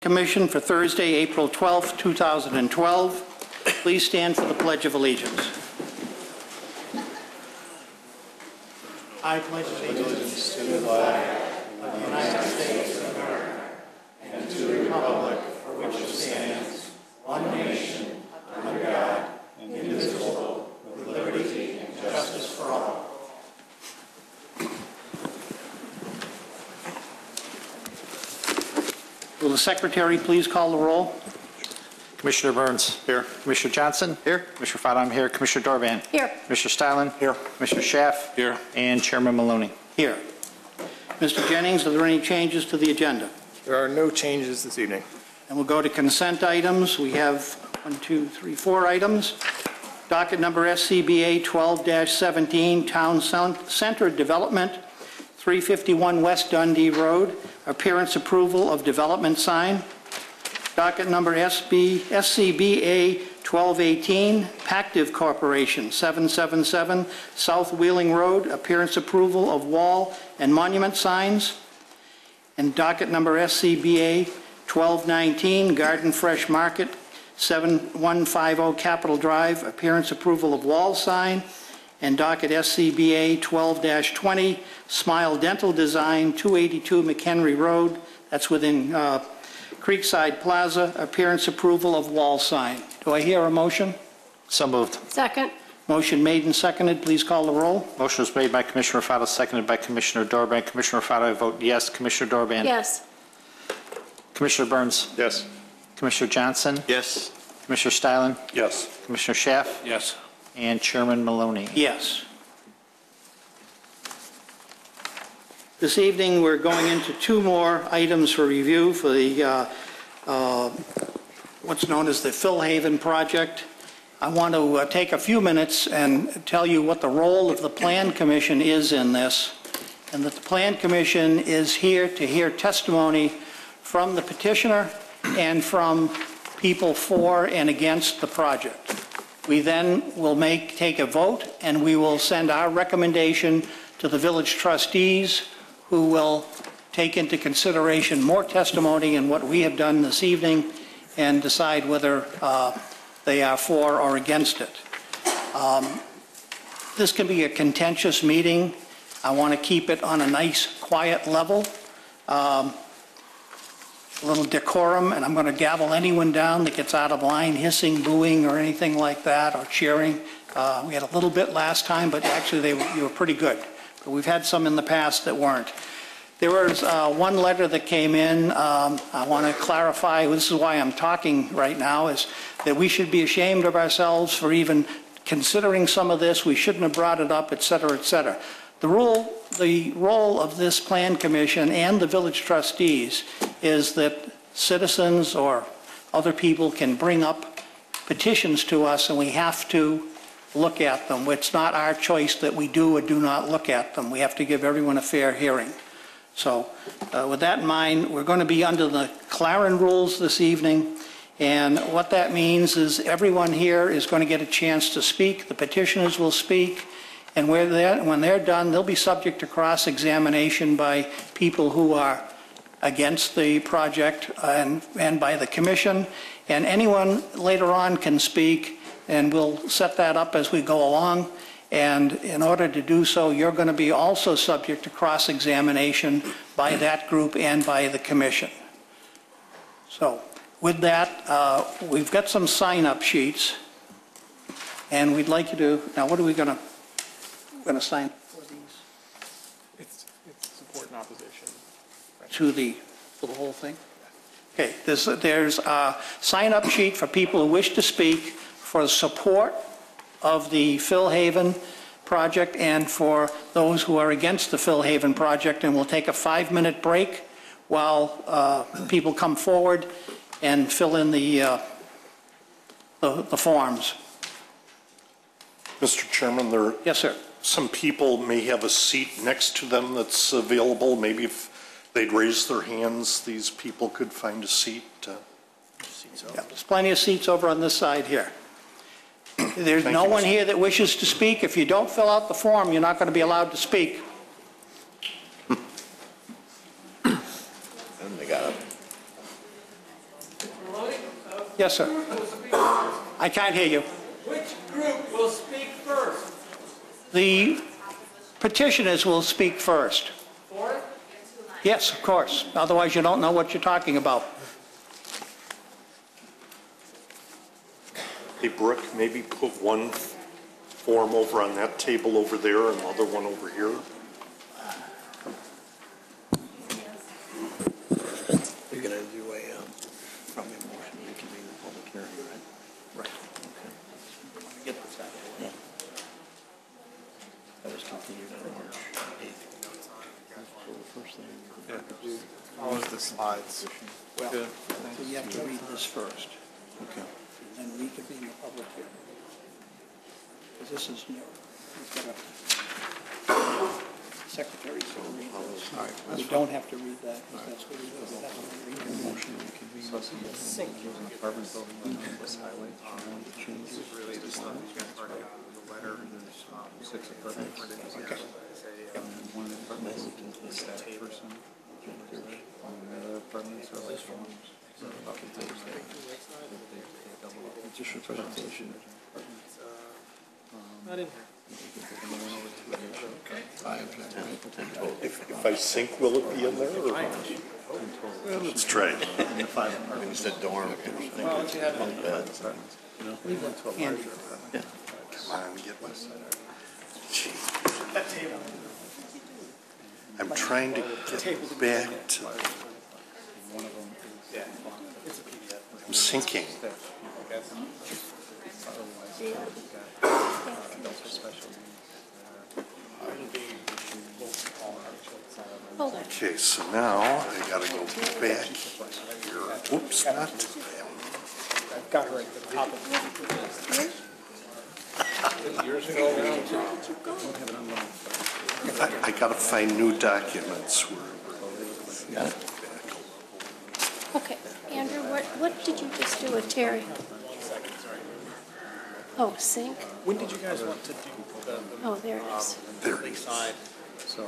Commission for Thursday, April 12, 2012. Please stand for the Pledge of Allegiance. I pledge allegiance to the flag of the United States of America and to the republic for which it stands, one nation, under God, indivisible, with liberty and justice for all. Will the Secretary please call the roll? Commissioner Burns. Here. Commissioner Johnson. Here. Commissioner Fadam here. Commissioner Dorvan. Here. Commissioner Stilin. Here. Commissioner Schaaf. Here. And Chairman Maloney. Here. Mr. Jennings, are there any changes to the agenda? There are no changes this evening. And we'll go to consent items. We have 4 items. Docket number SCBA 12-17, Town Center Development, 351 West Dundee Road. Appearance approval of development sign. Docket number SCBA 1218, Pactiv Corporation, 777 South Wheeling Road. Appearance approval of wall and monument signs. And docket number SCBA 1219, Garden Fresh Market, 7150 Capitol Drive. Appearance approval of wall sign. And docket SCBA 12-20, Smile Dental Design, 282 McHenry Road. That's within Creekside Plaza. Appearance approval of wall sign. Do I hear a motion? So moved. Second. Motion made and seconded. Please call the roll. Motion was made by Commissioner Fadam, seconded by Commissioner Dorvan. Commissioner Fadam, I vote yes. Commissioner Dorvan. Yes. Commissioner Burns. Yes. Commissioner Johnson. Yes. Commissioner Stilin. Yes. Commissioner Schaaf. Yes. And Chairman Maloney. Yes. This evening we're going into 2 more items for review for the what's known as the Phil Haven project. I want to take a few minutes and tell you what the role of the Plan Commission is in this, and that the Plan Commission is here to hear testimony from the petitioner and from people for and against the project. We then will take a vote, and we will send our recommendation to the village trustees, who will take into consideration more testimony in what we have done this evening and decide whether they are for or against it. This can be a contentious meeting. I want to keep it on a nice, quiet level. A little decorum, and I'm going to gavel anyone down that gets out of line, hissing, booing, or anything like that, or cheering. We had a little bit last time, but actually you were pretty good. But we've had some in the past that weren't. There was one letter that came in. I want to clarify, this is why I'm talking right now, is that we should be ashamed of ourselves for even considering some of this. We shouldn't have brought it up, et cetera, et cetera. The role of this Plan Commission and the village trustees is that citizens or other people can bring up petitions to us, and we have to look at them. It's not our choice that we do or do not look at them. We have to give everyone a fair hearing. So with that in mind, we're going to be under the Claren rules this evening, and what that means is everyone here is going to get a chance to speak. The petitioners will speak. And when they're done, they'll be subject to cross-examination by people who are against the project and by the commission. And anyone later on can speak, and we'll set that up as we go along. And in order to do so, you're going to be also subject to cross-examination by that group and by the commission. So with that, we've got some sign-up sheets. And we'd like you to, now what are we going to sign for these? It's support and opposition. Right. To the whole thing? Okay, there's a sign-up sheet for people who wish to speak for support of the Phil Haven project and for those who are against the Phil Haven project, and we'll take a 5-minute break while people come forward and fill in the forms. Mr. Chairman, Yes, sir. some people may have a seat next to them that's available. Maybe if they'd raise their hands, these people could find a seat. Yeah, there's plenty of seats over on this side here. There's no one here that wishes to speak. If you don't fill out the form, you're not going to be allowed to speak. And they got it. Yes, sir. I can't hear you. Which group will speak first? The petitioners will speak first. For it? Yes, of course. Otherwise, you don't know what you're talking about. Hey, Brooke, maybe put one form over on that table over there and the other one over here. You're gonna do probably a motion to convene the public hearing, right? Right. Get this out. Yeah. That was continued on March 8th. So the first thing. All of the slides. Well, so you have to read this first, Okay. and then reconvene the public hearing. Because this is new. We've got a secretary's going to read this. All right. We don't have to read that, because that's what we do. That's what we read. Motion to convene. Apartment building on this highway. Changes. Really just the letter. There's 6 apartments. Okay. And then one apartment is the staff person. And the other apartments are like forms. About the Thursday. Just a presentation. Not in here. If I sink, will it be in there? Or? Well, let's try it. It's the dorm. Well, you have Andy, Come on, get my. Gee. I'm trying to get back to. I'm sinking. Okay, so now I gotta go back here. Whoops, not to them. I've got her at the top of I gotta find new documents. Okay, Andrew, what did you just do with Terry? Oh, sync? When did you guys want to do the Oh, there it is. There it is. lakeside? So,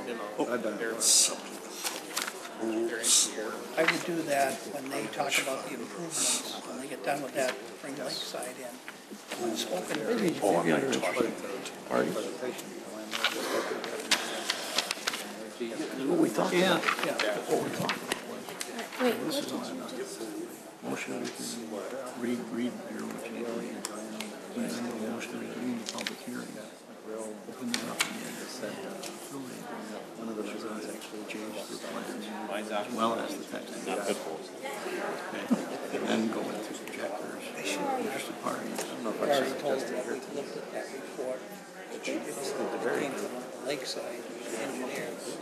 I would do that when they talk about the improvements, when they get done with that, bring Lakeside in. Unspoken. Oh, I'm not talking. what we talked about. Wait, what did you just? Motion to read here, which is and then the motion to reconvene the public hearing. Open it up and then said, one of the residents actually changed their plans, as well as the text. Okay. And then go into projectors, interested parties. I don't know if I should suggest it here. We looked at that report. It came from Lakeside engineers.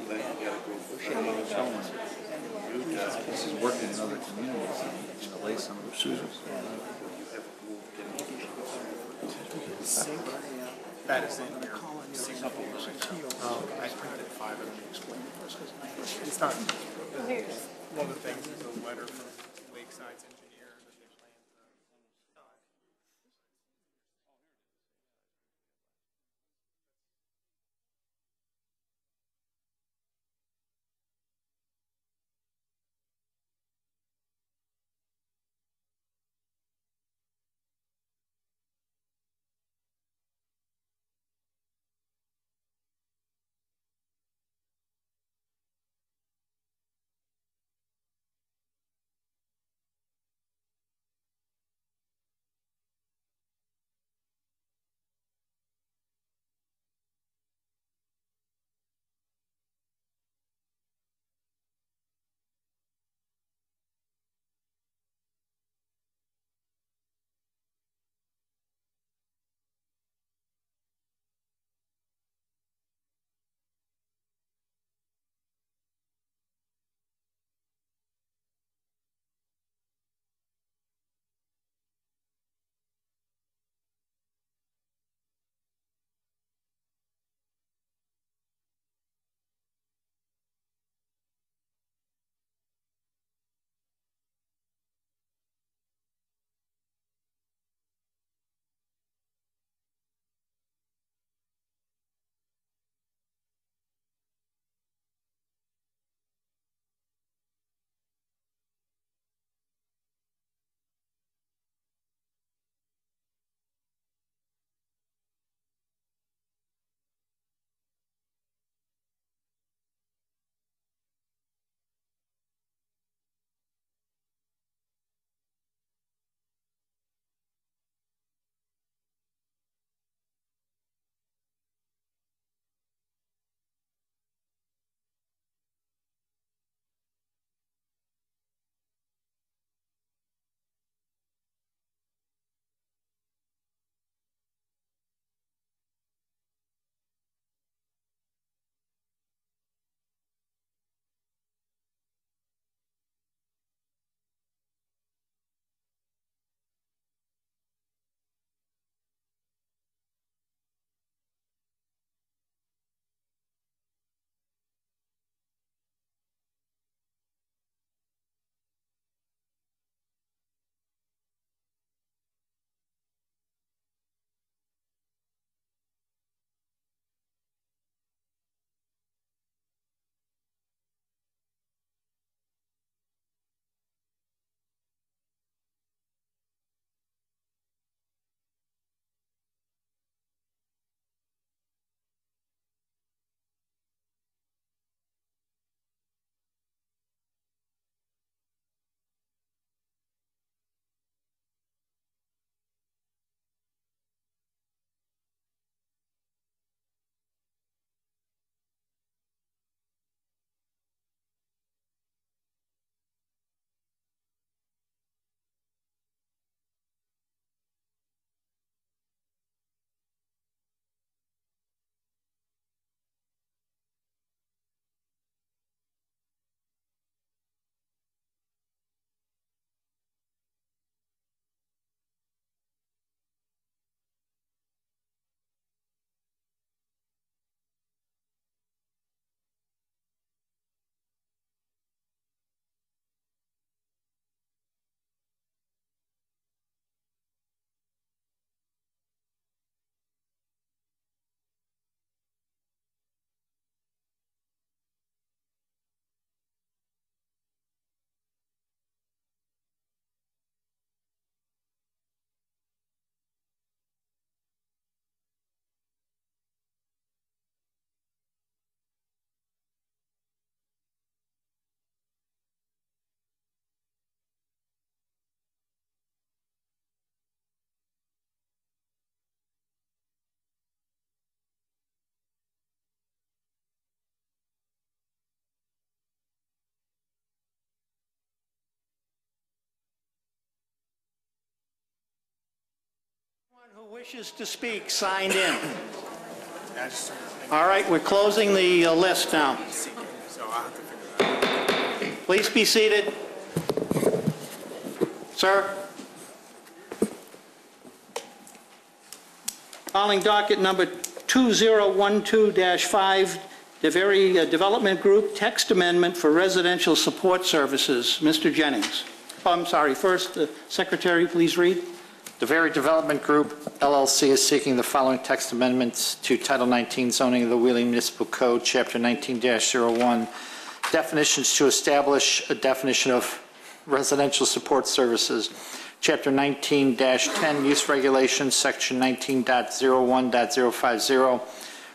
This is working in other communities and delay some of the suits. That is in here. I printed 5 of them. It's not, one of the things is a letter from Lakeside's engineer. Wishes to speak signed in. All right, we're closing the list now. Please be seated. Sir. Calling docket number 2012-5, DeVere Development Group, text amendment for residential support services. Mr. Jennings. Oh, I'm sorry. First, Secretary, please read. DeVere Development Group, LLC is seeking the following text amendments to Title 19 zoning of the Wheeling Municipal Code, Chapter 19-01, definitions to establish a definition of residential support services. Chapter 19-10, use regulations, Section 19.01.050,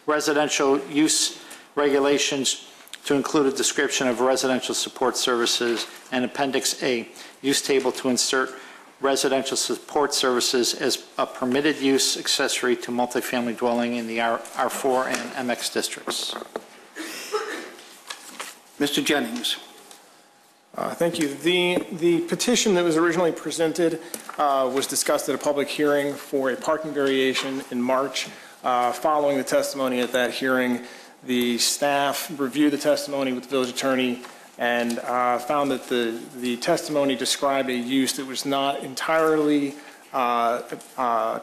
residential use regulations to include a description of residential support services, and Appendix A, use table to insert residential support services as a permitted use accessory to multifamily dwelling in the R4 and MX districts. Mr. Jennings. Thank you. The petition that was originally presented was discussed at a public hearing for a parking variation in March. Following the testimony at that hearing, the staff reviewed the testimony with the village attorney and found that the testimony described a use that was not entirely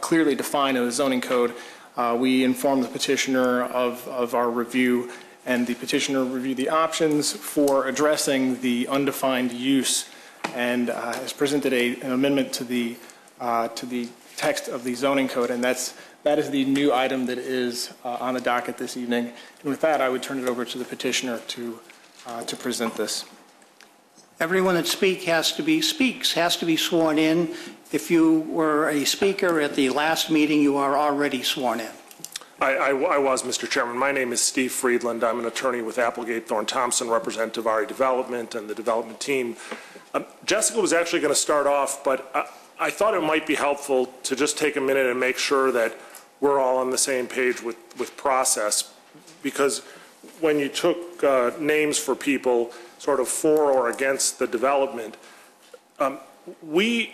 clearly defined in the zoning code. We informed the petitioner of our review, and the petitioner reviewed the options for addressing the undefined use and has presented an amendment to the text of the zoning code, and that is the new item that is on the docket this evening. And with that, I would turn it over to the petitioner to present this. Everyone that speaks has to be sworn in. If you were a speaker at the last meeting, you are already sworn in. I was, Mr. Chairman. My name is Steve Friedland. I'm an attorney with Applegate Thorne Thompson, represent DeVere Development and the development team. Jessica was actually going to start off, but I thought it might be helpful to just take a minute and make sure that we're all on the same page with process, because when you took names for people sort of for or against the development, we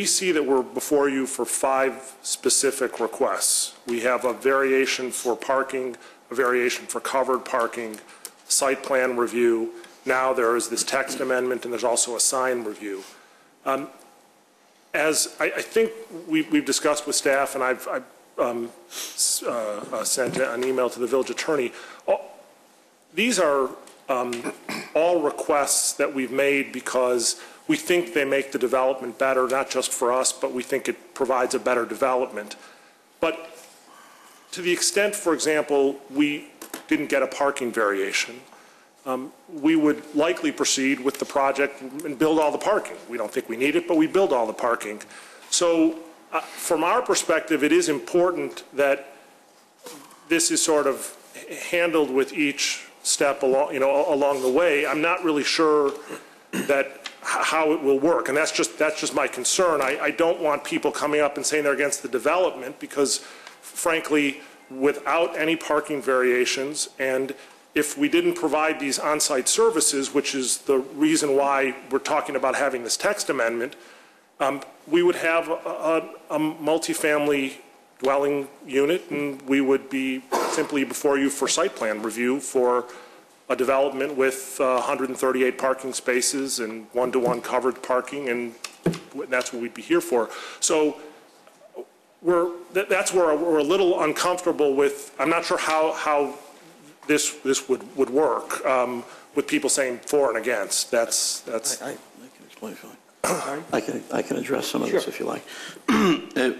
see that we're before you for 5 specific requests. We have a variation for parking, a variation for covered parking, site plan review. Now there is this text amendment, and there's also a sign review. As I think we've discussed with staff, and I've sent an email to the village attorney, these are all requests that we've made because we think they make the development better, not just for us, but we think it provides a better development. But to the extent, for example, we didn't get a parking variation, we would likely proceed with the project and build all the parking. We don't think we need it, but we build all the parking. So from our perspective, it is important that this is sort of handled with each step along the way. I'm not really sure that how it will work, and that's just my concern. I don't want people coming up and saying they're against the development, because frankly, without any parking variations, and if we didn't provide these on-site services, which is the reason why we're talking about having this text amendment, we would have a multifamily dwelling unit, and we would be simply before you for site plan review for a development with 138 parking spaces and one-to-one covered parking, and that's what we'd be here for. So that's where we're a little uncomfortable with. I'm not sure how this would work with people saying for and against. That's. I can explain fine. I can address some of this if you like.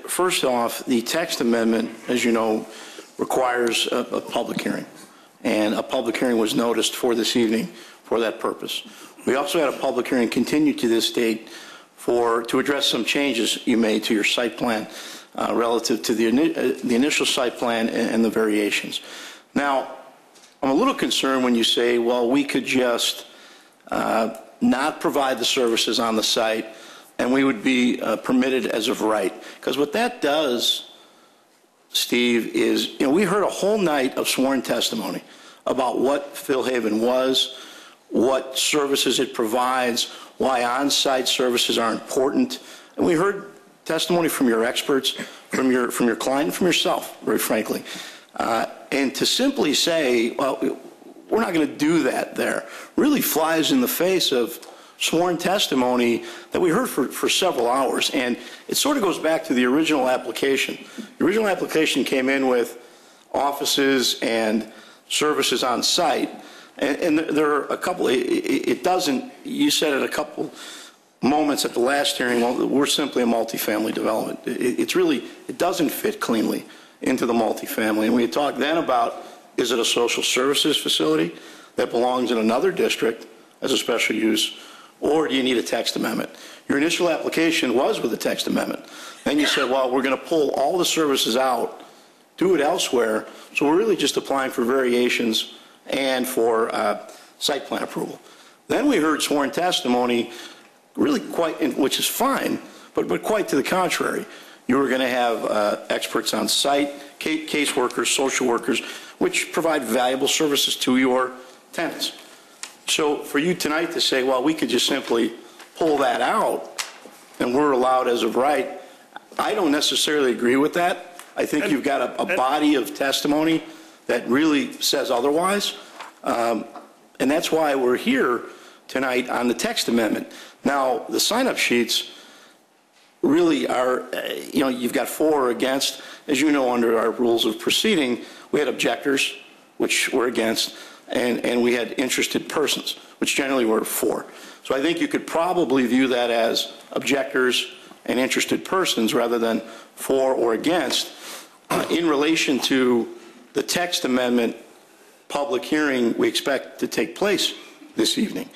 First off, the text amendment, as you know, requires a public hearing, and a public hearing was noticed for this evening for that purpose. We also had a public hearing continued to this date to address some changes you made to your site plan relative to the initial site plan and the variations. Now, I'm a little concerned when you say, well, we could just not provide the services on the site and we would be permitted as of right. Because what that does, Steve, is, we heard a whole night of sworn testimony about what Phil Haven was, what services it provides, why on-site services are important. And we heard testimony from your experts, from your client, and from yourself, very frankly. And to simply say, well, we're not going to do that there, really flies in the face of sworn testimony that we heard for several hours. And it sort of goes back to the original application. The original application came in with offices and services on site. And there are a couple, it doesn't, you said it a couple moments at the last hearing, well, we're simply a multifamily development. It doesn't fit cleanly into the multifamily. And we talked then about, is it a social services facility that belongs in another district as a special use, or do you need a text amendment? Your initial application was with a text amendment. Then you said, well, we're going to pull all the services out, do it elsewhere, so we're really just applying for variations and for site plan approval. Then we heard sworn testimony, really quite, which is fine, but quite to the contrary. You were going to have experts on site, caseworkers, social workers, which provide valuable services to your tenants. So for you tonight to say, well, we could just simply pull that out and we're allowed as of right, I don't necessarily agree with that. I think you've got a body of testimony that really says otherwise. And that's why we're here tonight on the text amendment. Now, the sign-up sheets really are, you've got for or against. As you know, under our rules of proceeding, we had objectors, which were against, and we had interested persons, which generally were for. So I think you could probably view that as objectors and interested persons rather than for or against. In relation to the text amendment public hearing we expect to take place this evening.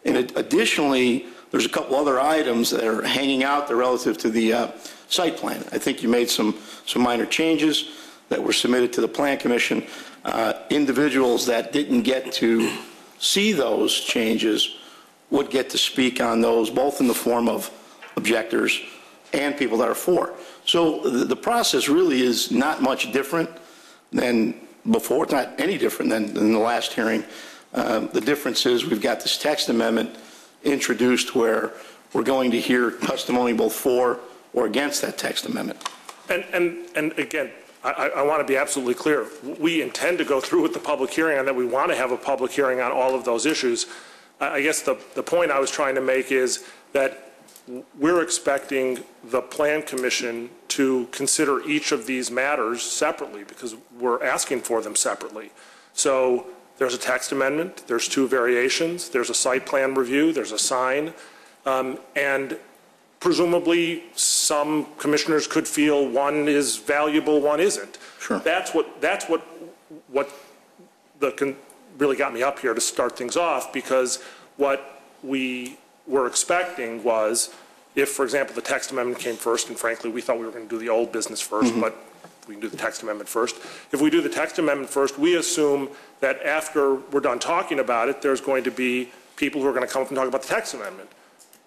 And additionally, there's a couple other items that are hanging out there relative to the site plan. I think you made some minor changes that were submitted to the Plan Commission. Individuals that didn't get to see those changes would get to speak on those, both in the form of objectors and people that are for. So the process really is not much different than before. It's not any different than the last hearing. The difference is we've got this text amendment introduced where we're going to hear testimony both for or against that text amendment. And again, I want to be absolutely clear. We intend to go through with the public hearing and that we want to have a public hearing on all of those issues. I guess the point I was trying to make is that we're expecting the Plan Commission to consider each of these matters separately because we're asking for them separately. So there's a text amendment, there's two variations, there's a site plan review, there's a sign, and presumably some commissioners could feel one is valuable, one isn't. Sure. That's what really got me up here to start things off, because what we were expecting was if, for example, the text amendment came first, and frankly we thought we were going to do the old business first, but we can do the text amendment first. If we do the text amendment first, we assume that after we're done talking about it, there's going to be people who are going to come up and talk about the text amendment.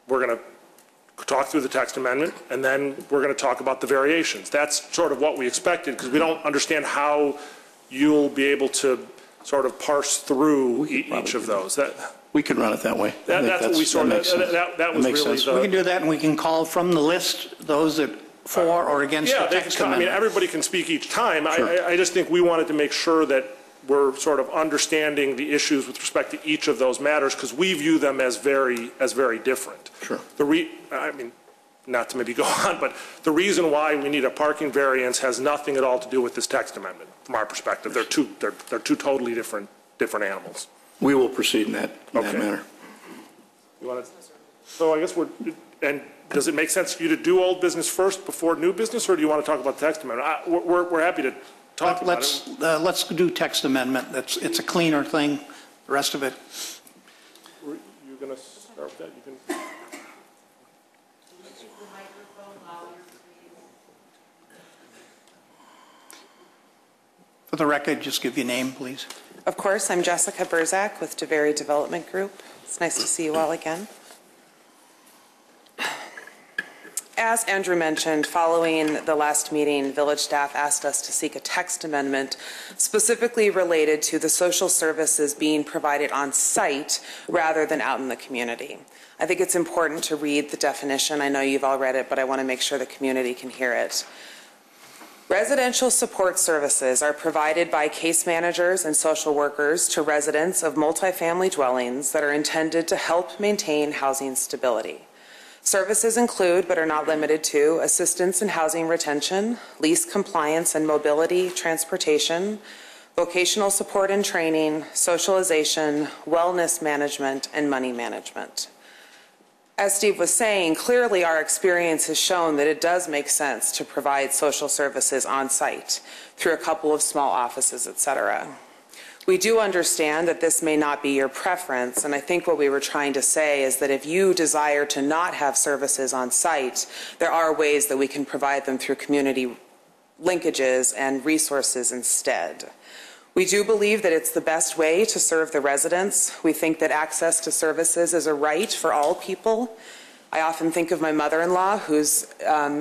We're going to talk through the text amendment, and then we're going to talk about the variations. That's sort of what we expected, because we don't understand how you'll be able to sort of parse through each of those. We could run it that way. That's what we sort of, that was really the... We can do that, and we can call from the list those that for or against the text amendment. Everybody can speak each time. Sure. I just think we wanted to make sure that we're sort of understanding the issues with respect to each of those matters, because we view them as very different. Sure. Not to maybe go on, but the reason why we need a parking variance has nothing at all to do with this text amendment, from our perspective. They're two totally different animals. We will proceed in that manner. So I guess and does it make sense for you to do old business first before new business, or do you want to talk about the text amendment? We're happy to talk about it. Let's do text amendment. It's a cleaner thing. The rest of it. You're going to start with that? You can. For the record, just give your name, please. Of course, I'm Jessica Burzak with DeVary Development Group. It's nice to see you all again. As Andrew mentioned, following the last meeting, village staff asked us to seek a text amendment specifically related to the social services being provided on site rather than out in the community. I think it's important to read the definition. I know you've all read it, but I want to make sure the community can hear it. Residential support services are provided by case managers and social workers to residents of multifamily dwellings that are intended to help maintain housing stability. Services include, but are not limited to, assistance in housing retention, lease compliance and mobility, transportation, vocational support and training, socialization, wellness management, and money management. As Steve was saying, clearly our experience has shown that it does make sense to provide social services on site through a couple of small offices, et cetera. We do understand that this may not be your preference, and I think what we were trying to say is that if you desire to not have services on site, there are ways that we can provide them through community linkages and resources instead. We do believe that it's the best way to serve the residents. We think that access to services is a right for all people. I often think of my mother-in-law who's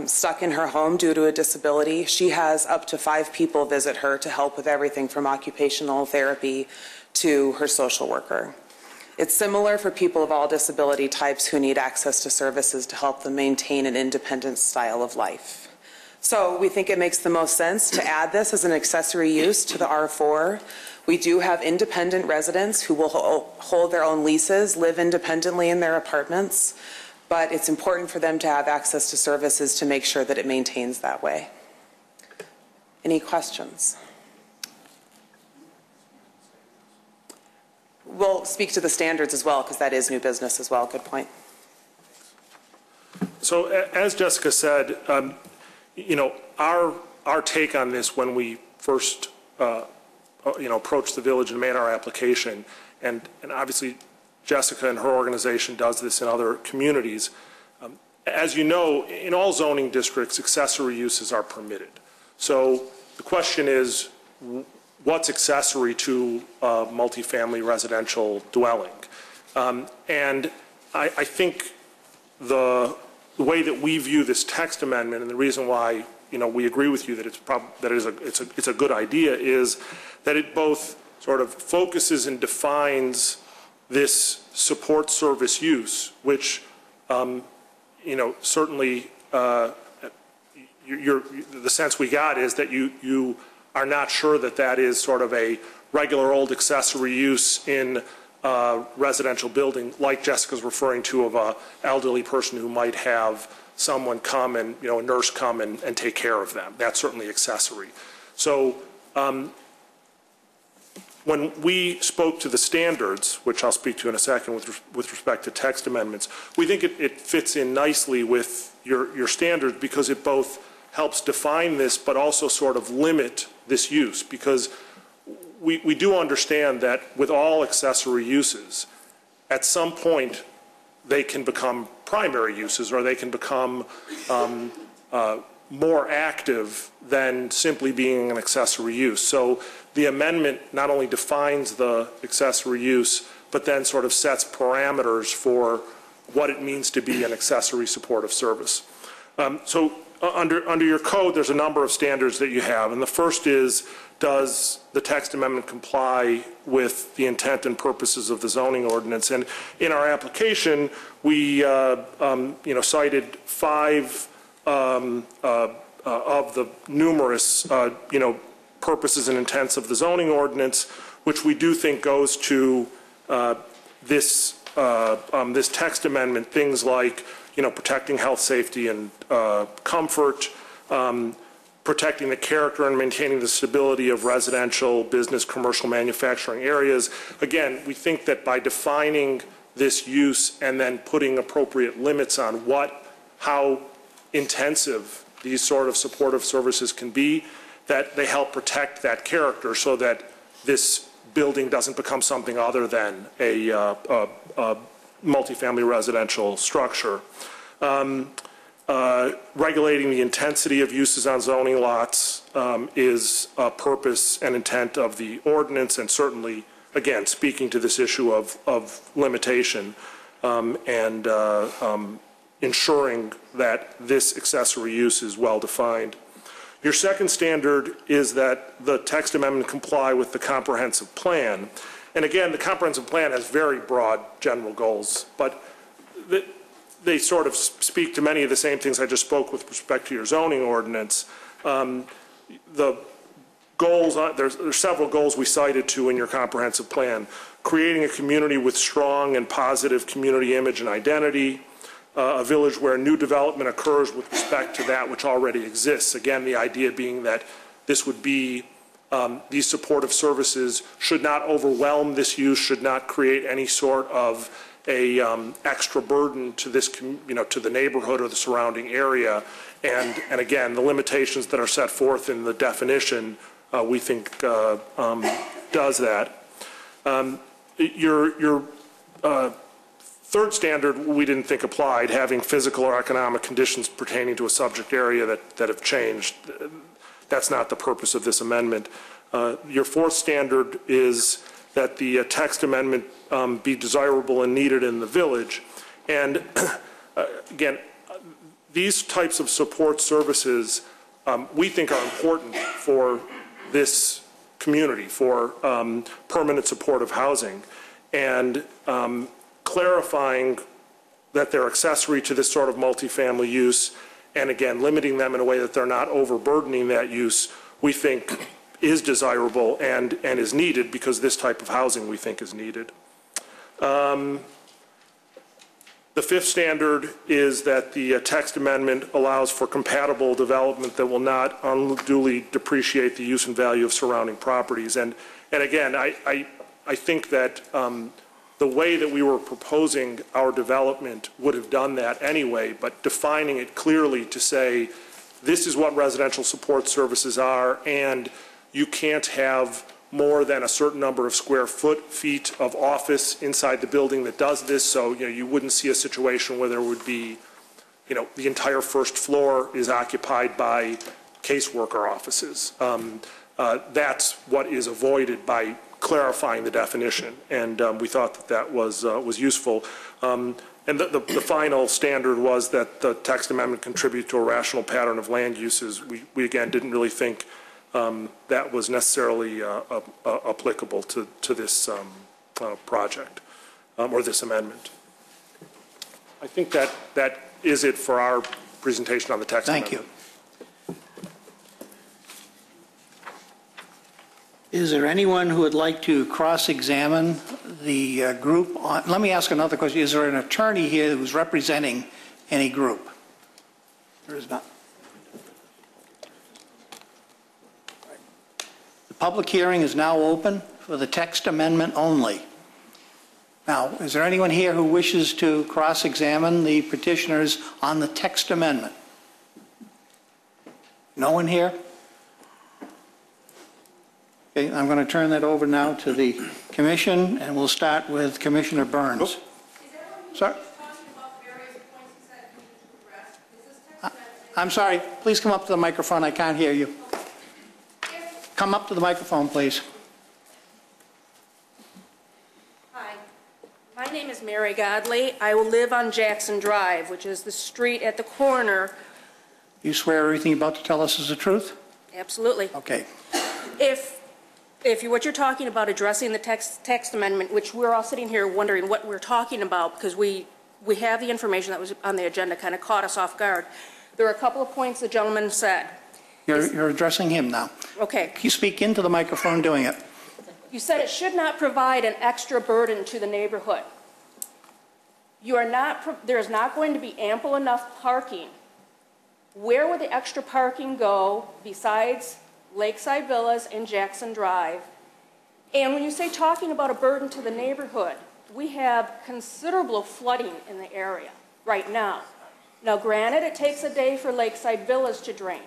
stuck in her home due to a disability. She has up to 5 people visit her to help with everything from occupational therapy to her social worker. It's similar for people of all disability types who need access to services to help them maintain an independent style of life. So we think it makes the most sense to add this as an accessory use to the R4. We do have independent residents who will hold their own leases, live independently in their apartments, but it's important for them to have access to services to make sure that it maintains that way. Any questions? We'll speak to the standards as well, because that is new business as well. Good point. So as Jessica said, you know, our take on this when we first, you know, approached the village and made our application, and obviously Jessica and her organization does this in other communities. As you know, in all zoning districts, accessory uses are permitted. So the question is, what's accessory to a multifamily residential dwelling? And I think the way that we view this text amendment, and the reason why, you know, we agree with you that it's a good idea, is that it both sort of focuses and defines this support service use, which, you know, certainly the sense we got is that you are not sure that that is sort of a regular old accessory use in residential building, like Jessica's referring to, of a elderly person who might have someone come and, you know, a nurse come and take care of them. That's certainly accessory. So when we spoke to the standards, which I'll speak to in a second with respect to text amendments, we think it fits in nicely with your standards, because it both helps define this but also sort of limit this use, because we do understand that with all accessory uses, at some point they can become primary uses, or they can become more active than simply being an accessory use. So the amendment not only defines the accessory use, but then sort of sets parameters for what it means to be an accessory supportive service. So under your code, there's a number of standards that you have, and the first is, does the text amendment comply with the intent and purposes of the zoning ordinance? And in our application, we cited 5 of the numerous purposes and intents of the zoning ordinance, which we do think goes to this text amendment. Things like, you know, protecting health, safety, and comfort, protecting the character and maintaining the stability of residential, business, commercial, manufacturing areas. Again, we think that by defining this use and then putting appropriate limits on how intensive these sort of supportive services can be, that they help protect that character so that this building doesn't become something other than a multifamily residential structure. Regulating the intensity of uses on zoning lots is a purpose and intent of the ordinance, and certainly, again, speaking to this issue of limitation and ensuring that this accessory use is well defined. Your second standard is that the text amendment comply with the comprehensive plan. And again, the comprehensive plan has very broad general goals, but they sort of speak to many of the same things I just spoke with respect to your zoning ordinance. The goals, there's several goals we cited to in your comprehensive plan. Creating a community with strong and positive community image and identity, a village where new development occurs with respect to that which already exists. Again, the idea being that this would be, these supportive services should not overwhelm this use, should not create any sort of a extra burden to this, to the neighborhood or the surrounding area. And again, the limitations that are set forth in the definition, we think does that. Your third standard we didn't think applied, having physical or economic conditions pertaining to a subject area that have changed. That's not the purpose of this amendment. Your fourth standard is that the text amendment be desirable and needed in the village. And again, these types of support services we think are important for this community, for permanent supportive housing. And clarifying that they're accessory to this sort of multifamily use, and again, limiting them in a way that they're not overburdening that use, we think is desirable and is needed, because this type of housing we think is needed. The fifth standard is that the text amendment allows for compatible development that will not unduly depreciate the use and value of surrounding properties. And again, I think that the way that we were proposing our development would have done that anyway, but defining it clearly to say this is what residential support services are, and you can't have more than a certain number of square feet of office inside the building that does this. So you wouldn't see a situation where there would be, the entire first floor is occupied by caseworker offices. That's what is avoided by clarifying the definition, and we thought that was useful. And the final standard was that the text amendment contribute to a rational pattern of land uses. We again didn't really think that was necessarily applicable to this project or this amendment. I think that is it for our presentation on the text amendment. Thank you. Is there anyone who would like to cross-examine the group? Let me ask another question. Is there an attorney here who's representing any group? There is not. The public hearing is now open for the text amendment only. Now, is there anyone here who wishes to cross-examine the petitioners on the text amendment? No one here? Okay, I'm going to turn that over now to the commission, and we'll start with Commissioner Burns. Sorry? I'm sorry. Please come up to the microphone. I can't hear you. Come up to the microphone, please. Hi. My name is Mary Godley. I will live on Jackson Drive, which is the street at the corner. You swear everything you're about to tell us is the truth? Absolutely. Okay. What you're talking about addressing the text amendment, which we're all sitting here wondering what we're talking about because we have the information that was on the agenda, kind of caught us off guard. There are a couple of points the gentleman said. You're addressing him now. Okay. Can you speak into the microphone doing it? You said it should not provide an extra burden to the neighborhood. There is not going to be ample enough parking. Where would the extra parking go besides Lakeside Villas and Jackson Drive? And when you say talking about a burden to the neighborhood, we have considerable flooding in the area right now. Now, granted, it takes a day for Lakeside Villas to drain.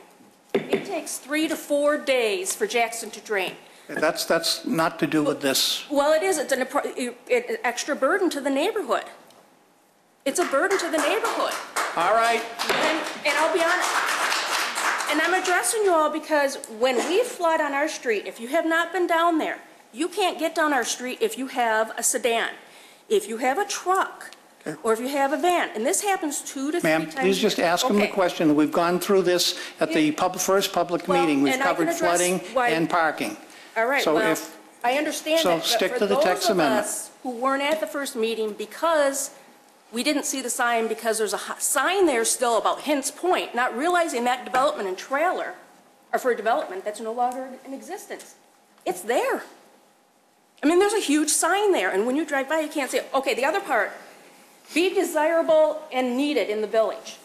It takes 3 to 4 days for Jackson to drain. That's not to do with this. Well, it is. It's an extra burden to the neighborhood. It's a burden to the neighborhood. All right. And I'll be honest. And I'm addressing you all because when we flood on our street, if you have not been down there, you can't get down our street if you have a sedan, if you have a truck, or if you have a van. And this happens 2 to 3 times. Ma'am, please just ask him the question. We've gone through this at the first public meeting. We've covered flooding and parking. All right. So well, I understand that. stick but to the text amendment. For those of us who weren't at the first meeting, because we didn't see the sign because there's a sign there still about Hintz Point, not realizing that development and trailer are for a development that's no longer in existence. It's there. I mean, there's a huge sign there, and when you drive by, you can't see it. Okay, the other part, be desirable and needed in the village.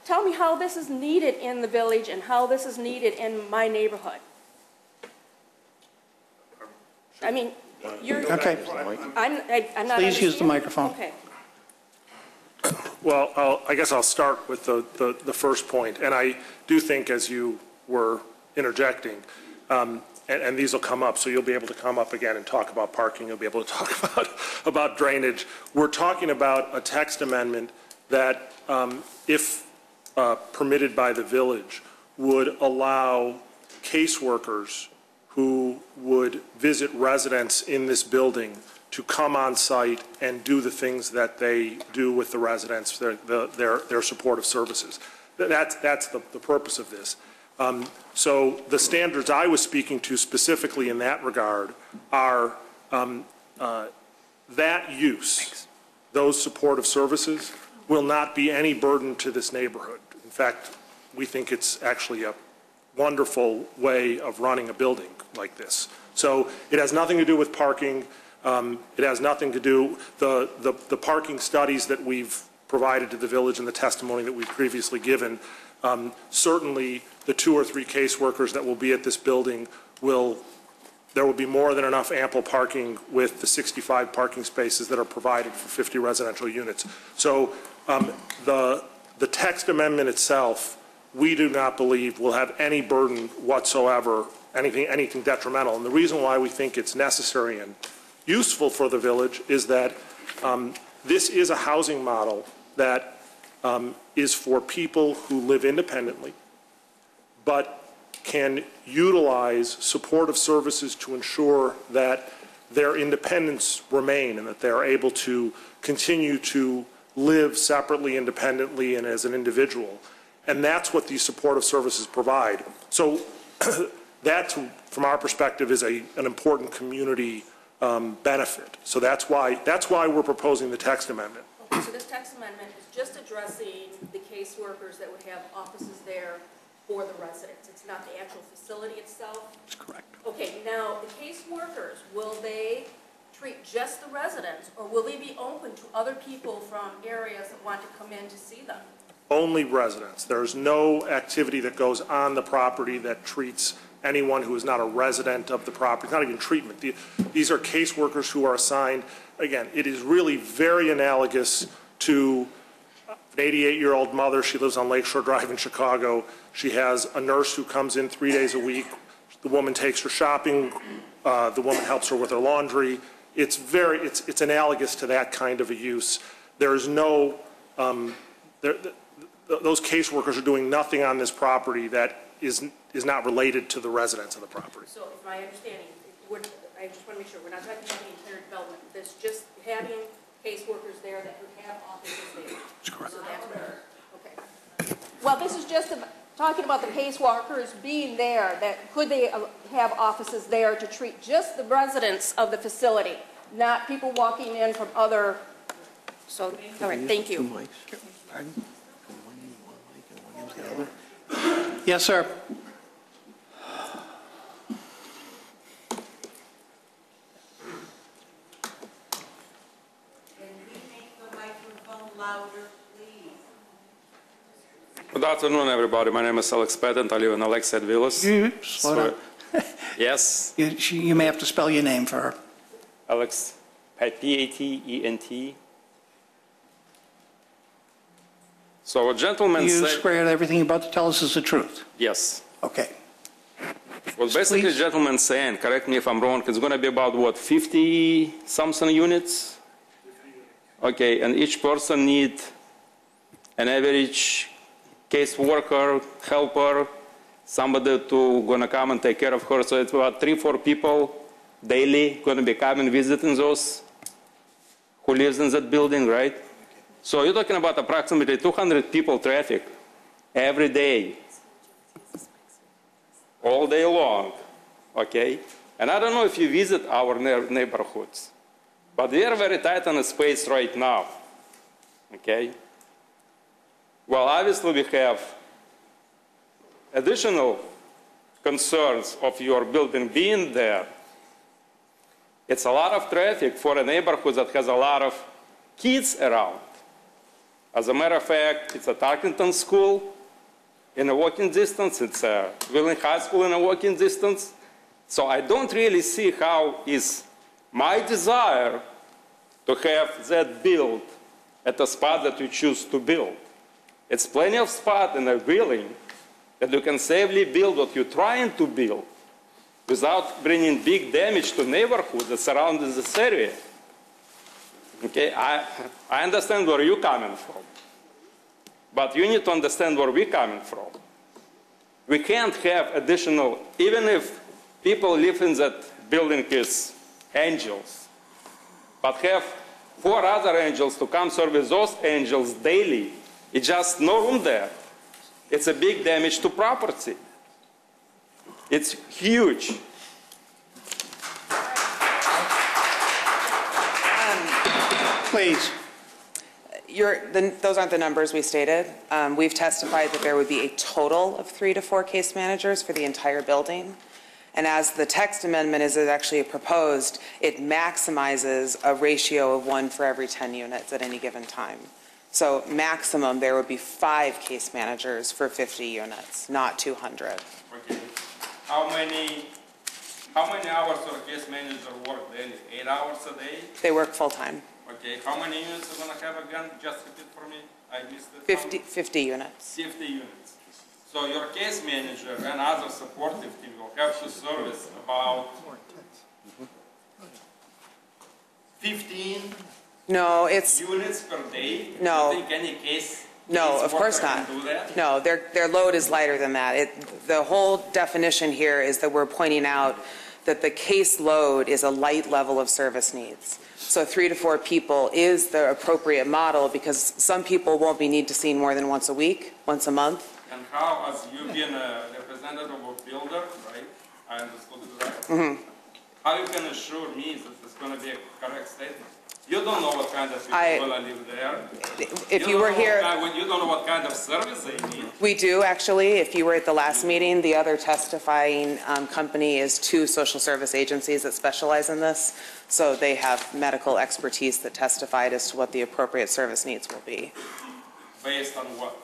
Tell me how this is needed in the village and how this is needed in my neighborhood. I mean, you're... Okay. I'm not... Please use the microphone. Okay. Well, I guess I'll start with the first point. And I do think, as you were interjecting, and these will come up, so you'll be able to come up again and talk about parking. You'll be able to talk about drainage. We're talking about a text amendment that, if permitted by the village, would allow caseworkers who would visit residents in this building to come on site and do the things that they do with the residents, their supportive services. That's the purpose of this. So the standards I was speaking to specifically in that regard are that use, those supportive services, will not be any burden to this neighborhood. In fact, we think it's actually a wonderful way of running a building like this. So it has nothing to do with parking. It has nothing to do, the parking studies that we've provided to the village and the testimony that we've previously given, certainly the 2 or 3 caseworkers that will be at this building there will be more than enough ample parking with the 65 parking spaces that are provided for 50 residential units. So the text amendment itself, we do not believe will have any burden whatsoever, anything detrimental. And the reason why we think it's necessary and useful for the village is that this is a housing model that is for people who live independently, but can utilize supportive services to ensure that their independence remain and that they are able to continue to live separately, independently, and as an individual. And that's what these supportive services provide. So that, from our perspective, is an important community benefit. So that's why we're proposing the text amendment. Okay, so this text amendment is just addressing the caseworkers that would have offices there for the residents. It's not the actual facility itself? That's correct. Okay, now the caseworkers, will they treat just the residents, or will they be open to other people from areas that want to come in to see them? Only residents. There's no activity that goes on the property that treats anyone who is not a resident of the property, not even treatment. These are caseworkers who are assigned. Again, it is really very analogous to an 88-year-old mother. She lives on Lakeshore Drive in Chicago. She has a nurse who comes in 3 days a week. The woman takes her shopping. The woman helps her with her laundry. It's analogous to that kind of a use. There is no, those caseworkers are doing nothing on this property that is not related to the residents of the property. So if my understanding, I just want to make sure, we're not talking about the entire development. There's just having caseworkers there that would have offices there. That's correct. So that's where, okay. Well, this is just talking about the caseworkers being there, that could they have offices there to treat just the residents of the facility, not people walking in from other, so, all right, thank you. Yes, sir. Good afternoon, everybody. My name is Alex Patent. I live in Alexet Villas. Slow down. Yes. You may have to spell your name for her. Alex, P-A-T-E-N-T. So a gentleman You said... swear that everything you're about to tell us is the truth? Yes. Okay. Well, basically, the gentleman saying, correct me if I'm wrong, it's going to be about, what, 50-something units? Okay, and each person need an average caseworker, helper, somebody to going to come and take care of her. So it's about 3-4 people daily going to be coming visiting those who lives in that building, right? So you're talking about approximately 200 people traffic every day, all day long, okay? And I don't know if you visit our neighborhoods, But we are very tight on the space right now, okay? Well, obviously we have additional concerns of your building being there. It's a lot of traffic for a neighborhood that has a lot of kids around. As a matter of fact, it's a Tarkington School in a walking distance. It's a Wheeling High School in a walking distance. So I don't really see how is my desire to have that built at the spot that you choose to build. It's plenty of spot in a Wheeling that you can safely build what you're trying to build without bringing big damage to neighborhood that surrounds this area. Okay, I understand where you're coming from, but you need to understand where we're coming from. We can't have additional, even if people live in that building as angels, but have 4 other angels to come service those angels daily. It's just no room there. It's a big damage to property. It's huge. Please. Those aren't the numbers we stated. We've testified that there would be a total of 3 to 4 case managers for the entire building. And as the text amendment is actually proposed, it maximizes a ratio of 1 for every 10 units at any given time. So maximum, there would be 5 case managers for 50 units, not 200. Okay. How many hours does a case manager work daily? 8 hours a day? They work full-time. Okay. How many units are going to have again? Just repeat for me. I missed it. 50 units. 50 units. So your case manager and other supportive team will have to service about 15 units per day? No. Do you think any case of course not. can do that? No, their load is lighter than that. The whole definition here is that we're pointing out that the case load is a light level of service needs. So 3 to 4 people is the appropriate model because some people won't be need to see more than once a week, once a month. And how, as you being a representative of a builder, right? I understood it right. Mm-hmm. How you can assure me that it's going to be a correct statement? You don't know what kind of people are going to live there. If you were here, you don't know what kind of service they need. we do actually. If you were at the last meeting, the other testifying company is 2 social service agencies that specialize in this. So they have medical expertise that testified as to what the appropriate service needs will be. Based on what?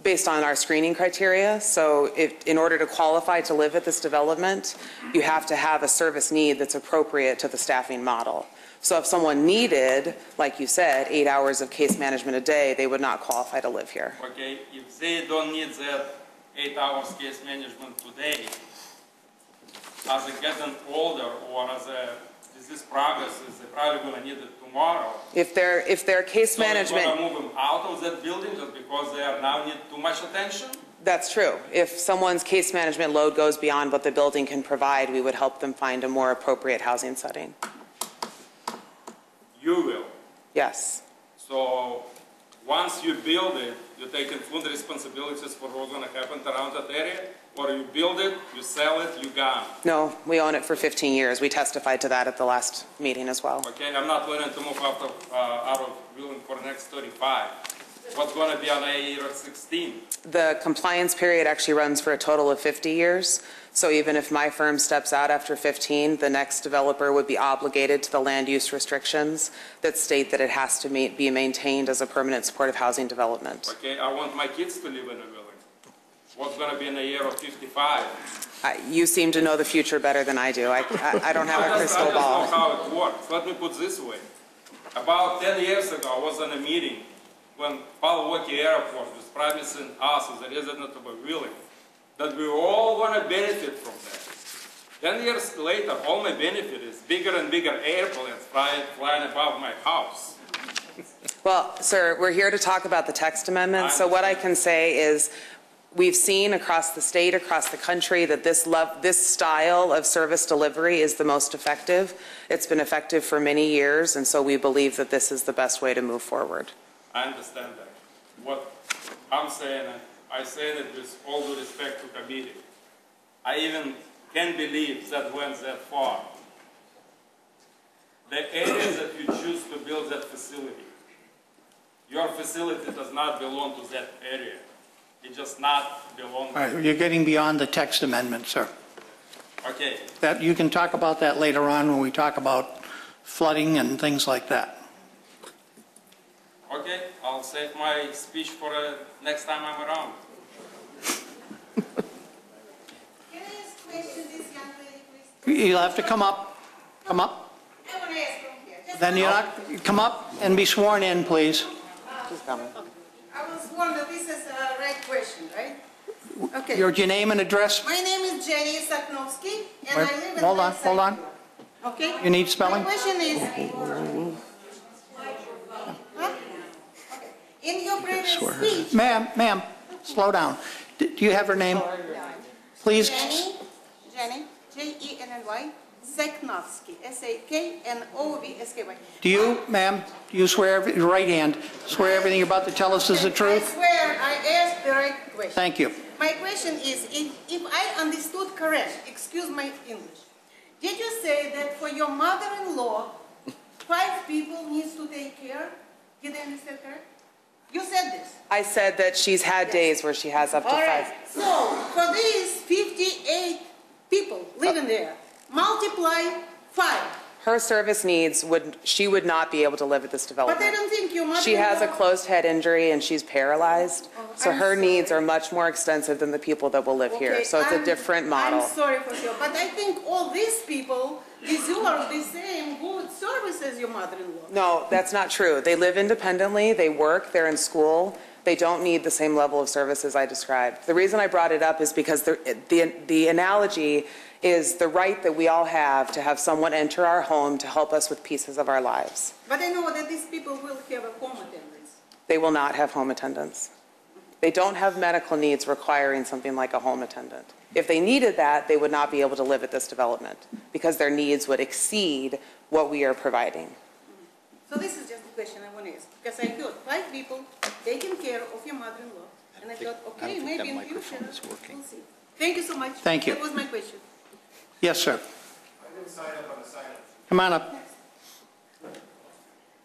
Based on our screening criteria. So in order to qualify to live at this development, you have to have a service need that's appropriate to the staffing model. So if someone needed, like you said, 8 hours of case management a day, they would not qualify to live here. Okay, if they don't need that 8 hours case management today, as they get older or as disease progresses, they're probably going to need it tomorrow. If their case management... So they're going to move them out of that building just because they are now need too much attention? That's true. If someone's case management load goes beyond what the building can provide, we would help them find a more appropriate housing setting. You will? Yes. So once you build it, you're taking full responsibilities for what's going to happen around that area? Or you build it, you sell it, you gone? No, we own it for 15 years. We testified to that at the last meeting as well. Okay, I'm not planning to move out of Wheeling for the next 35. What's going to be on year 16? The compliance period actually runs for a total of 50 years. So even if my firm steps out after 15, the next developer would be obligated to the land use restrictions that state that it has to be maintained as a permanent supportive housing development. Okay, I want my kids to live in a village. What's going to be in the year of 55? You seem to know the future better than I do. I don't have a crystal ball. I just know how it works. Let me put it this way. About 10 years ago, I was in a meeting when Palwaukee Airport was promising us as a resident of Wheeling that we were all going to benefit from that. 10 years later, all my benefit is bigger and bigger airplanes flying above my house. Well, sir, we're here to talk about the text amendment. So what I can say is we've seen across the state, across the country, that this style of service delivery is the most effective. It's been effective for many years, and so we believe that this is the best way to move forward. I understand that. What I'm saying, I say that with all due respect to committee. I even can't believe that went that far. the area that you choose to build that facility. Your facility does not belong to that area. It does not belong. All right, you're getting beyond the text amendment, sir. Okay. That, you can talk about that later on when we talk about flooding and things like that. Okay, I'll save my speech for next time I'm around. Can I ask a question, this young lady, please? You'll have to come up. Come up. I want to ask from here. Just Then you're not, come up and be sworn in, please. She's coming. I was wondering, this is a right question, right? Okay. Your name and address? My name is Jenny Saknovsky, and I live in Hold on, Lakeside. hold on. Okay? You need spelling? My question is, huh? Okay. In your previous speech, Ma'am, slow down. Do you have her name? Please. Jenny, Jenny, Saknovsky, Saknovsky. Do you, ma'am, do you swear, your right hand, swear everything you're about to tell us is the I truth? swear I asked the right question. Thank you. My question is, if I understood correct, excuse my English, did you say that for your mother-in-law, 5 people needs to take care? Did I understand correct? You said this. I said that she's had days where she has up to All 5. right. So for these 58 people living there, multiply 5. Her service needs she would not be able to live at this development. But I don't think your mother-in-law... She has a closed head injury and she's paralyzed. So I'm her sorry. needs are much more extensive than the people that will live here. So it's a different model. I'm sorry for you, but I think all these people deserve the same good service as your mother-in-law. No, that's not true. They live independently, they work, they're in school. They don't need the same level of services I described. The reason I brought it up is because the analogy is the right that we all have to have someone enter our home to help us with pieces of our lives. But I know that these people will have a home attendance. They will not have home attendants. They don't have medical needs requiring something like a home attendant. If they needed that, they would not be able to live at this development because their needs would exceed what we are providing. So this is just the question I want to ask, because I heard 5 people taking care of your mother-in-law, and I thought, okay, maybe in the future, we'll see. Thank you so much. Thank you. That was my question. Yes, sir. Come on up.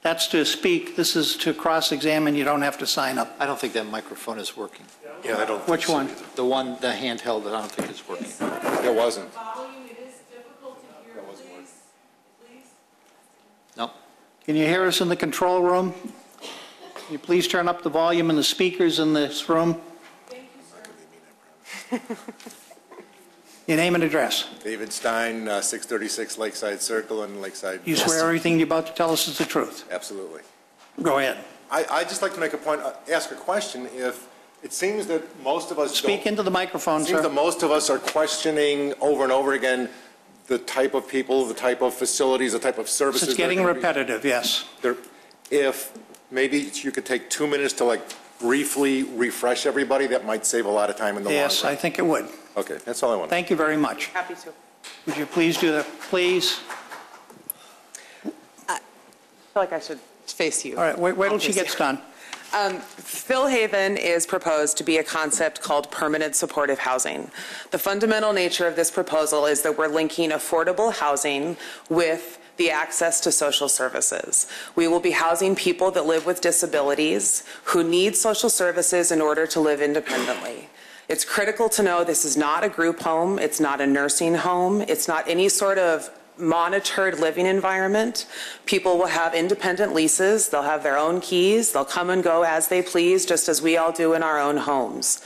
That's to speak. This is to cross-examine. You don't have to sign up. I don't think that microphone is working. Yeah, I don't think Which so one? either. The one, the handheld, I don't think is working. It wasn't. No. Can you hear us in the control room? Can you please turn up the volume in the speakers in this room? Your name and address. David Stein, 636 Lakeside Circle in Lakeside. You swear everything you're about to tell us is the truth? Absolutely. Go ahead. I'd just like to make a point, ask a question. If it seems that most of us Speak into the microphone, it seems sir. that most of us are questioning over and over again the type of people, the type of facilities, the type of services. It's getting repetitive, yes. If maybe you could take 2 minutes to like briefly refresh everybody, that might save a lot of time in the long run. Yes, I think it would. Okay, that's all I want. Thank you very much. Happy to. Would you please do that, please? I feel like I should face you. All right, wait till she Face you. gets done. Phil Haven is proposed to be a concept called permanent supportive housing. The fundamental nature of this proposal is that we're linking affordable housing with the access to social services. We will be housing people that live with disabilities who need social services in order to live independently. It's critical to know this is not a group home, it's not a nursing home, it's not any sort of monitored living environment. People will have independent leases, they'll have their own keys, they'll come and go as they please, just as we all do in our own homes.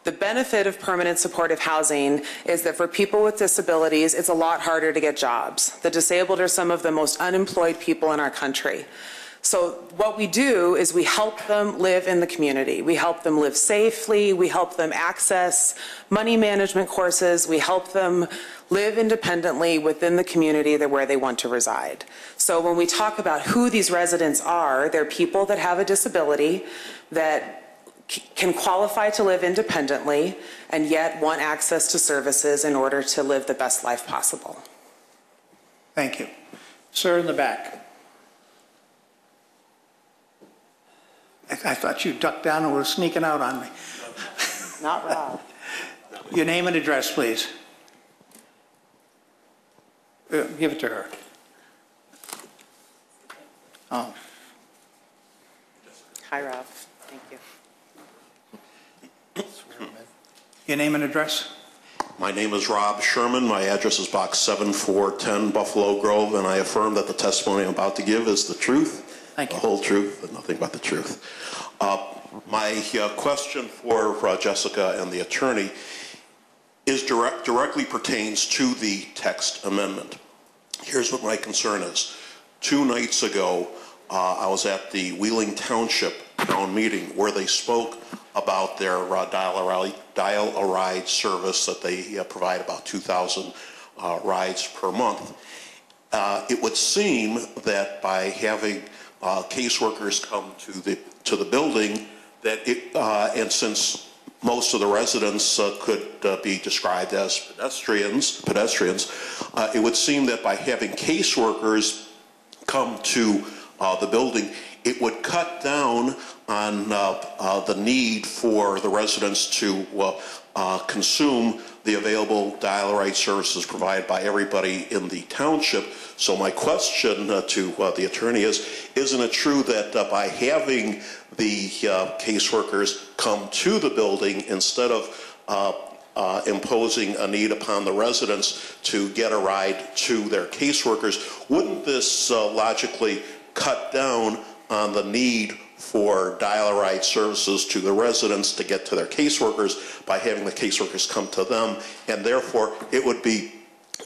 The benefit of permanent supportive housing is that for people with disabilities, it's a lot harder to get jobs. The disabled are some of the most unemployed people in our country. So what we do is we help them live in the community. We help them live safely. We help them access money management courses. We help them live independently within the community where they want to reside. So when we talk about who these residents are, they're people that have a disability that can qualify to live independently and yet want access to services in order to live the best life possible. Thank you. Sir in the back. I thought you ducked down and were sneaking out on me. Not Rob. Your name and address, please. Give it to her. Oh, Hi, Rob. Thank you. your name and address? My name is Rob Sherman. My address is Box 7410, Buffalo Grove, and I affirm that the testimony I'm about to give is the truth, Thank you. the whole truth, and nothing but the truth. My question for Jessica and the attorney is directly pertains to the text amendment. Here's what my concern is. 2 nights ago, I was at the Wheeling Township town meeting where they spoke about their dial-a-ride service that they provide about 2,000 rides per month. It would seem that by having caseworkers come to the building, that and since most of the residents could be described as pedestrians, it would seem that by having caseworkers come to the building, it would cut down on the need for the residents to consume the available dial-a-ride services provided by everybody in the township. So my question to the attorney is, isn't it true that by having the caseworkers come to the building instead of imposing a need upon the residents to get a ride to their caseworkers, wouldn't this logically cut down on the need for dial-a-ride services to the residents to get to their caseworkers by having the caseworkers come to them, and therefore it would be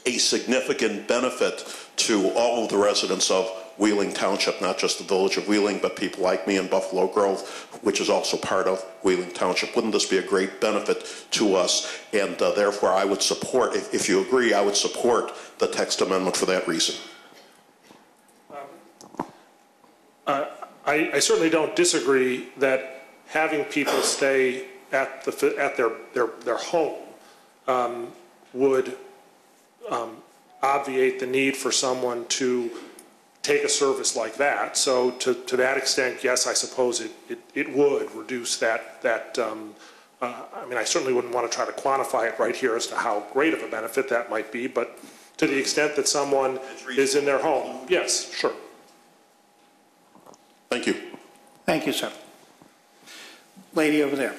a significant benefit to all of the residents of Wheeling Township, not just the village of Wheeling, but people like me in Buffalo Grove, which is also part of Wheeling Township. Wouldn't this be a great benefit to us? And therefore I would support, if you agree, I would support the text amendment for that reason. I certainly don't disagree that having people stay at their home would obviate the need for someone to take a service like that. So to that extent, yes, I suppose it would reduce that. I mean, I certainly wouldn't want to try to quantify it right here as to how great of a benefit that might be, but to the extent that someone is in their home, yes, sure. Thank you. Thank you, sir. Lady over there.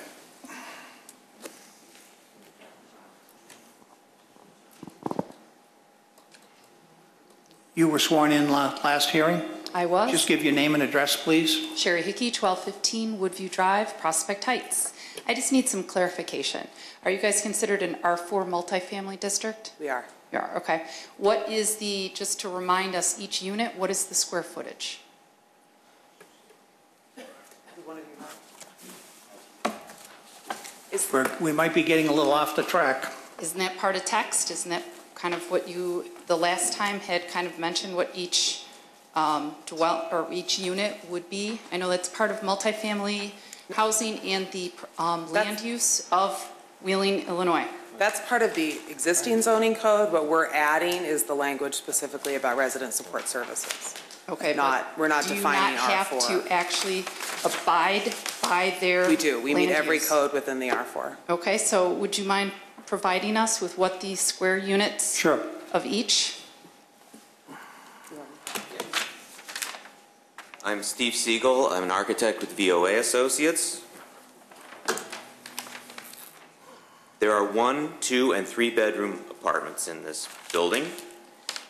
You were sworn in last hearing? I was. Just give your name and address, please. Sherry Hickey, 1215 Woodview Drive, Prospect Heights. I just need some clarification. Are you guys considered an R4 multifamily district? We are. You are, okay. What is the, just to remind us, each unit, what is the square footage? We might be getting a little off the track. Isn't that part of text? Isn't that kind of what you, the last time, had kind of mentioned what each each unit would be? I know that's part of multifamily housing and the land use of Wheeling, Illinois. That's part of the existing zoning code. What we're adding is the language specifically about resident support services. Okay, we're not defining R4. Do you not have to actually abide by their We do. We meet land every use? code within the R4. Okay, so would you mind providing us with what the square units Sure. of each? I'm Steve Siegel. I'm an architect with VOA Associates. There are 1, 2, and 3 bedroom apartments in this building.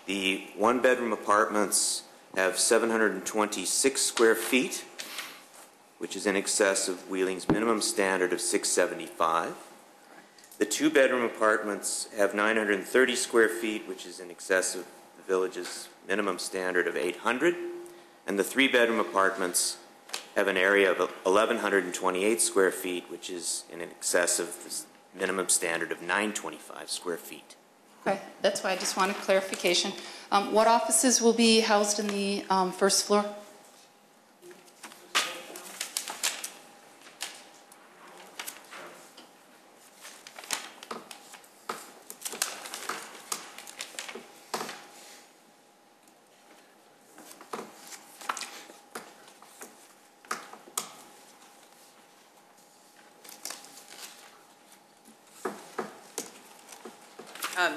The 1-bedroom apartments have 726 square feet, which is in excess of Wheeling's minimum standard of 675. The 2-bedroom apartments have 930 square feet, which is in excess of the village's minimum standard of 800. And the 3-bedroom apartments have an area of 1,128 square feet, which is in excess of the minimum standard of 925 square feet. Okay, that's why I just wanted clarification. What offices will be housed in the first floor?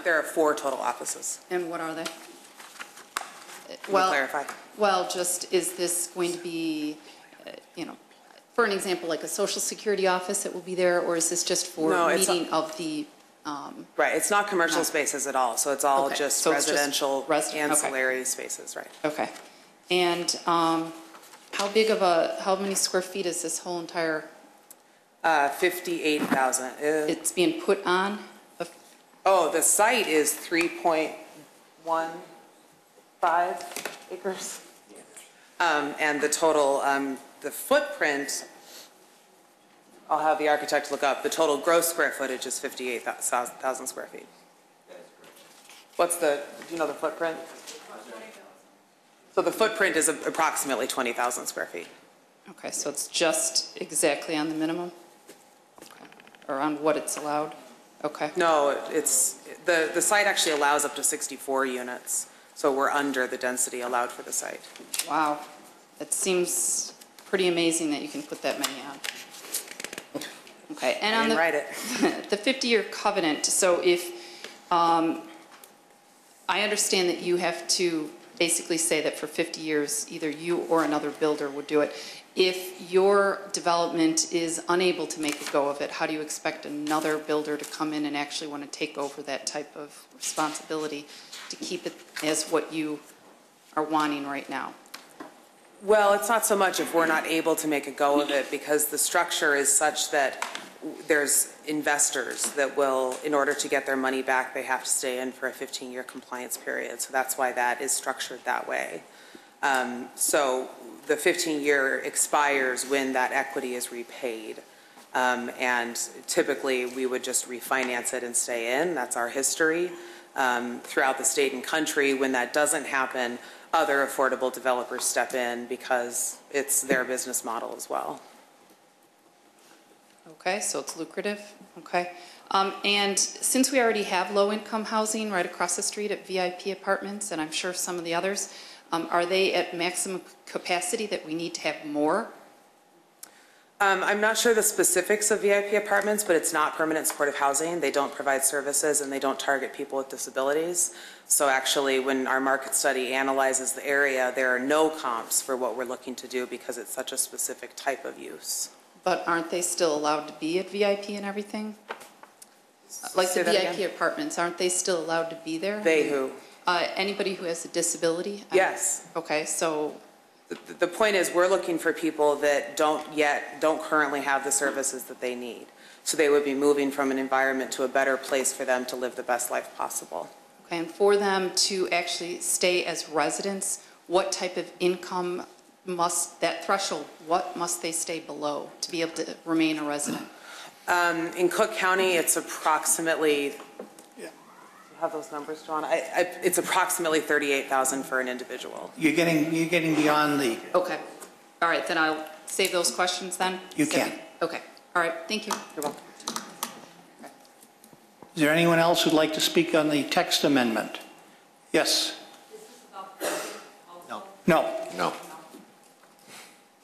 There are 4 total offices. And what are they? Can you clarify? Well, just, is this going to be, for an example, like a social security office that will be there, or is this just for meeting of the? Right, it's not commercial spaces at all, so it's all Okay, just so it's just residential ancillary okay. spaces, right? Okay. And how many square feet is this whole entire? 58,000. It's being put on? Oh, the site is 3.15 acres. And the total, the footprint, I'll have the architect look up, the total gross square footage is 58,000 square feet. What's do you know the footprint? So the footprint is approximately 20,000 square feet. Okay, so it's just exactly on the minimum? Okay. Or on what it's allowed? Okay. No, the site actually allows up to 64 units, so we're under the density allowed for the site. Wow. It seems pretty amazing that you can put that many on. Okay, and on write it. the 50-year covenant, so if, I understand that you have to basically say that for 50 years, either you or another builder would do it. If your development is unable to make a go of it, how do you expect another builder to come in and actually want to take over that type of responsibility to keep it as what you are wanting right now? Well, it's not so much if we're not able to make a go of it, because the structure is such that there's investors that will, in order to get their money back, they have to stay in for a 15-year compliance period. So that's why that is structured that way. So the 15-year expires when that equity is repaid. And typically, we would just refinance it and stay in. That's our history. Throughout the state and country, when that doesn't happen, other affordable developers step in because it's their business model as well. Okay, so it's lucrative. Okay. And since we already have low-income housing right across the street at VIP Apartments, and I'm sure some of the others, are they at maximum capacity that we need to have more? I'm not sure the specifics of VIP Apartments, but it's not permanent supportive housing. They don't provide services and they don't target people with disabilities. So actually, when our market study analyzes the area, there are no comps for what we're looking to do because it's such a specific type of use. But aren't they still allowed to be at VIP and everything? Like the VIP Apartments, aren't they still allowed to be there? They who? Anybody who has a disability? Yes. Okay, so the point is we're looking for people that don't currently have the services that they need. So they would be moving from an environment to a better place for them to live the best life possible. Okay, and for them to actually stay as residents, what type of income that threshold, what must they stay below to be able to remain a resident? In Cook County, it's approximately, you have those numbers, John? It's approximately $38,000 for an individual. You're getting beyond the... Okay. All right, then I'll save those questions then? You can. Okay. All right, thank you. You're welcome. Is there anyone else who'd like to speak on the text amendment? Yes? No. No. No.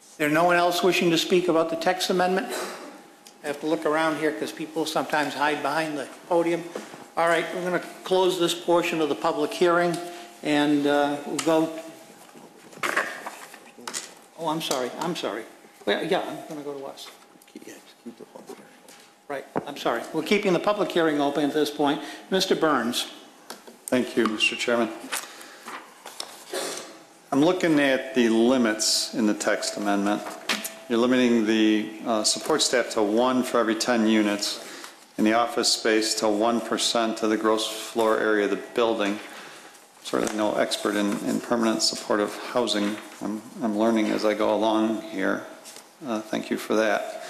Is there no one else wishing to speak about the text amendment? I have to look around here because people sometimes hide behind the podium. All right, we're going to close this portion of the public hearing and we'll go... Oh, I'm sorry. Well, yeah, I'm going to go to us. Yeah, just keep the public hearing. Right, I'm sorry. We're keeping the public hearing open at this point. Mr. Burns. Thank you, Mr. Chairman. I'm looking at the limits in the text amendment. You're limiting the support staff to 1 for every 10 units, and the office space to 1% of the gross floor area of the building. I'm certainly no expert in permanent supportive housing. I'm learning as I go along here. Thank you for that.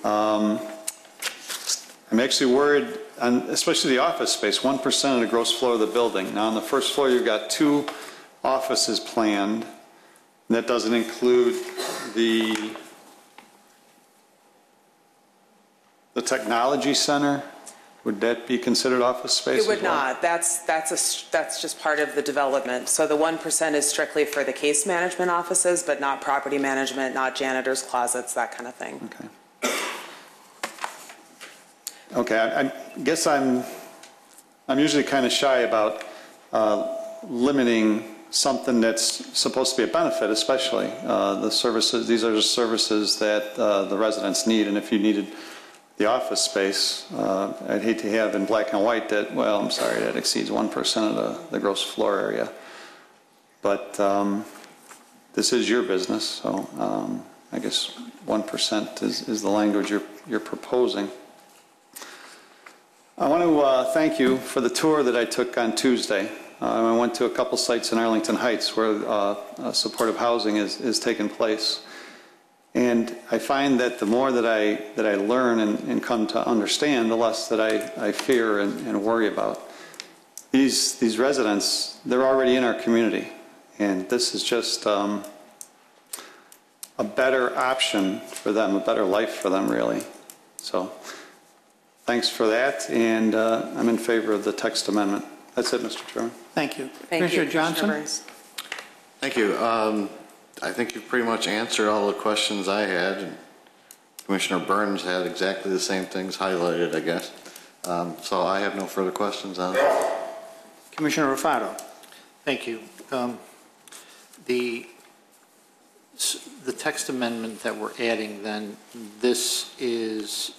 I'm actually worried, especially the office space, 1% of the gross floor of the building. Now, on the first floor, you've got 2 offices planned. And that doesn't include the technology center. Would that be considered office space? It would as well? not. That's just part of the development. So the 1% is strictly for the case management offices, but not property management, not janitor's closets, that kind of thing. Okay. Okay, I guess I'm usually kind of shy about limiting something that's supposed to be a benefit, especially the services. These are just services that the residents need, and if you needed the office space, I'd hate to have in black and white that, well, I'm sorry, that exceeds 1% of the gross floor area. But this is your business, so I guess 1% is the language you're proposing. I want to thank you for the tour that I took on Tuesday. I went to a couple sites in Arlington Heights where supportive housing is taking place. And I find that the more that I learn and come to understand, the less that I fear and worry about. These residents, they're already in our community. And this is just a better option for them, a better life for them, really. So thanks for that, and I'm in favor of the text amendment. That's it, Mr. Chairman. Thank you. Thank Commissioner you. Johnson? Commissioner Thank you. I think you've pretty much answered all the questions I had. And Commissioner Burns had exactly the same things highlighted, I guess. So I have no further questions on it. Commissioner Rufato. Thank you. The text amendment that we're adding then, this is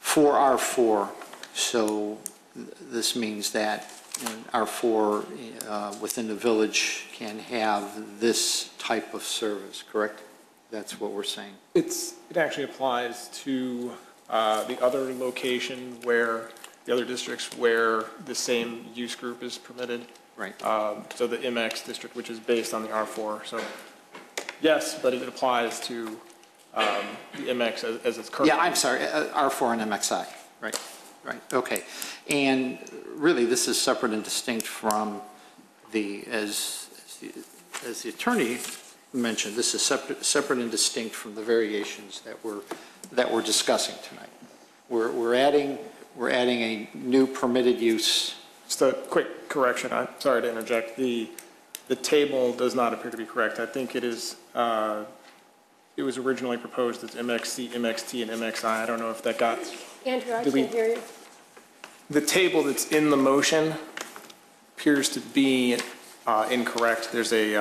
for R4, so this means that R4 within the village can have this type of service, correct? That's what we're saying. It actually applies to the other location where, the other districts where the same use group is permitted. Right. So the MX district, which is based on the R4. So yes, but it applies to the MX as it's currently. Yeah, I'm sorry, R4 and MXI, right, okay. And really, this is separate and distinct from as the attorney mentioned, this is separate and distinct from the variations that we're discussing tonight. We're adding a new permitted use. Just a quick correction. I'm sorry to interject. The table does not appear to be correct. I think it is. It was originally proposed as MXC, MXT, and MXI. I don't know if that got. Andrew, I can't hear you. The table that's in the motion appears to be incorrect. There's a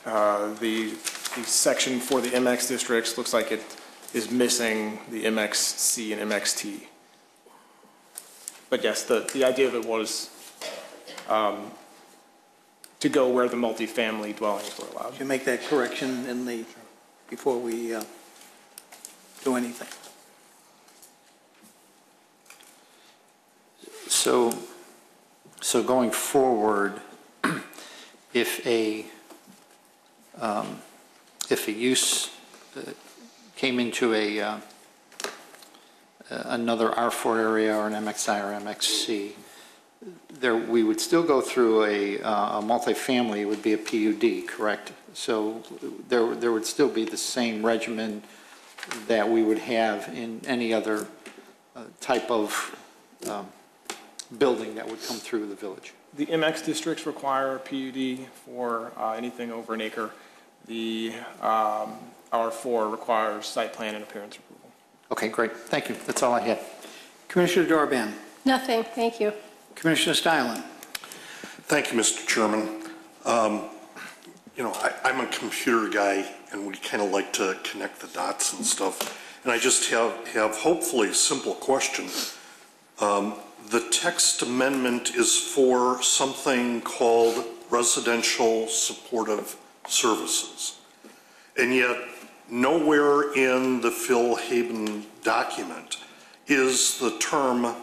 the section for the MX districts looks like it is missing the MXC and MXT. But yes, the idea of it was to go where the multifamily dwellings were allowed. Can you make that correction before we do anything? So going forward, if a use came into another R4 area or an MXI or MXC, we would still go through a multifamily. It would be a PUD, correct? So there would still be the same regimen that we would have in any other type of building that would come through the village. The MX districts require a PUD for anything over an acre. The R4 requires site plan and appearance approval. Okay, great. Thank you. That's all I had. Commissioner Dorban. Nothing, thank you. Commissioner Stylen. Thank you, Mr. Chairman. I'm a computer guy, and we kind of like to connect the dots and stuff. And I just have hopefully a simple question. The text amendment is for something called residential supportive services. And yet, nowhere in the Phil Haben document is the term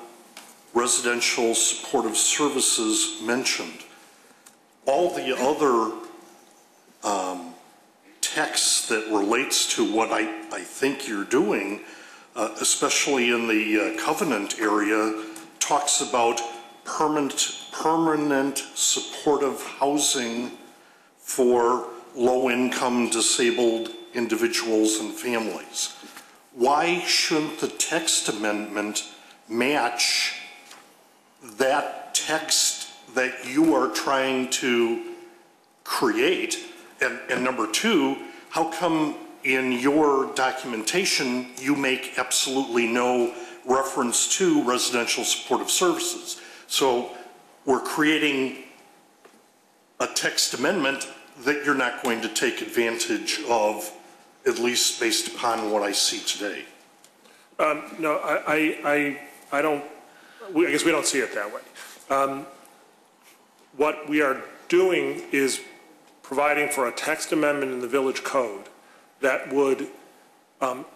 residential supportive services mentioned. All the other text that relates to what I think you're doing, especially in the covenant area, talks about permanent supportive housing for low-income disabled individuals and families. Why shouldn't the text amendment match that text that you are trying to create? And number two, how come in your documentation you make absolutely no reference to residential supportive services? So we're creating a text amendment that you're not going to take advantage of, at least based upon what I see today. No, I don't, I guess we don't see it that way. What we are doing is providing for a text amendment in the village code that would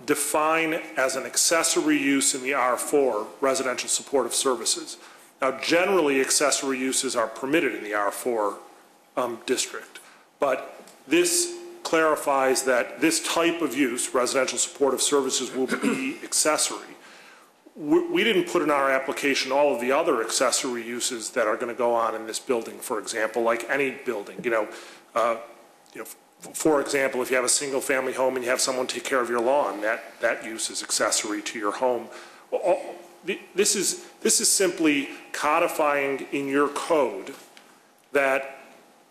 define as an accessory use in the R4 residential supportive services. Now, generally, accessory uses are permitted in the R4 district, but this clarifies that this type of use, residential supportive services, will be accessory. We didn't put in our application all of the other accessory uses that are going to go on in this building, for example, like any building. For example, if you have a single-family home and you have someone take care of your lawn, that use is accessory to your home. This is simply codifying in your code that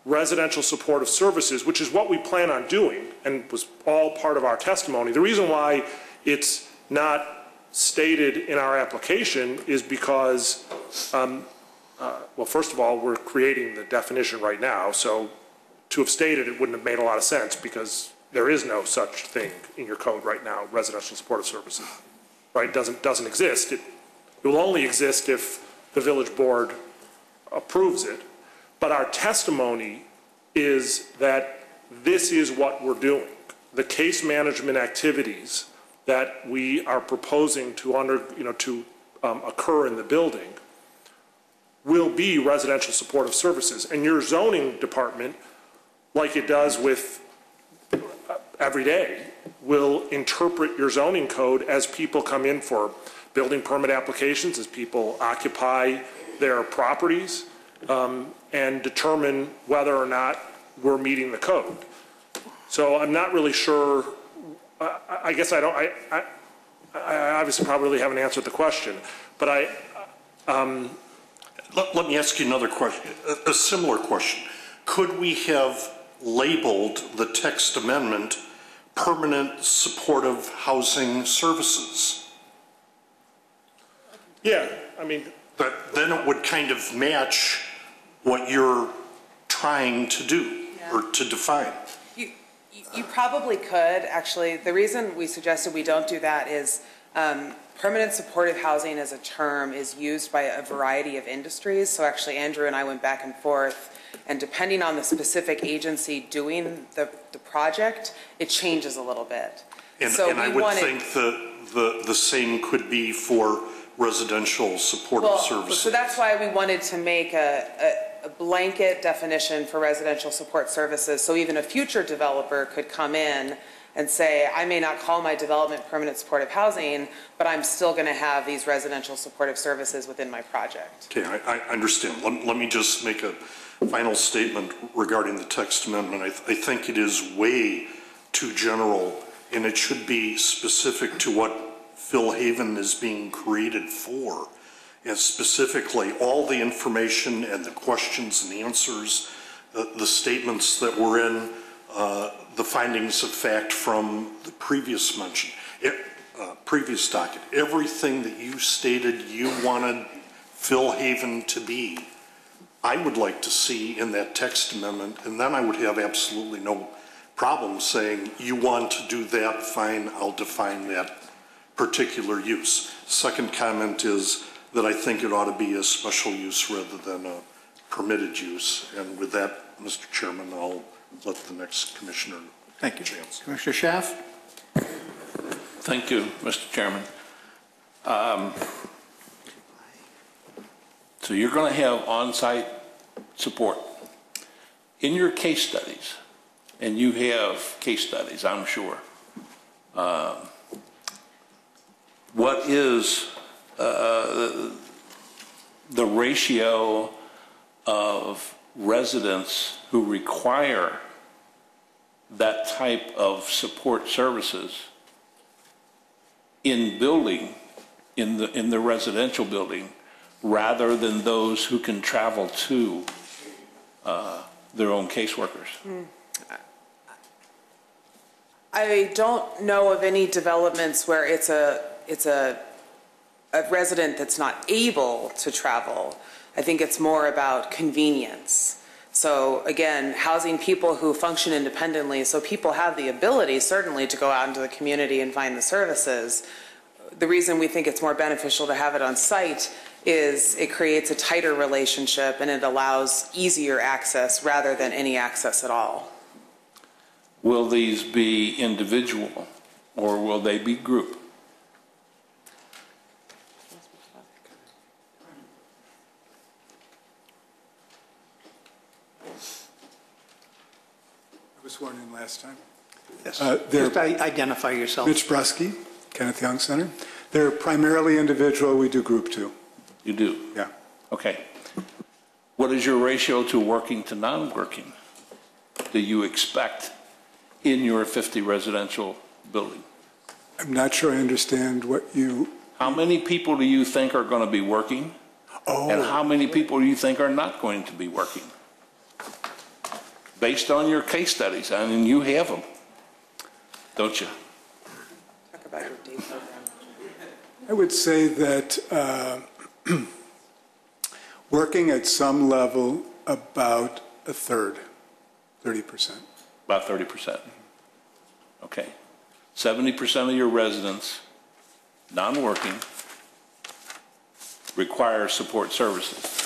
residential supportive services, which is what we plan on doing and was all part of our testimony. The reason why it's not stated in our application is because, well, first of all, we're creating the definition right now, so to have stated it wouldn't have made a lot of sense because there is no such thing in your code right now, residential supportive services, right? It doesn't exist. It will only exist if the village board approves it. But our testimony is that this is what we're doing. The case management activities that we are proposing to occur in the building will be residential supportive services. And your zoning department, like it does with every day, will interpret your zoning code as people come in for building permit applications, as people occupy their properties, and determine whether or not we're meeting the code. So I'm not really sure. I guess I obviously probably haven't answered the question, but let me ask you another question, a similar question. Could we have labeled the text amendment permanent supportive housing services? Yeah, I mean. But then it would kind of match what you're trying to do or to define. You probably could, actually. The reason we suggested we don't do that is permanent supportive housing as a term is used by a variety of industries. So actually Andrew and I went back and forth, and depending on the specific agency doing the project, it changes a little bit. And, so I would think the same could be for residential supportive services. So that's why we wanted to make a blanket definition for residential support services, so even a future developer could come in and say, I may not call my development permanent supportive housing, but I'm still going to have these residential supportive services within my project. Okay, I understand. Let me just make a final statement regarding the text amendment. I think it is way too general, and it should be specific to what Phil Haven is being created for. And specifically, all the information and the questions and the answers, the statements that were in the findings of fact from the previous mention, previous docket, everything that you stated you wanted Phil Haven to be, I would like to see in that text amendment, and then I would have absolutely no problem saying, you want to do that, fine, I'll define that particular use. Second comment is that I think it ought to be a special use rather than a permitted use. And with that, Mr. Chairman, I'll let the next commissioner Thank you. chance. Commissioner Schaaf? Thank you, Mr. Chairman. So you're going to have on-site support. In your case studies, and you have case studies, I'm sure, what is the ratio of residents who require that type of support services in building, in the residential building, rather than those who can travel to their own caseworkers? I don't know of any developments where it's a resident that's not able to travel. I think it's more about convenience. So again, housing people who function independently, so people have the ability certainly to go out into the community and find the services. The reason we think it's more beneficial to have it on site is it creates a tighter relationship and it allows easier access rather than any access at all. Will these be individual or will they be group? I was sworn in last time. Yes. Just identify yourself. Mitch Brusky, Kenneth Young Center. They're primarily individual. We do group too. You do? Yeah. Okay. What is your ratio to working to non-working do you expect in your 50 residential building? I'm not sure I understand what you... How many people do you think are going to be working? Oh. And how many people do you think are not going to be working? Based on your case studies, I mean, you have them, don't you? Talk about your day program. I would say that working at some level about a third, 30%. About 30%. Okay. 70% of your residents, non-working, require support services.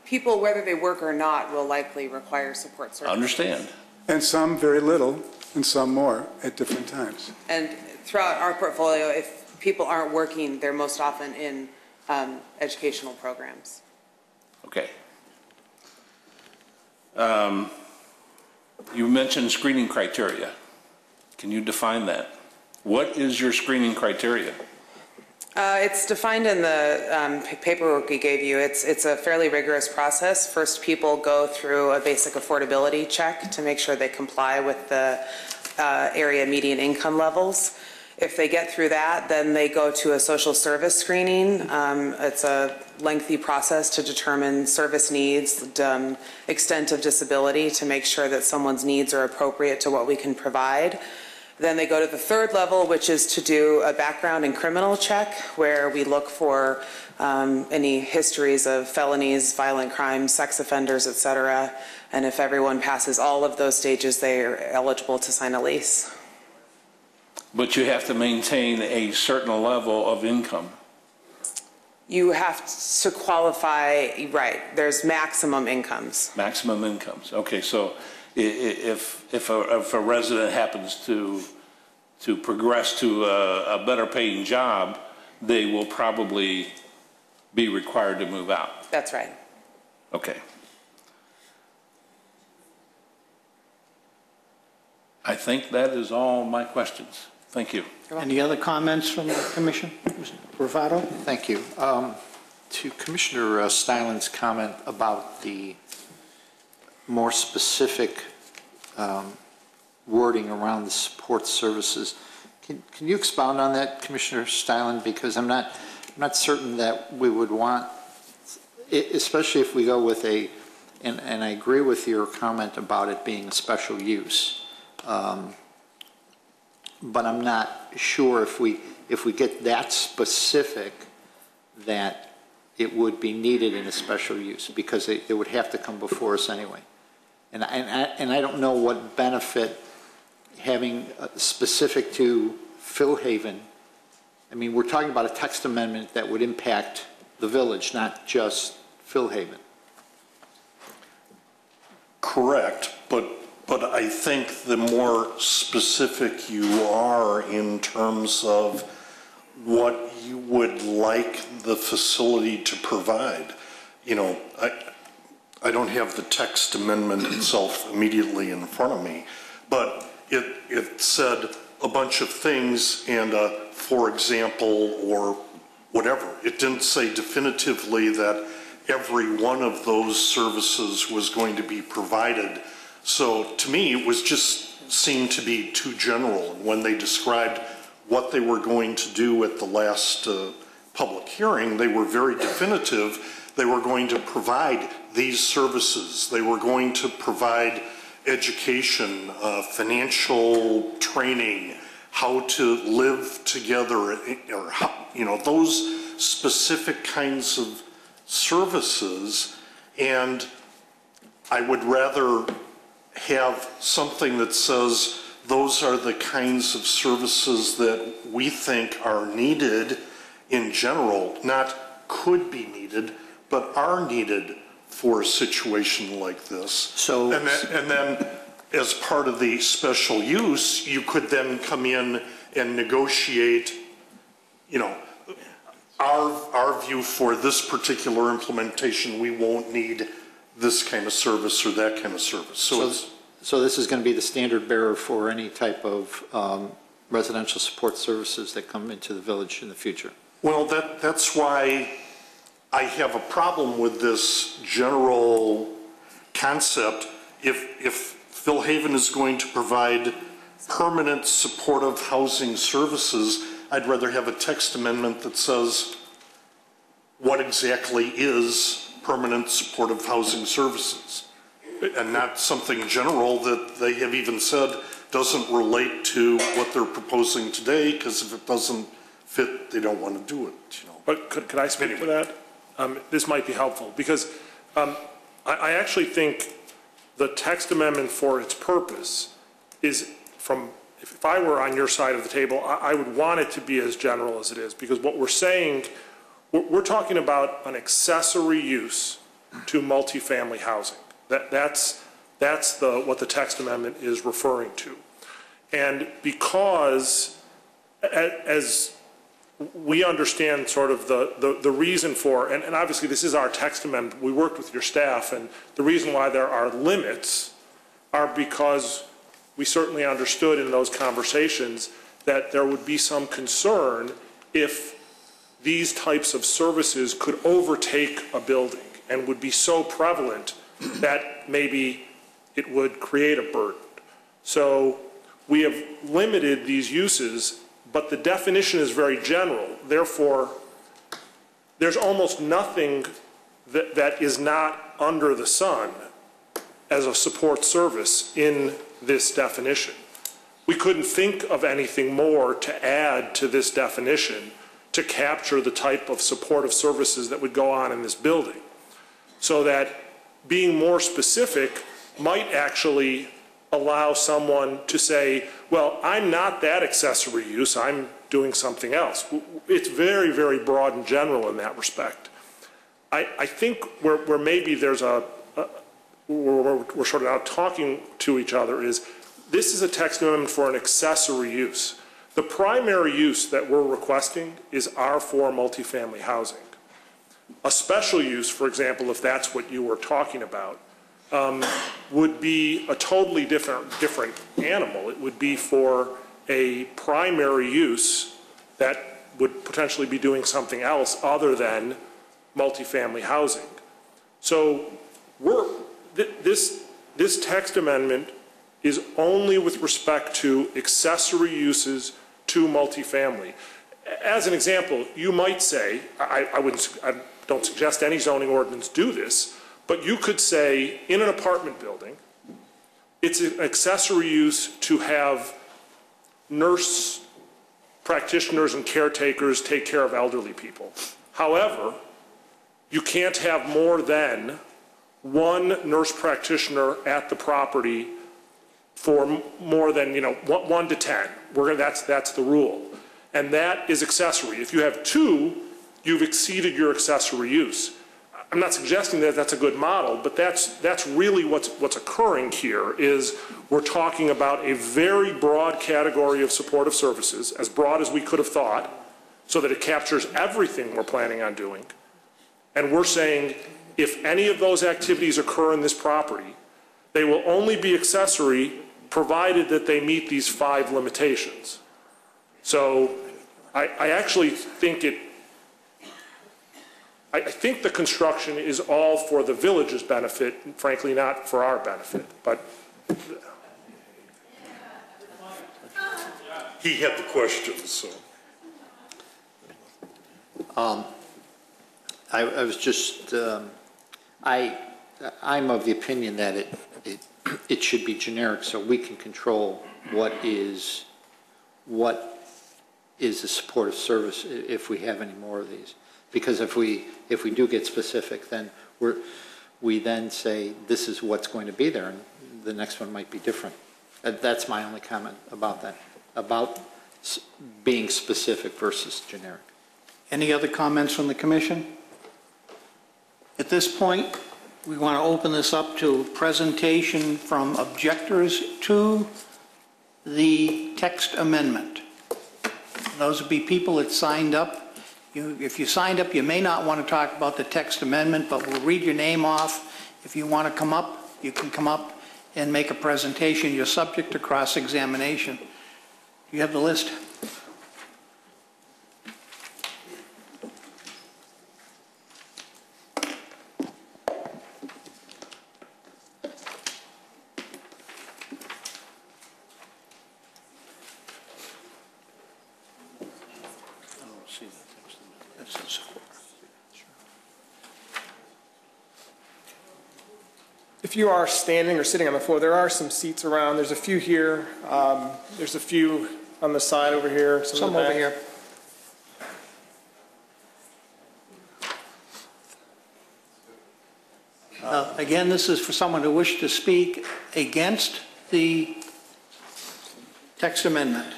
People, whether they work or not, will likely require support services. Understand. And some very little, and some more at different times. And throughout our portfolio, if people aren't working, they're most often in educational programs. Okay. You mentioned screening criteria. Can you define that? What is your screening criteria? It's defined in the paperwork we gave you. It's a fairly rigorous process. First, people go through a basic affordability check to make sure they comply with the area median income levels. If they get through that, then they go to a social service screening. It's a lengthy process to determine service needs, extent of disability, to make sure that someone's needs are appropriate to what we can provide. Then they go to the third level, which is to do a background and criminal check, where we look for any histories of felonies, violent crimes, sex offenders, etc. And if everyone passes all of those stages, they are eligible to sign a lease. But you have to maintain a certain level of income. You have to qualify, right, there's maximum incomes. Maximum incomes. Okay, so if a resident happens to progress to a better paying job, they will probably be required to move out. That's right. Okay. I think that is all my questions. Thank you. Any other comments from the commission? Mr. Bravado? Thank you. To Commissioner Styland's comment about the more specific wording around the support services, can you expound on that, Commissioner Styland? Because I'm not certain that we would want, especially if we go with and I agree with your comment about it being a special use. But I'm not sure if we get that specific that it would be needed in a special use, because it would have to come before us anyway. And I don't know what benefit having specific to Phil Haven. I mean, we're talking about a text amendment that would impact the village, not just Phil Haven. Correct, but I think the more specific you are in terms of what you would like the facility to provide, you know, I don't have the text amendment itself immediately in front of me, but it said a bunch of things and for example, or whatever. It didn't say definitively that every one of those services was going to be provided. So to me, it was just seemed to be too general. When they described what they were going to do at the last public hearing, they were very definitive. They were going to provide these services. They were going to provide education, financial training, how to live together, or how, you know, those specific kinds of services, and I would rather have something that says those are the kinds of services that we think are needed in general, not could be needed, but are needed for a situation like this. So, and then as part of the special use, you could then come in and negotiate, you know, our view for this particular implementation, we won't need this kind of service or that kind of service. So this is going to be the standard bearer for any type of residential support services that come into the village in the future. Well, that's why I have a problem with this general concept. If Phil Haven is going to provide permanent supportive housing services, I'd rather have a text amendment that says what exactly is permanent supportive housing services, and not something general that they have even said doesn't relate to what they're proposing today, because if it doesn't fit, they don't want to do it. You know. But could I speak to that? This might be helpful, because I actually think the text amendment for its purpose is from, if I were on your side of the table, I would want it to be as general as it is, because what we're saying, we're talking about an accessory use to multifamily housing. That's what the text amendment is referring to. And because, as we understand sort of the reason for, and obviously this is our text amendment, we worked with your staff, and the reason why there are limits are because we certainly understood in those conversations that there would be some concern if these types of services could overtake a building and would be so prevalent that maybe it would create a burden. So we have limited these uses, but the definition is very general. Therefore, there's almost nothing that is not under the sun as a support service in this definition. We couldn't think of anything more to add to this definition to capture the type of supportive services that would go on in this building. So that being more specific might actually allow someone to say, well, I'm not that accessory use, I'm doing something else. It's very, very broad and general in that respect. I think where maybe there's we're sort of now talking to each other is, this is a text amendment for an accessory use. The primary use that we're requesting is R4 multifamily housing. A special use, for example, if that's what you were talking about, would be a totally different animal. It would be for a primary use that would potentially be doing something else other than multifamily housing. So this text amendment is only with respect to accessory uses to multifamily. As an example, you might say, I don't suggest any zoning ordinance do this, but you could say in an apartment building, it's an accessory use to have nurse practitioners and caretakers take care of elderly people. However, you can't have more than one nurse practitioner at the property for more than 1 to 10. That's the rule, and that is accessory. If you have 2, you've exceeded your accessory use. I'm not suggesting that that's a good model, but that's really what's occurring here. Is we're talking about a very broad category of supportive services, as broad as we could have thought, so that it captures everything we're planning on doing. And we're saying if any of those activities occur in this property, they will only be accessory provided that they meet these 5 limitations. So I actually think I think the construction is all for the village's benefit, frankly not for our benefit. But he had the questions, so. I was just, I'm of the opinion that it should be generic so we can control what is a supportive service if we have any more of these. Because if we do get specific, then we then say, this is what's going to be there, and the next one might be different. That's my only comment about that, about being specific versus generic. Any other comments from the commission? At this point, we want to open this up to presentation from objectors to the text amendment. Those would be people that signed up. If you signed up, you may not want to talk about the text amendment, but we'll read your name off. If you want to come up, you can come up and make a presentation. You're subject to cross-examination. Do you have the list? If you are standing or sitting on the floor, there are some seats around. There's a few here. There's a few on the side over here. Some over here. Again, this is for someone who wishes to speak against the text amendment.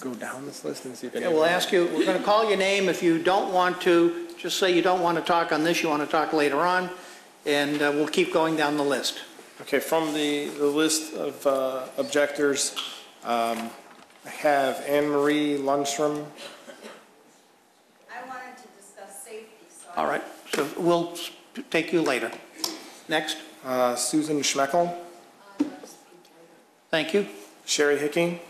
Go down this list and see if Okay, we'll ask you, we're going to call your name. If you don't want to, just say you don't want to talk on this, you want to talk later on, and we'll keep going down the list. Okay, from the list of objectors, I have Anne Marie Lundstrom. I wanted to discuss safety, so. All right, so we'll take you later. Next. Susan Schmeckel. Thank you. Sherry Hicking.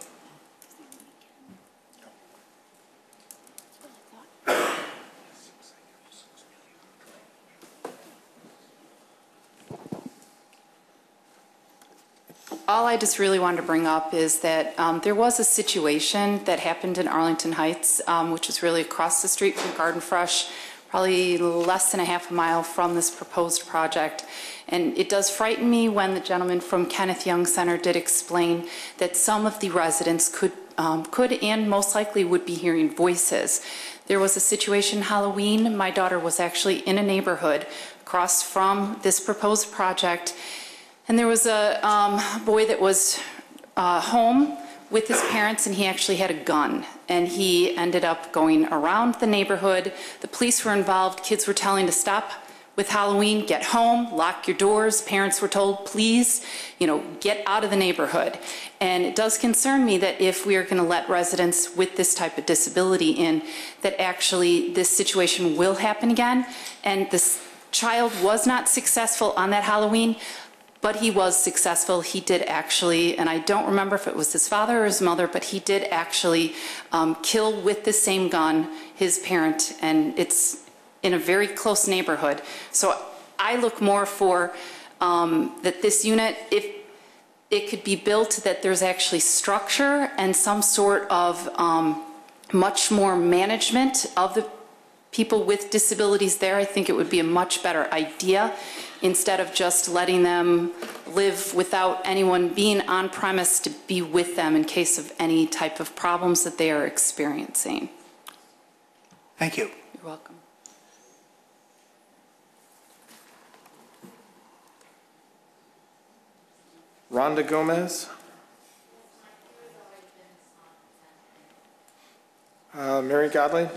All I just really wanted to bring up is that there was a situation that happened in Arlington Heights, which is really across the street from Garden Fresh, probably less than a half a mile from this proposed project. And it does frighten me when the gentleman from Kenneth Young Center did explain that some of the residents could and most likely would be hearing voices. There was a situation Halloween. My daughter was actually in a neighborhood across from this proposed project, and there was a boy that was home with his parents, and he actually had a gun, and he ended up going around the neighborhood. The police were involved. Kids were telling to stop with Halloween, get home, lock your doors. Parents were told, please, get out of the neighborhood. And it does concern me that if we are going to let residents with this type of disability in, that actually this situation will happen again. And this child was not successful on that Halloween, but he was successful. He did actually, and I don't remember if it was his father or his mother, but he did actually kill with the same gun his parent, and it's in a very close neighborhood. So I look more for that this unit, if it could be built that there's actually structure and some sort of much more management of the people with disabilities there, I think it would be a much better idea instead of just letting them live without anyone being on premise to be with them in case of any type of problems that they are experiencing. Thank you. You're welcome. Rhonda Gomez. Mary Godley.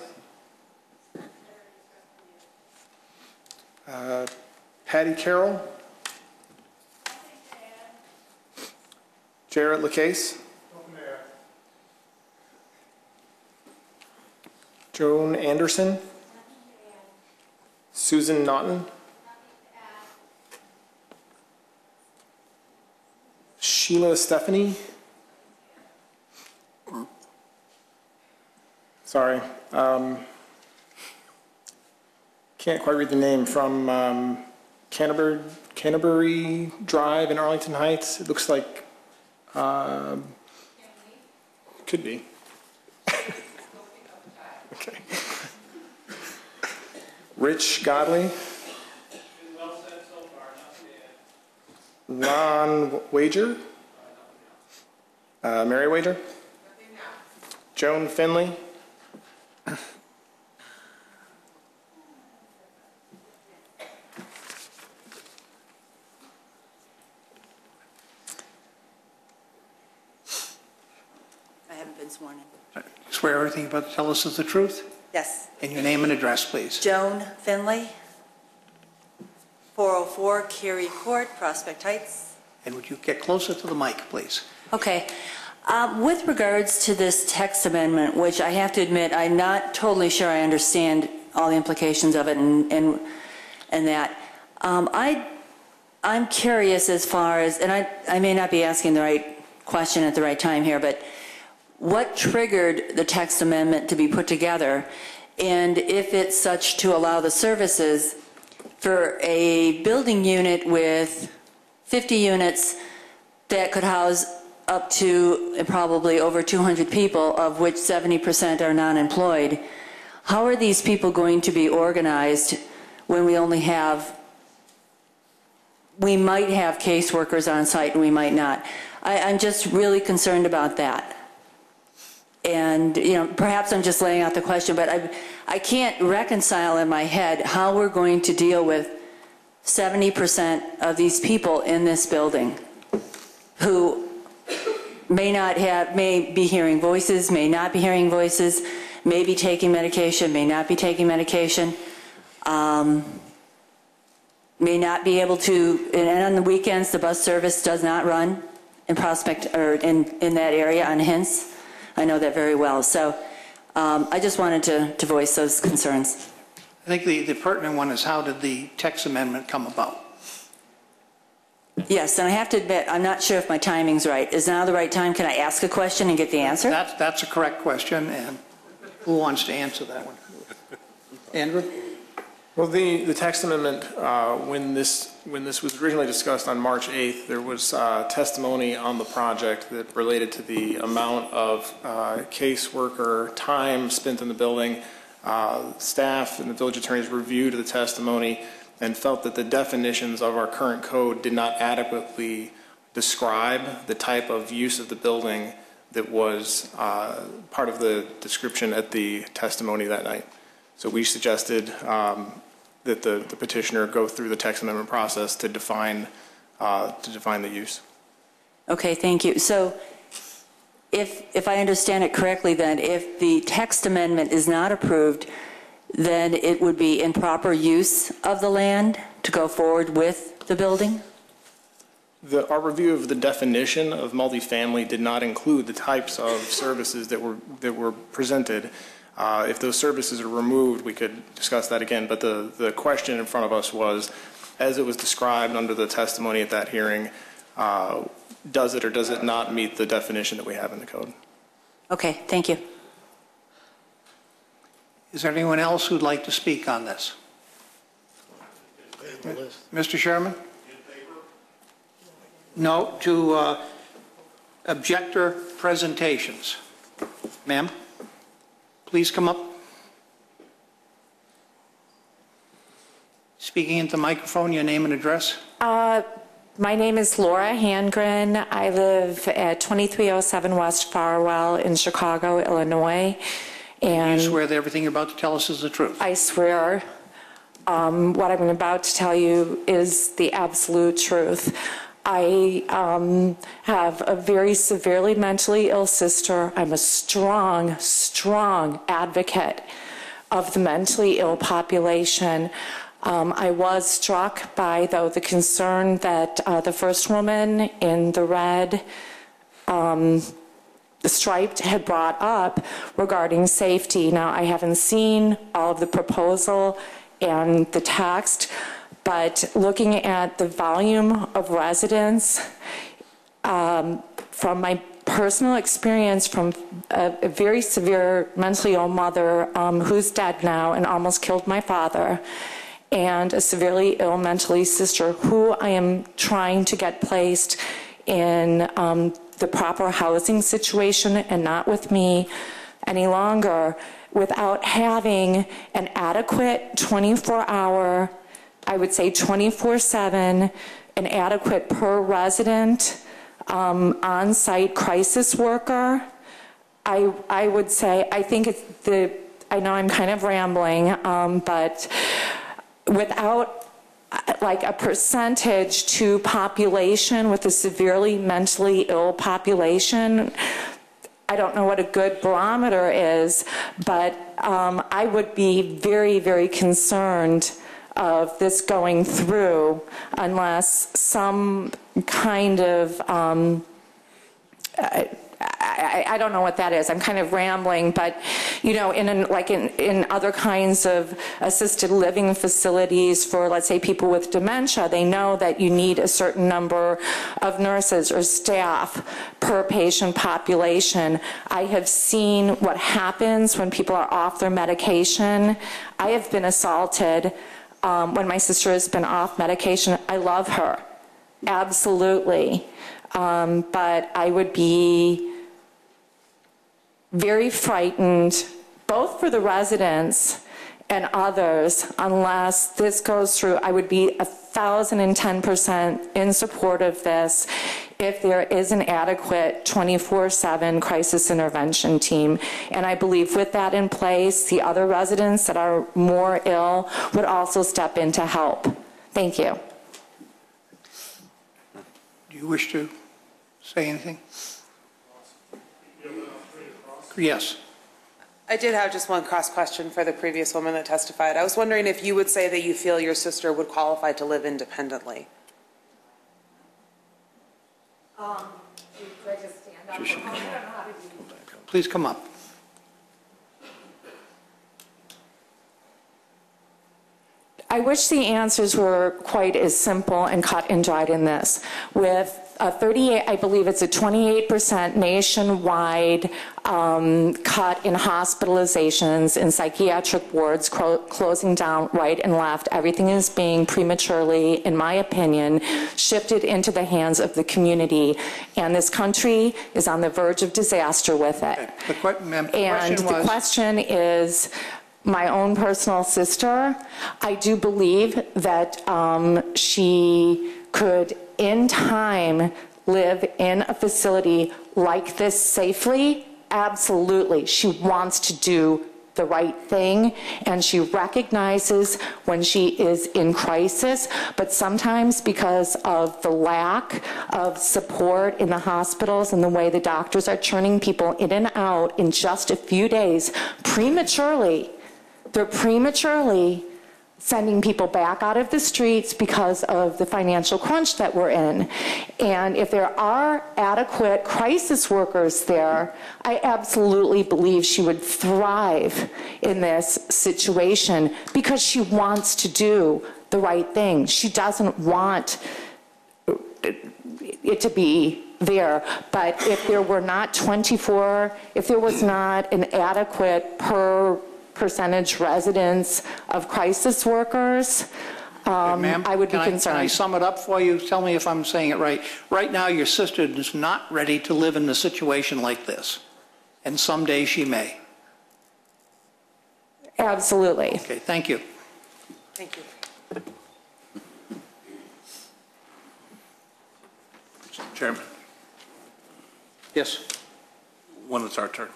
Patty Carroll. Jarrett LaCase. Joan Anderson. Susan Naughton. Sheila Stephanie. Sorry. Can't quite read the name. From Canterbury Drive in Arlington Heights. It looks like could be. Okay. Rich Godley. Ron Wager. Mary Wager. Joan Finley. been sworn in. Swear everything you're about to tell us is the truth? Yes. And your name and address, please. Joan Finley, 404 Carey Court, Prospect Heights. And would you get closer to the mic, please? Okay. With regards to this text amendment, which I have to admit I'm not totally sure I understand all the implications of it and that, I'm curious as far as, and I may not be asking the right question at the right time here, but what triggered the text amendment to be put together, and if it's such to allow the services for a building unit with 50 units that could house up to probably over 200 people, of which 70% are non-employed. How are these people going to be organized when we only have, we might have caseworkers on site and we might not? I'm just really concerned about that. And, you know, perhaps I'm just laying out the question, but I can't reconcile in my head how we're going to deal with 70% of these people in this building who may be hearing voices, may not be hearing voices, may be taking medication, may not be taking medication, may not be able to, and on the weekends the bus service does not run in Prospect or in that area on Hints. I know that very well. So I just wanted to voice those concerns. I think the pertinent one is, how did the text amendment come about? Yes, and I have to admit, I'm not sure if my timing's right. Is now the right time? Can I ask a question and get the answer? That's a correct question, and who wants to answer that one? Andrew? Well, the text amendment, when this was originally discussed on March 8th, there was testimony on the project that related to the amount of caseworker time spent in the building. Staff and the village attorneys reviewed the testimony and felt that the definitions of our current code did not adequately describe the type of use of the building that was part of the description at the testimony that night. So we suggested that the petitioner go through the text amendment process to define the use. Okay, thank you. So if I understand it correctly, then if the text amendment is not approved, then it would be improper use of the land to go forward with the building? Our review of the definition of multifamily did not include the types of services that were presented. If those services are removed, we could discuss that again. But the question in front of us was, as it was described under the testimony at that hearing, does it or does it not meet the definition that we have in the code? Okay, thank you. Is there anyone else who'd like to speak on this? Mr. Sherman? No, to objector presentations. Ma'am, please come up. Speaking into the microphone, your name and address. My name is Laura Hangren. I live at 2307 West Farwell in Chicago, Illinois. And you swear that everything you're about to tell us is the truth? I swear. What I'm about to tell you is the absolute truth. I have a very severely mentally ill sister. I'm a strong, strong advocate of the mentally ill population. I was struck by, though, the concern that the first woman in the red striped had brought up regarding safety. Now, I haven't seen all of the proposal and the text, but looking at the volume of residents, from my personal experience from a very severe mentally ill mother who's dead now and almost killed my father, and a severely ill mentally sister who I am trying to get placed in the proper housing situation and not with me any longer, without having an adequate 24-hour, I would say 24/7, an adequate per resident on-site crisis worker. I would say, I think it's I know I'm kind of rambling, but without like a percentage to population with a severely mentally ill population, I don't know what a good barometer is, but I would be very, very concerned of this going through unless some kind of, I don't know what that is. I'm kind of rambling, but you know, in other kinds of assisted living facilities for, let's say, people with dementia, they know that you need a certain number of nurses or staff per patient population. I have seen what happens when people are off their medication. I have been assaulted when my sister has been off medication. I love her, absolutely, but I would be very frightened, both for the residents and others, unless this goes through. I would be 1,010% in support of this if there is an adequate 24/7 crisis intervention team. And I believe with that in place, the other residents that are more ill would also step in to help. Thank you. Do you wish to say anything? Yes. I did have just one cross question for the previous woman that testified. I was wondering if you would say that you feel your sister would qualify to live independently. Please come up. I wish the answers were quite as simple and cut and dried in this. With a 38, I believe it's a 28% nationwide cut in hospitalizations in psychiatric wards, closing down right and left. Everything is being prematurely, in my opinion, shifted into the hands of the community. And this country is on the verge of disaster with it. And the question is, my own personal sister, I do believe that she could, in time, live in a facility like this safely. Absolutely. She wants to do the right thing, and she recognizes when she is in crisis, but sometimes because of the lack of support in the hospitals and the way the doctors are churning people in and out in just a few days, prematurely, they're prematurely sending people back out of the streets because of the financial crunch that we're in. And if there are adequate crisis workers there, I absolutely believe she would thrive in this situation because she wants to do the right thing. She doesn't want it to be there. But if there were not if there was not an adequate per percentage residents of crisis workers, I would be concerned. Can I sum it up for you? Tell me if I'm saying it right. Right now, your sister is not ready to live in a situation like this, and someday she may. Absolutely. Okay, thank you. Thank you. Chairman. Yes. When it's our turn.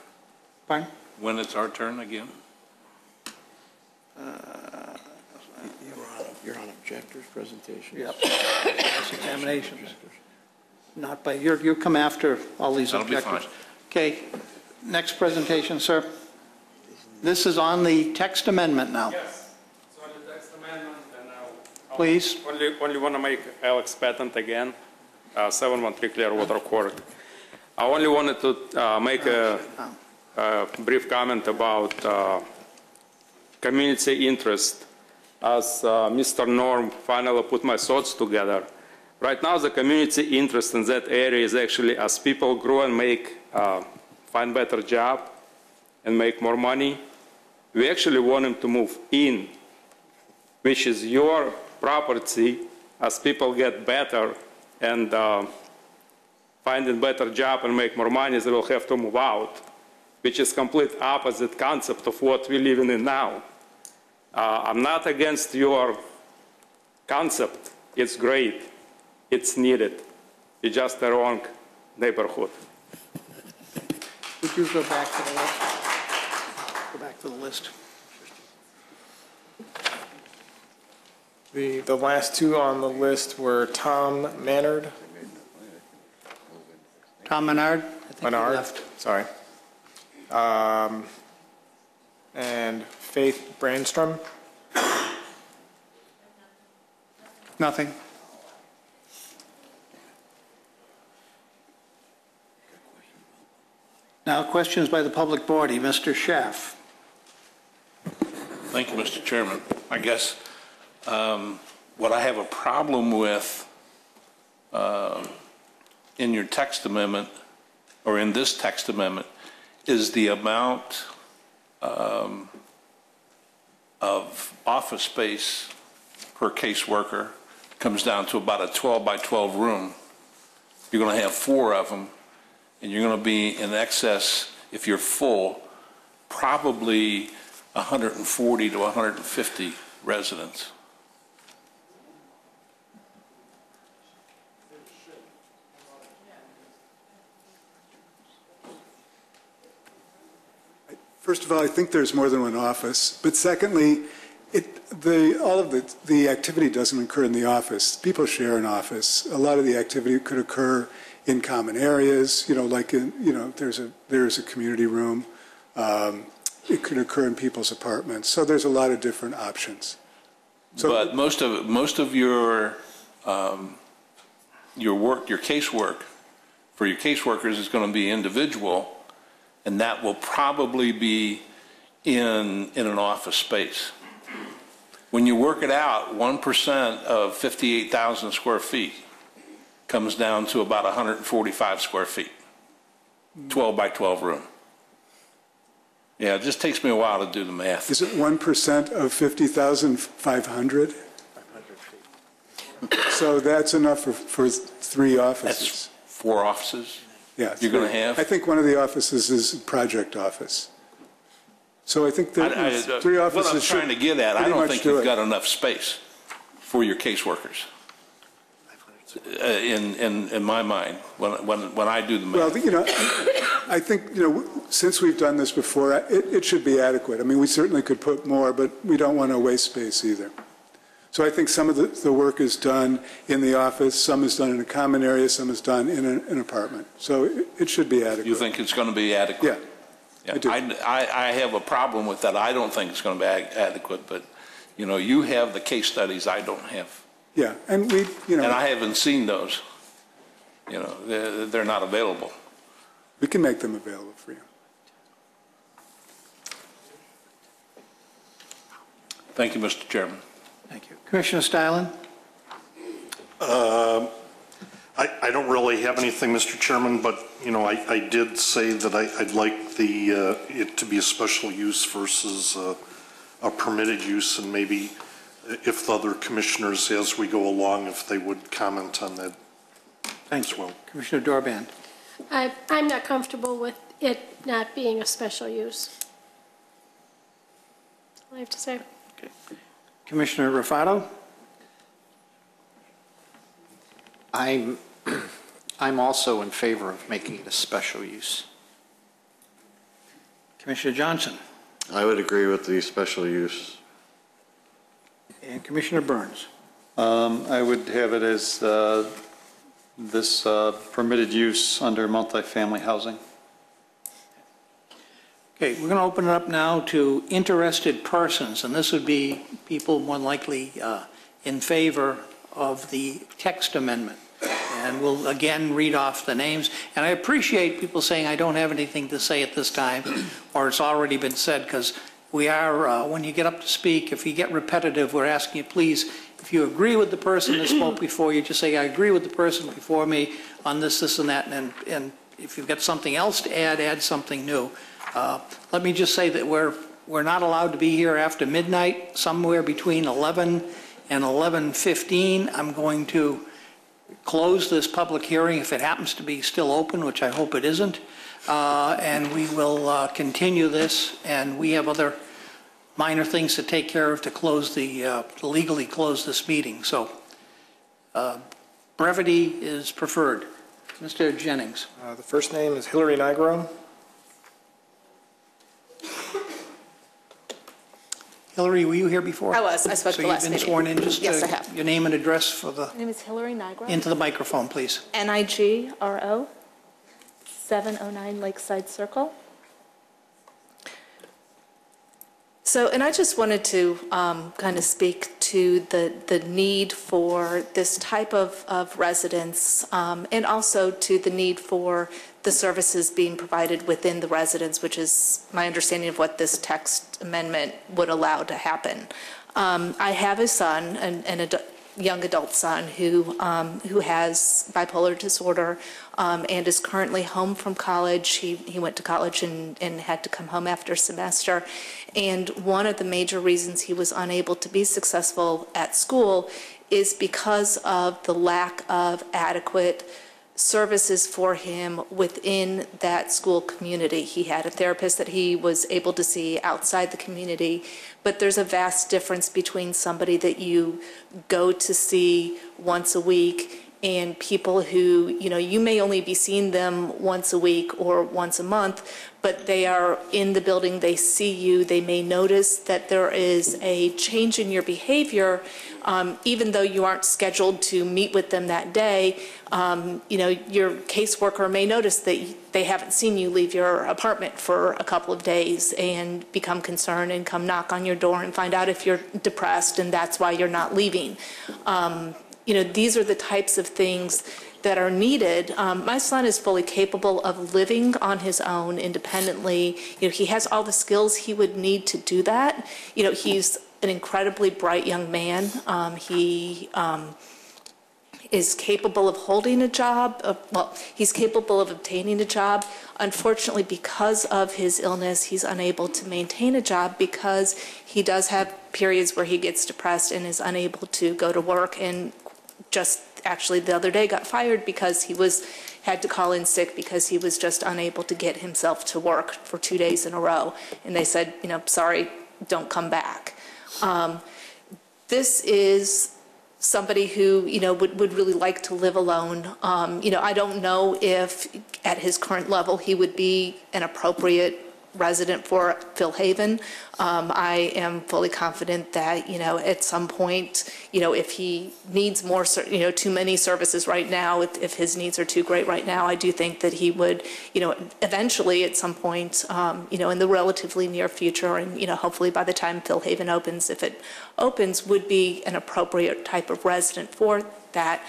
Pardon? When it's our turn again. You're on objectors' presentations. Yep. Examinations. Not by, you come after all these That'll objectors. be fine. Okay, next presentation, sir. This is on the text amendment now. Yes, so the text amendment, and I'll Please. only want to make Alex Patent again, 713 Clearwater Court. I only wanted to make a brief comment about community interest. As Mr. Norm finally put my thoughts together, right now the community interest in that area is actually as people grow and find better job and make more money, we actually want them to move in, which is your property. As people get better and find a better job and make more money, they will have to move out, which is complete opposite concept of what we're living in now. I'm not against your concept. It's great. It's needed. It's just the wrong neighborhood. Would you go back to the list? Go back to the list. The last two on the list were Tom Menard. Tom Menard? Menard, sorry. and Faith Brandstrom. Nothing. Now, questions by the public body. Mr. Schaff. Thank you, Mr. Chairman. I guess what I have a problem with in your text amendment, or in this text amendment, is the amount of office space per caseworker comes down to about a 12 by 12 room. You're going to have 4 of them, and you're going to be in excess, if you're full, probably 140 to 150 residents. First of all, I think there's more than one office. But secondly, all of the activity doesn't occur in the office. People share an office. A lot of the activity could occur in common areas. Like there's a community room. It could occur in people's apartments. So there's a lot of different options. But most of your casework for your caseworkers is going to be individual. And that will probably be in an office space. When you work it out, 1% of 58,000 square feet comes down to about 145 square feet, 12 by 12 room. Yeah, it just takes me a while to do the math. Is it 1% of 50,500? 500 feet. So that's enough for 3 offices. That's 4 offices? Yeah, you're going to have? I think one of the offices is a project office. So I think that 3 offices. What I'm trying to get at, I don't think you've got enough space for your caseworkers. In my mind, when I do the math. Well, I think since we've done this before, it should be adequate. I mean, we certainly could put more, but we don't want to waste space either. So I think some of the work is done in the office, some is done in a common area, some is done in an apartment. So it should be adequate. You think it's going to be adequate? Yeah, I do. I have a problem with that. I don't think it's going to be adequate, but you have the case studies I don't have. Yeah, and and I haven't seen those. They're not available. We can make them available for you. Thank you, Mr. Chairman. Thank you. Commissioner Steilen? I don't really have anything, Mr. Chairman, but, I did say that I'd like it to be a special use versus a permitted use, and maybe if the other commissioners, as we go along, if they would comment on that. Thanks. Well, Commissioner Dorband. I'm not comfortable with it not being a special use. I have to say. Okay. Commissioner Rufato? I'm also in favor of making it a special use. Commissioner Johnson? I would agree with the special use. And Commissioner Burns? I would have it as this permitted use under multifamily housing. Okay, we're going to open it up now to interested persons, and this would be people more likely in favor of the text amendment. And we'll again read off the names. And I appreciate people saying I don't have anything to say at this time, or it's already been said, because we are, when you get up to speak, if you get repetitive, we're asking you, please, if you agree with the person that spoke before you, just say, I agree with the person before me on this, this, and that, and if you've got something else to add something new. Let me just say that we're not allowed to be here after midnight, somewhere between 11 and 11:15. I'm going to close this public hearing if it happens to be still open, which I hope it isn't, and we will continue this, and we have other minor things to take care of to close to legally close this meeting. So brevity is preferred. Mr. Jennings. The first name is Hillary Nigro. Hillary, were you here before? I was. I spoke so the last meeting. So you've been sworn in. Just yes, I have. Your name and address for the... My name is Hillary Nigro. Into the microphone, please. Nigro, 709 Lakeside Circle. And I just wanted to kind of speak to the need for this type of residence, and also to the need for the services being provided within the residence, which is my understanding of what this text amendment would allow to happen. I have a son, a young adult son, who has bipolar disorder and is currently home from college. He went to college and had to come home after a semester. And one of the major reasons he was unable to be successful at school is because of the lack of adequate services for him within that school community. He had a therapist that he was able to see outside the community, but there's a vast difference between somebody that you go to see once a week and people who, you may only be seeing them once a week or once a month, but they are in the building, they see you, they may notice that there is a change in your behavior, even though you aren't scheduled to meet with them that day. Your caseworker may notice that they haven't seen you leave your apartment for a couple of days and become concerned and come knock on your door and find out if you're depressed and that's why you're not leaving. These are the types of things that are needed. My son is fully capable of living on his own independently. He has all the skills he would need to do that. He's an incredibly bright young man. He is capable of holding a job. He's capable of obtaining a job. Unfortunately, because of his illness, he's unable to maintain a job because he does have periods where he gets depressed and is unable to go to work, and just actually the other day got fired because he had to call in sick because he was just unable to get himself to work for 2 days in a row. And they said, sorry, don't come back. This is somebody who, would really like to live alone. I don't know if at his current level he would be an appropriate resident for Phil Haven. I am fully confident that, at some point, if he needs more, too many services right now, if his needs are too great right now, I do think that he would, eventually at some point, in the relatively near future, and, hopefully by the time Phil Haven opens, if it opens, would be an appropriate type of resident for that.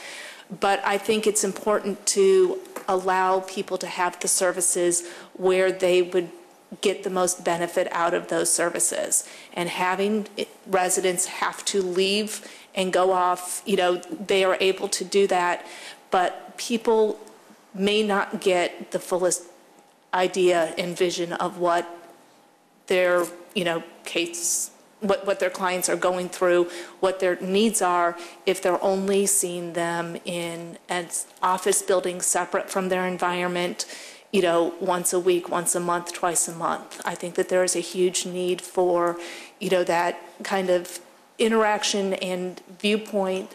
But I think it's important to allow people to have the services where they would get the most benefit out of those services. And having residents have to leave and go off, they are able to do that, but people may not get the fullest idea and vision of what their, what their clients are going through, what their needs are, if they're only seeing them in an office building separate from their environment, once a week, once a month, twice a month. I think that there is a huge need for, that kind of interaction and viewpoint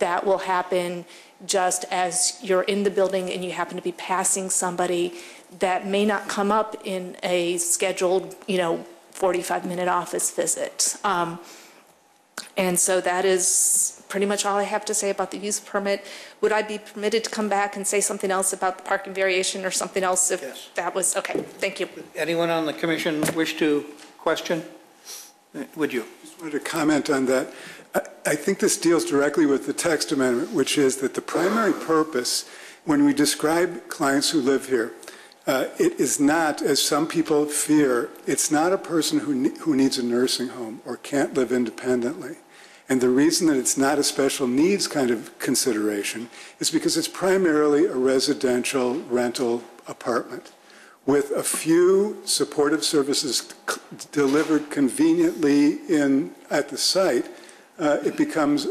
that will happen just as you're in the building and you happen to be passing somebody that may not come up in a scheduled, 45-minute office visit. And so that is pretty much all I have to say about the use permit. Would I be permitted to come back and say something else about the parking variation or something else if that was, okay, thank you. Anyone on the commission wish to question? Would you? Just wanted to comment on that. I think this deals directly with the text amendment, which is that the primary purpose when we describe clients who live here, it is not, as some people fear, it's not a person who needs a nursing home or can't live independently. And the reason that it's not a special needs kind of consideration is because it's primarily a residential rental apartment with a few supportive services delivered conveniently at the site. It becomes,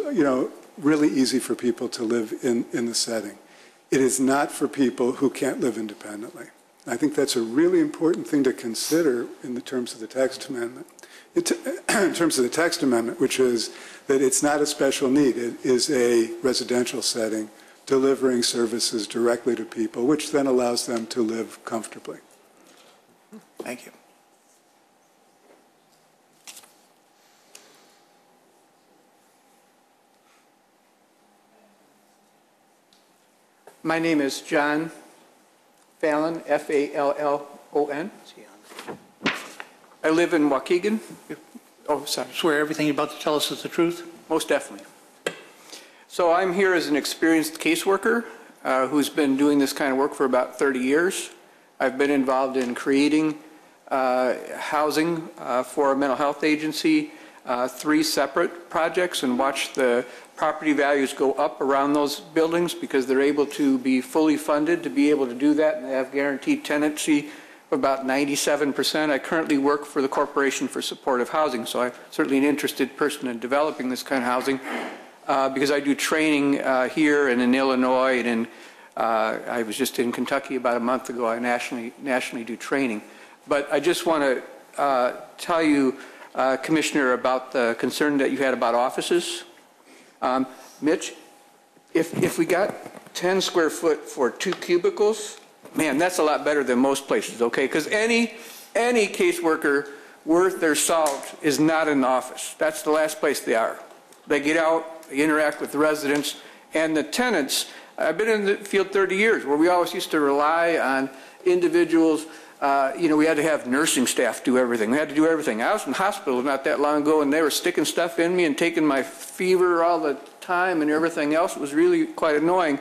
really easy for people to live in the setting. It is not for people who can't live independently. I think that's a really important thing to consider in the terms of the text amendment. In terms of the text amendment, which is that it's not a special need. It is a residential setting delivering services directly to people, which then allows them to live comfortably. Thank you. My name is John Fallon, F-A-L-L-O-N. I live in Waukegan. Oh, sorry. Swear everything you're about to tell us is the truth? Most definitely. So I'm here as an experienced caseworker who's been doing this kind of work for about 30 years. I've been involved in creating housing for a mental health agency, 3 separate projects, and watched the property values go up around those buildings because they're able to be fully funded to be able to do that, and they have guaranteed tenancy of about 97%. I currently work for the Corporation for Supportive Housing, so I'm certainly an interested person in developing this kind of housing because I do training here and in Illinois, and I was just in Kentucky about a month ago. I nationally do training. But I just want to tell you, Commissioner, about the concern that you had about offices. Mitch, if we got 10 square foot for 2 cubicles, man, that's a lot better than most places, okay? Because any caseworker worth their salt is not in the office. That's the last place they are. They get out, they interact with the residents, and the tenants. I've been in the field 30 years where we always used to rely on individuals. We had to have nursing staff do everything. We had to do everything. I was in the hospital not that long ago, and they were sticking stuff in me and taking my fever all the time and everything else. It was really quite annoying.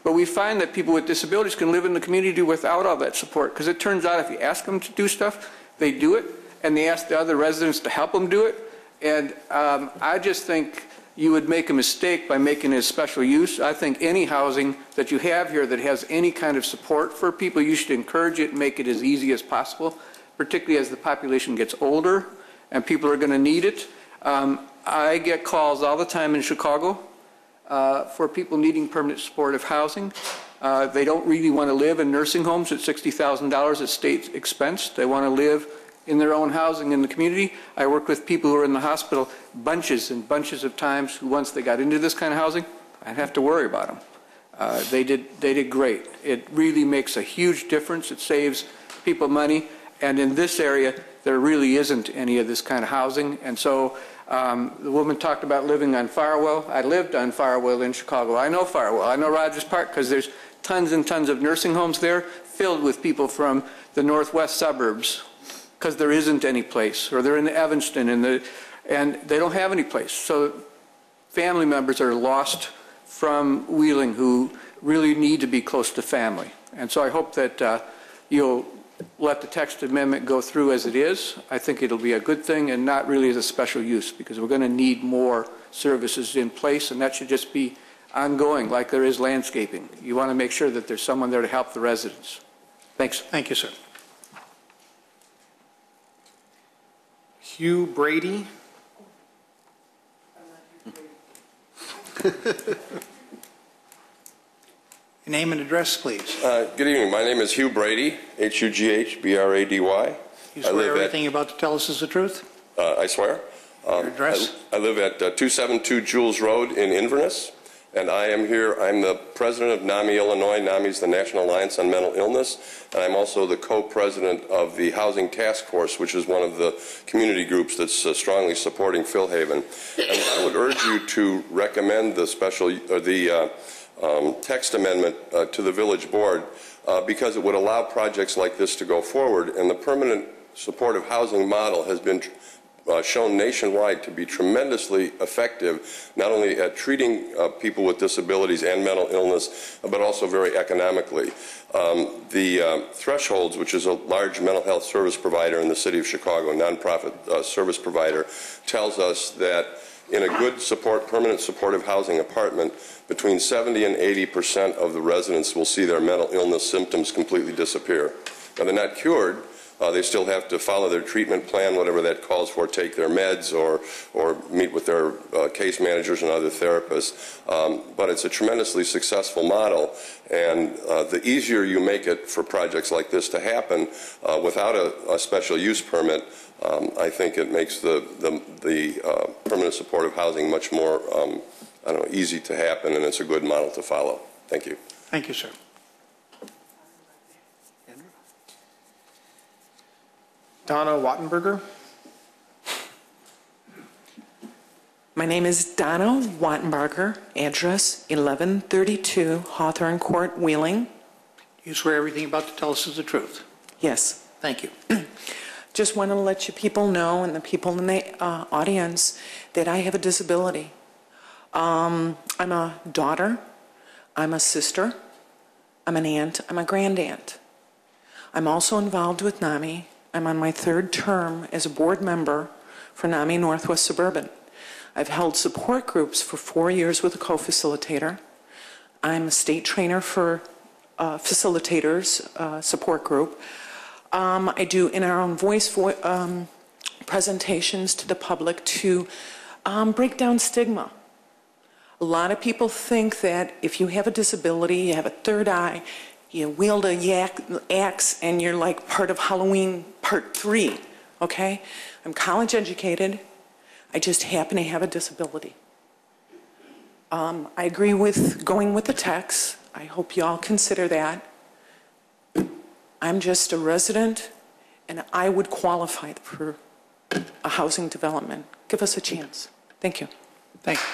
But we find that people with disabilities can live in the community without all that support, because it turns out if you ask them to do stuff, they do it, and they ask the other residents to help them do it. And I just think you would make a mistake by making it a special use. I think any housing that you have here that has any kind of support for people, you should encourage it and make it as easy as possible, particularly as the population gets older and people are going to need it. I get calls all the time in Chicago for people needing permanent supportive housing. They don't really want to live in nursing homes at $60,000 at state expense. They want to live in their own housing in the community. I work with people who are in the hospital bunches and bunches of times who, once they got into this kind of housing, I didn't have to worry about them. They did great. It really makes a huge difference. It saves people money. And in this area, there really isn't any of this kind of housing. And so the woman talked about living on Farwell. I lived on Farwell in Chicago. I know Farwell. I know Rogers Park because there's tons and tons of nursing homes there filled with people from the northwest suburbs, because there isn't any place, or they're in Evanston and they don't have any place. So family members are lost from Wheeling who really need to be close to family. And so I hope that you'll let the text amendment go through as it is. I think it'll be a good thing and not really as a special use, because we're going to need more services in place, and that should just be ongoing like there is landscaping. You want to make sure that there's someone there to help the residents. Thanks. Thank you, sir. Hugh Brady. Your name and address, please. Good evening. My name is Hugh Brady, H-U-G-H-B-R-A-D-Y. You swear everything you're about to tell us is the truth? I swear. Your address? I live at 272 Jules Road in Inverness, and I am here. I'm the president of NAMI Illinois. NAMI is the National Alliance on Mental Illness, and I'm also the co-president of the Housing Task Force, which is one of the community groups that's strongly supporting Phil Haven. And I would urge you to recommend the text amendment to the village board because it would allow projects like this to go forward, and the permanent supportive housing model has been shown nationwide to be tremendously effective, not only at treating people with disabilities and mental illness, but also very economically. The Thresholds, which is a large mental health service provider in the city of Chicago, a nonprofit service provider, tells us that in a good permanent supportive housing apartment, between 70 and 80% of the residents will see their mental illness symptoms completely disappear. Now, they're not cured. They still have to follow their treatment plan, whatever that calls for, take their meds or meet with their case managers and other therapists. But it's a tremendously successful model, and the easier you make it for projects like this to happen without a special use permit, I think it makes the permanent supportive housing much more easy to happen, and it's a good model to follow. Thank you. Thank you, sir. Donna Wattenberger. My name is Donna Wattenberger, address 1132 Hawthorne Court, Wheeling. You swear everything you're about to tell us is the truth? Yes. Thank you. just want to let you people know and the people in the audience that I have a disability. I'm a daughter, I'm a sister, I'm an aunt, I'm a grandaunt. I'm also involved with NAMI. I'm on my 3rd term as a board member for NAMI Northwest Suburban. I've held support groups for 4 years with a co-facilitator. I'm a state trainer for facilitators support group. I do in our own voice presentations to the public to break down stigma. A lot of people think that if you have a disability, you have a third eye, you wield a axe, and you're like part of Halloween Part 3, okay? I'm college educated. I just happen to have a disability. I agree with going with the text. I hope you all consider that. I'm just a resident, and I would qualify for a housing development. Give us a chance. Thank you. Thank you.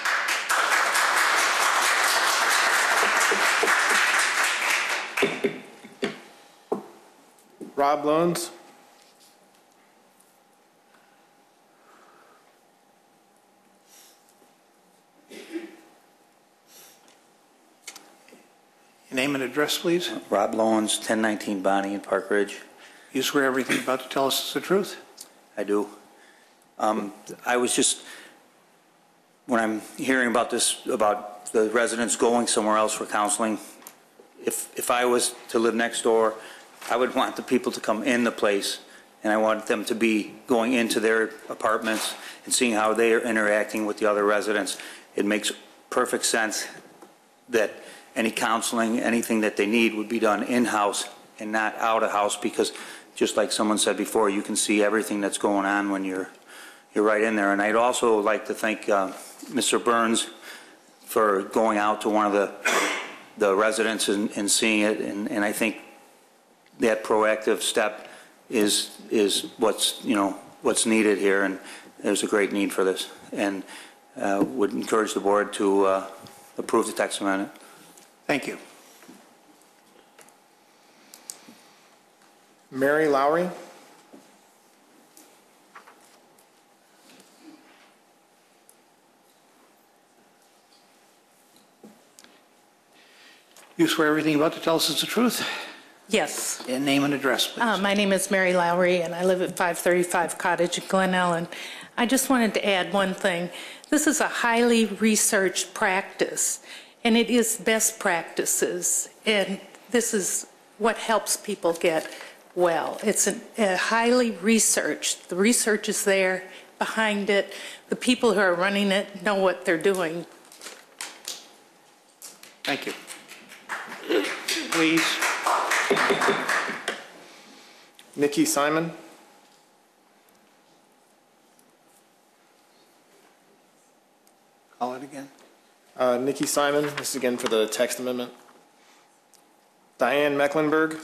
Rob Loans. Your name and address, please. Rob Loans, 1019 Bonnie in Park Ridge. You swear everything you're about to tell us is the truth? I do. I was just, when I'm hearing about this, about the residents going somewhere else for counseling, if I was to live next door, I would want the people to come in the place, and I want them to be going into their apartments and seeing how they are interacting with the other residents. It makes perfect sense that any counseling, anything that they need would be done in-house and not out-of-house, because just like someone said before, you can see everything that's going on when you're right in there. And I'd also like to thank Mr. Burns for going out to one of the residents and seeing it, and I think that proactive step is what's needed here, and there's a great need for this, and would encourage the board to approve the text amendment. Thank you. Mary Lowry. You swear everything you're about to tell us is the truth? Yes. And name and address, please. My name is Mary Lowry, and I live at 535 Cottage in Glen Ellen. I just wanted to add one thing. This is a highly researched practice, and it is best practices, and this is what helps people get well. It's a highly researched. The research is there behind it. The people who are running it know what they're doing. Thank you. Please. Nikki Simon. Call it again. Nikki Simon, this is again for the text amendment. Diane Mecklenburg.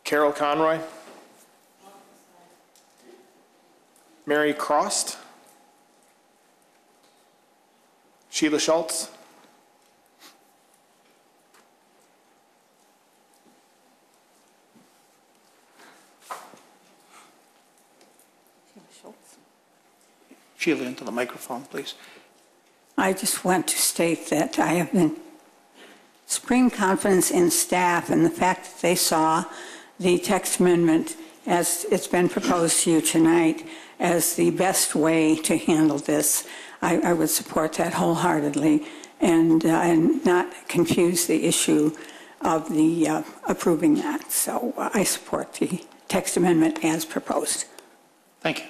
Carol Conroy. Mary Crost. Sheila Schultz. Sheila, into the microphone, please. I just want to state that I have been supreme confidence in staff and the fact that they saw the text amendment as it's been proposed to you tonight as the best way to handle this. I would support that wholeheartedly and not confuse the issue of the approving that. So I support the text amendment as proposed. Thank you.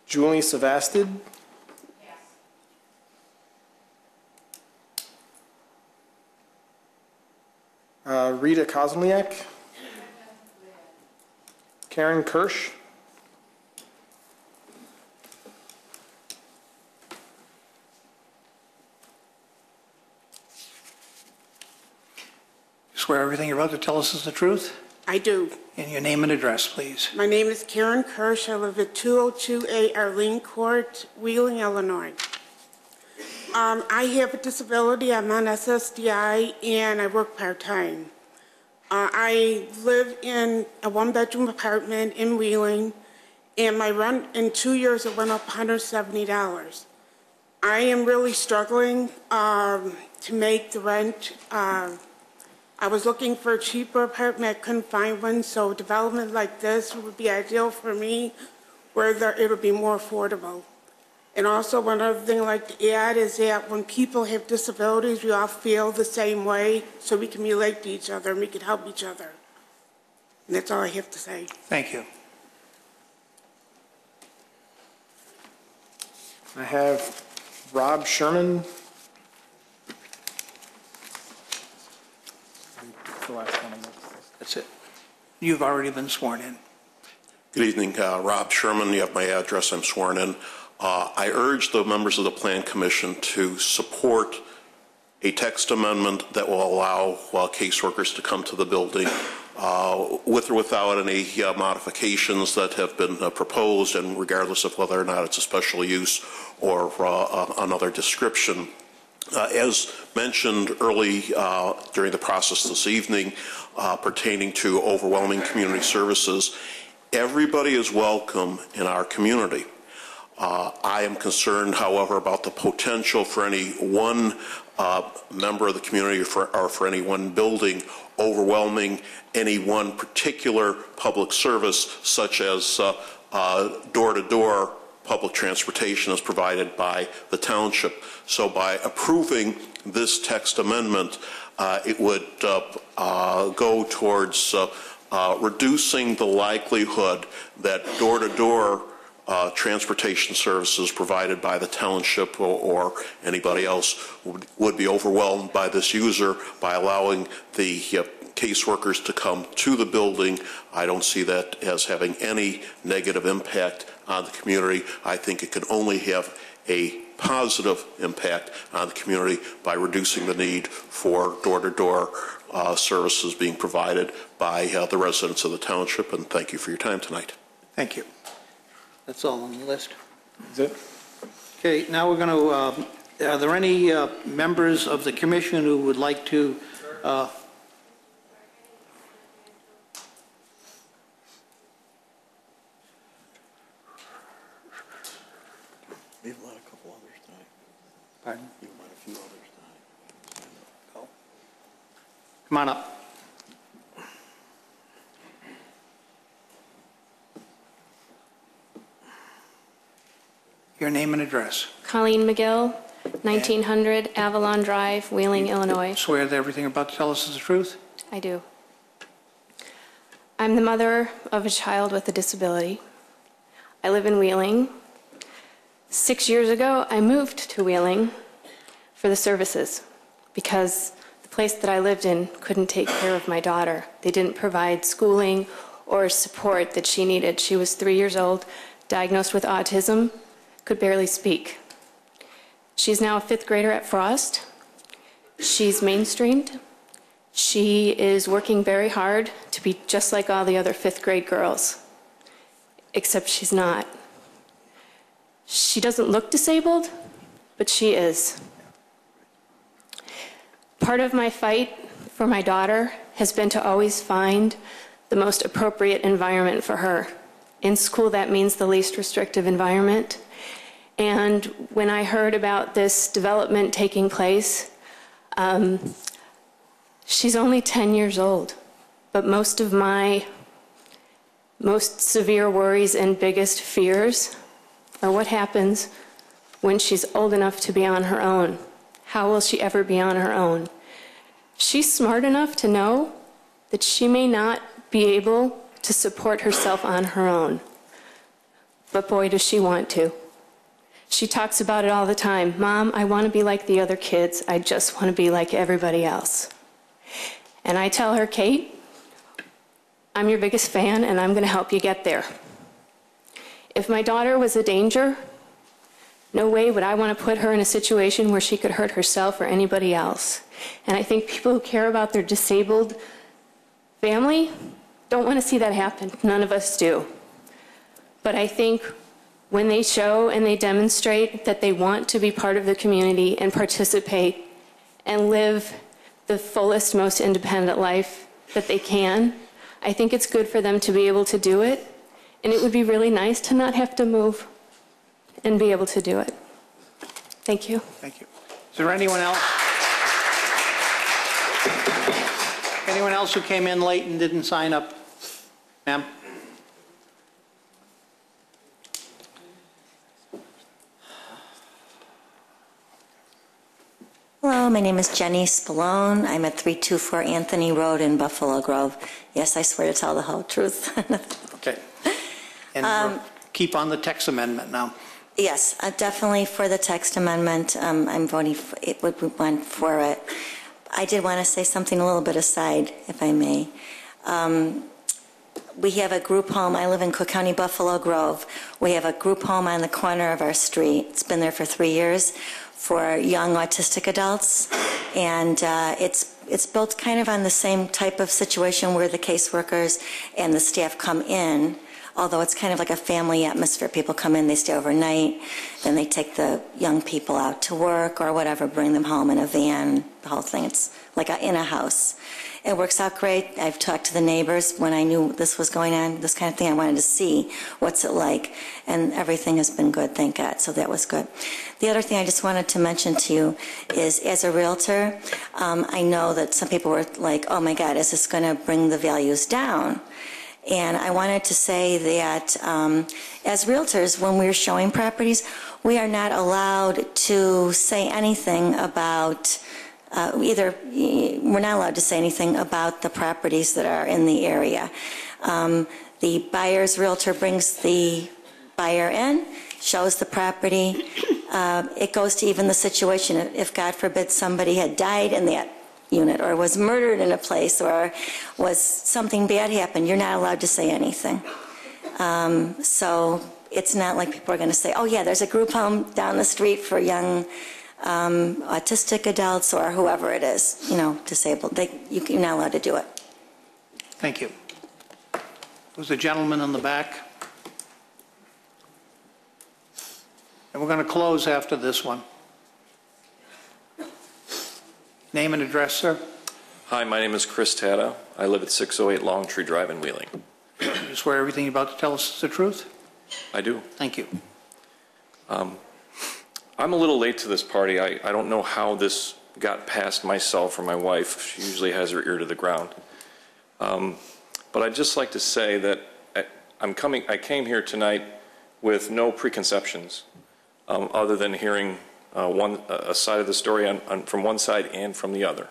Julie Savastid. Rita Kozmiak. Karen Kirsch. You swear everything you're about to tell us is the truth? I do. And your name and address, please. My name is Karen Kirsch. I live at 202A Arlene Court, Wheeling, Illinois. I have a disability. I'm on SSDI, and I work part-time. I live in a one-bedroom apartment in Wheeling, and my rent in 2 years it went up $170. I am really struggling to make the rent. I was looking for a cheaper apartment. I couldn't find one, so development like this would be ideal for me, where it would be more affordable. And also, one other thing I'd like to add is that when people have disabilities, we all feel the same way, so we can relate to each other and we can help each other. And that's all I have to say. Thank you. I have Rob Sherman. The last one on this. That's it. You've already been sworn in. Good evening, Rob Sherman. You have my address. I'm sworn in. I urge the members of the Plan Commission to support a text amendment that will allow caseworkers to come to the building with or without any modifications that have been proposed, and regardless of whether or not it's a special use or another description. As mentioned early during the process this evening pertaining to overwhelming community services, everybody is welcome in our community. I am concerned, however, about the potential for any one member of the community or for any one building overwhelming any one particular public service, such as door-to-door public transportation as provided by the township. So by approving this text amendment, it would go towards reducing the likelihood that door-to-door transportation services provided by the township or anybody else would be overwhelmed by this user. By allowing the caseworkers to come to the building, I don't see that as having any negative impact on the community. I think it can only have a positive impact on the community by reducing the need for door-to-door services being provided by the residents of the township. And thank you for your time tonight. Thank you. That's all on the list. Is it? Okay, now we're going to, are there any members of the commission who would like to We have a couple others tonight. Pardon? You might a few others tonight. Go. Come on up. Your name and address. Colleen McGill, 1900 Avalon Drive, Wheeling, Illinois. Swear that everything you're about to tell us is the truth? I do. I'm the mother of a child with a disability. I live in Wheeling. 6 years ago, I moved to Wheeling for the services because the place that I lived in couldn't take care of my daughter. They didn't provide schooling or support that she needed. She was 3 years old, diagnosed with autism, could barely speak. She's now a 5th grader at Frost. She's mainstreamed. She is working very hard to be just like all the other 5th grade girls, except she's not. She doesn't look disabled, but she is. Part of my fight for my daughter has been to always find the most appropriate environment for her. In school, that means the least restrictive environment. And when I heard about this development taking place, she's only 10 years old, but most of my most severe worries and biggest fears are what happens when she's old enough to be on her own. How will she ever be on her own? She's smart enough to know that she may not be able to support herself on her own, but boy, does she want to. She talks about it all the time. Mom, I want to be like the other kids. I just want to be like everybody else. And I tell her, Kate, I'm your biggest fan and I'm going to help you get there. If my daughter was a danger, no way would I want to put her in a situation where she could hurt herself or anybody else. And I think people who care about their disabled family don't want to see that happen. None of us do. But I think when they show and they demonstrate that they want to be part of the community and participate and live the fullest, most independent life that they can, I think it's good for them to be able to do it. And it would be really nice to not have to move and be able to do it. Thank you. Thank you. Is there anyone else? Anyone else who came in late and didn't sign up? Ma'am? Hello, my name is Jenny Spallone. I'm at 324 Anthony Road in Buffalo Grove. Yes, I swear to tell the whole truth. Okay. And we'll keep on the text amendment now. Yes, definitely for the text amendment. I'm voting for it. For it. I did want to say something a little bit aside, if I may. We have a group home. I live in Cook County, Buffalo Grove. We have a group home on the corner of our street. It's been there for 3 years for young autistic adults, and it's built kind of on the same type of situation where the caseworkers and the staff come in, although it's kind of like a family atmosphere. People come in, they stay overnight, then they take the young people out to work or whatever, bring them home in a van, the whole thing. It's like in a house. It works out great. I've talked to the neighbors when I knew this was going on, this kind of thing. I wanted to see what's it like, and everything has been good, thank God, so that was good. The other thing I just wanted to mention to you is, as a realtor, I know that some people were like, oh my God, is this going to bring the values down? And I wanted to say that as realtors, when we're showing properties, we are not allowed to say anything about we're not allowed to say anything about the properties that are in the area. The buyer's realtor brings the buyer in, shows the property. It goes to even the situation, if God forbid somebody had died in that unit or was murdered in a place or was something bad happened, you're not allowed to say anything. So it's not like people are going to say, oh yeah, there's a group home down the street for young autistic adults or whoever it is, disabled. You're not allowed to do it. Thank you. Was the gentleman in the back? And we're going to close after this one. Name and address, sir. Hi, my name is Chris Tata. I live at 608 Longtree Drive in Wheeling. You swear everything you're about to tell us is the truth? I do. Thank you. I'm a little late to this party. I don't know how this got past myself or my wife. She usually has her ear to the ground. But I'd just like to say that I came here tonight with no preconceptions other than hearing a side of the story from one side and from the other.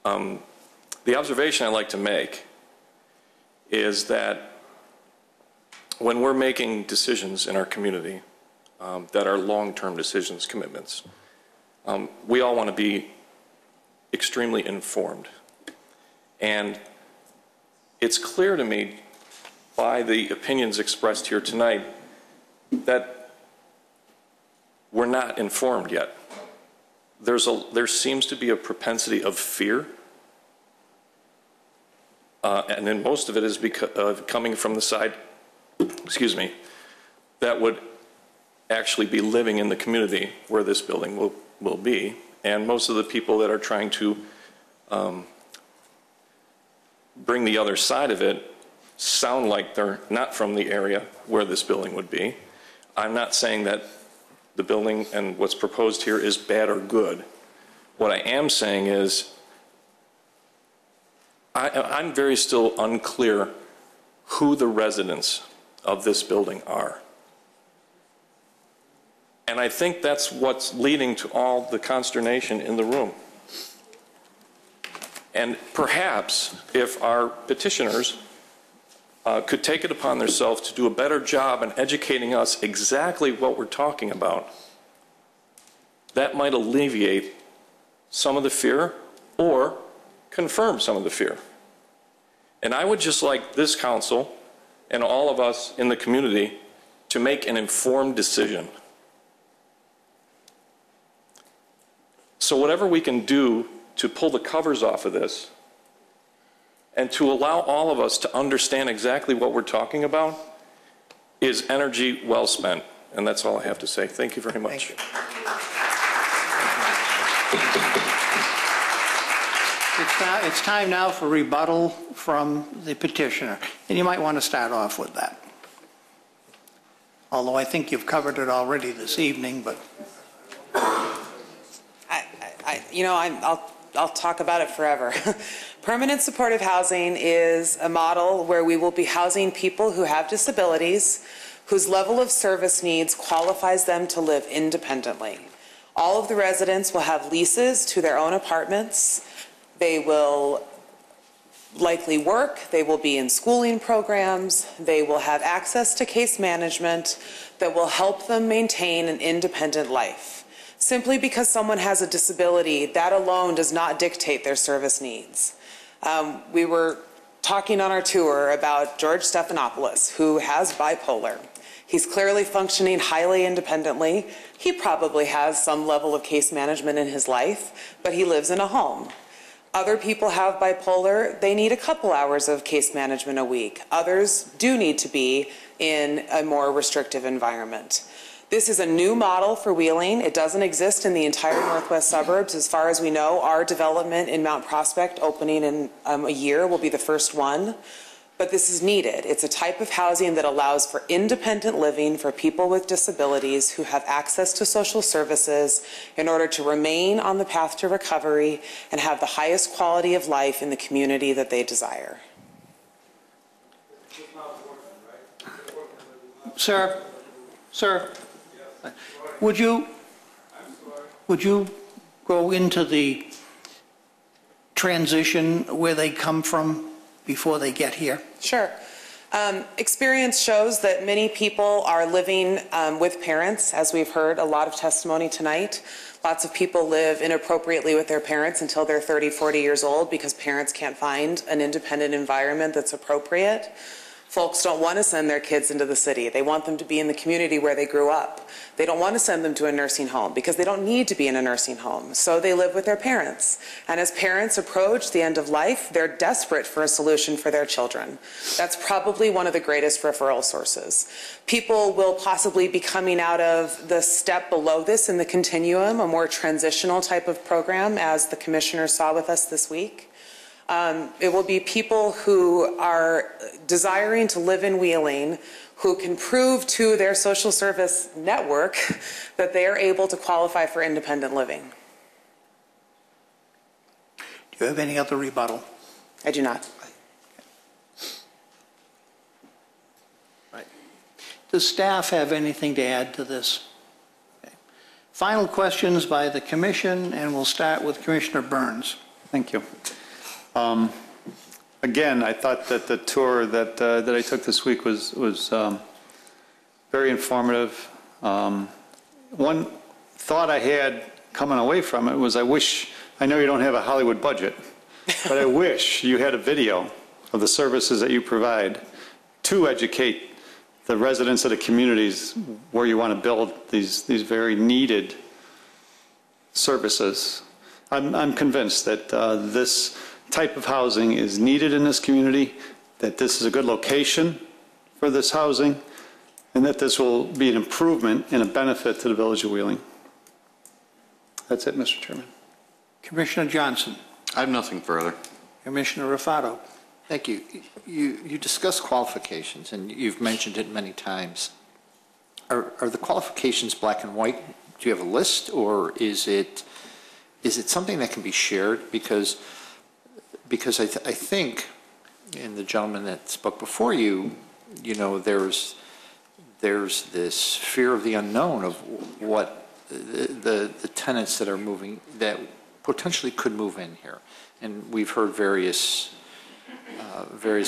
The observation I'd like to make is that when we're making decisions in our community that are long-term decisions, commitments, we all want to be extremely informed. And it's clear to me by the opinions expressed here tonight that we're not informed yet. There seems to be a propensity of fear, and then most of it is coming from the side, that would actually be living in the community where this building will be, and most of the people that are trying to bring the other side of it sound like they're not from the area where this building would be. I'm not saying that the building and what's proposed here is bad or good. What I am saying is I'm very still unclear who the residents of this building are. And I think that's what's leading to all the consternation in the room. And perhaps if our petitioners could take it upon themselves to do a better job in educating us exactly what we're talking about, that might alleviate some of the fear or confirm some of the fear. And I would just like this council and all of us in the community to make an informed decision. So whatever we can do to pull the covers off of this and to allow all of us to understand exactly what we're talking about, is energy well spent. And that's all I have to say. Thank you very much. Thank you. It's time now for rebuttal from the petitioner. And you might want to start off with that. Although I think you've covered it already this evening, but. I'll talk about it forever. Permanent supportive housing is a model where we will be housing people who have disabilities, whose level of service needs qualifies them to live independently. All of the residents will have leases to their own apartments. They will likely work. They will be in schooling programs. They will have access to case management that will help them maintain an independent life. Simply because someone has a disability, that alone does not dictate their service needs. We were talking on our tour about George Stephanopoulos, who has bipolar. He's clearly functioning highly independently. He probably has some level of case management in his life, but he lives in a home. Other people have bipolar. They need a couple hours of case management a week. Others do need to be in a more restrictive environment. This is a new model for Wheeling. It doesn't exist in the entire northwest suburbs. As far as we know, our development in Mount Prospect, opening in a year, will be the first one. But this is needed. It's a type of housing that allows for independent living for people with disabilities who have access to social services in order to remain on the path to recovery and have the highest quality of life in the community that they desire. Sir, would you go into the transition where they come from before they get here? Sure. Experience shows that many people are living with parents, as we've heard a lot of testimony tonight. Lots of people live inappropriately with their parents until they're 30, 40 years old because parents can't find an independent environment that's appropriate. Folks don't want to send their kids into the city. They want them to be in the community where they grew up. They don't want to send them to a nursing home because they don't need to be in a nursing home. So they live with their parents. And as parents approach the end of life, they're desperate for a solution for their children. That's probably one of the greatest referral sources. People will possibly be coming out of the step below this in the continuum, a more transitional type of program, as the commissioner saw with us this week. It will be people who are desiring to live in Wheeling, who can prove to their social service network that they are able to qualify for independent living. Do you have any other rebuttal? I do not. Right. Does staff have anything to add to this? Okay. Final questions by the commission, and we'll start with Commissioner Burns. Thank you. Again, I thought that the tour that I took this week was very informative. One thought I had coming away from it was I know you don't have a Hollywood budget, but I wish you had a video of the services that you provide to educate the residents of the communities where you want to build these very needed services. I'm convinced that this type of housing is needed in this community, that this is a good location for this housing, and that this will be an improvement and a benefit to the Village of Wheeling. That's it, Mr. Chairman. Commissioner Johnson. I have nothing further. Commissioner Raffato. Thank you. You discussed qualifications, and you've mentioned it many times. Are the qualifications black and white? Do you have a list, or is it something that can be shared? Because I think, and the gentleman that spoke before you, there's this fear of the unknown of what the tenants that are moving, that potentially could move in here. And we've heard various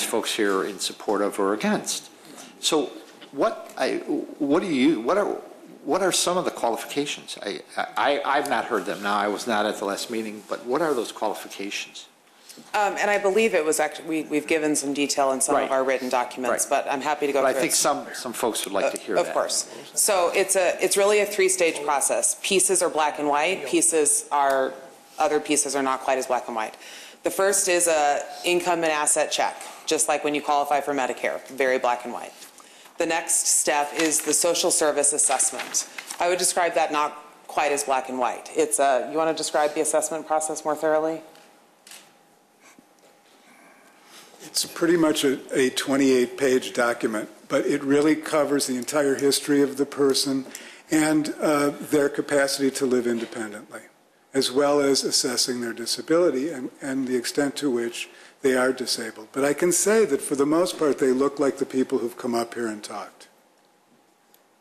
folks here in support of or against. So what are some of the qualifications? I've not heard them. Now, I was not at the last meeting, but what are those qualifications? And I believe it was actually, we've given some detail in some of our written documents, but I'm happy to go through it. I think some folks would like to hear that. Of course. So it's really a three-stage process. Pieces are black and white. Other pieces are not quite as black and white. The first is a income and asset check, just like when you qualify for Medicare, very black and white. The next step is the social service assessment. I would describe that not quite as black and white. It's you want to describe the assessment process more thoroughly? It's pretty much a 28-page document, but it really covers the entire history of the person and their capacity to live independently, as well as assessing their disability and the extent to which they are disabled. But I can say that for the most part, they look like the people who've come up here and talked.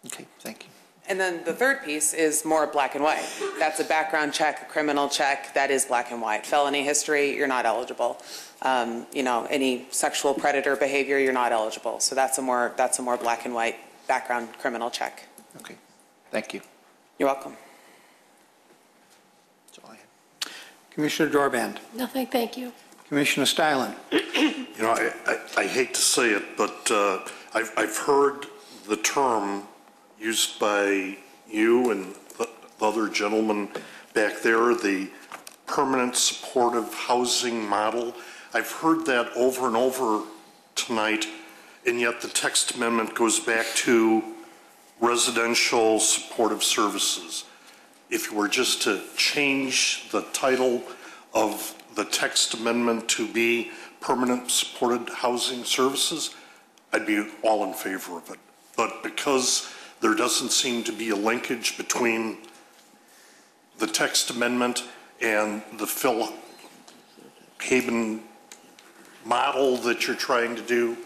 Okay, thank you. And then the third piece is more black and white. That's a background check, a criminal check. That is black and white. Felony history, you're not eligible. Any sexual predator behavior, you're not eligible. So that's a more black and white background criminal check. Okay, thank you. You're welcome. That's all I have. Commissioner Dorband. Nothing, thank you. Commissioner Stylen. I hate to say it, but I've heard the term used by you and the other gentleman back there, the permanent supportive housing model. I've heard that over and over tonight, and yet the text amendment goes back to residential supportive services. If you were just to change the title of the text amendment to be permanent supported housing services, I'd be all in favor of it. But because there doesn't seem to be a linkage between the text amendment and the Phil Haben model that you're trying to do,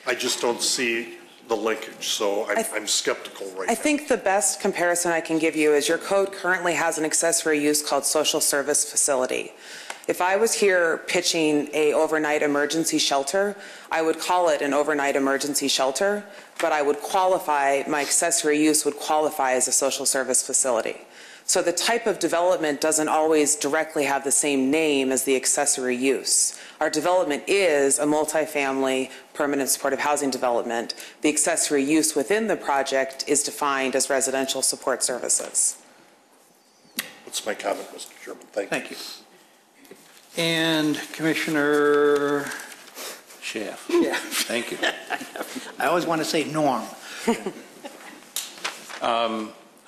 I just don't see the linkage, so I'm skeptical right now. I think the best comparison I can give you is your code currently has an accessory use called social service facility. If I was here pitching a overnight emergency shelter, I would call it an overnight emergency shelter, but I would qualify, my accessory use would qualify as a social service facility. So the type of development doesn't always directly have the same name as the accessory use. Our development is a multifamily permanent supportive housing development. The accessory use within the project is defined as residential support services. That's my comment, Mr. Chairman. Thank you. And Commissioner Schaaf. Yeah. Thank you. I always want to say Norm.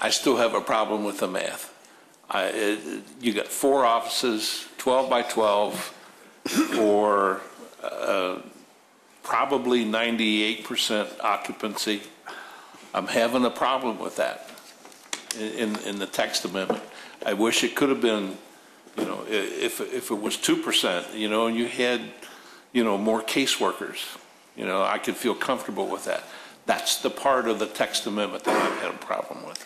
I still have a problem with the math. You got 4 offices, 12 by 12, for probably 98% occupancy. I'm having a problem with that in the text amendment. I wish it could have been, if it was 2%, and you had, more caseworkers, I could feel comfortable with that. That's the part of the text amendment that I've had a problem with.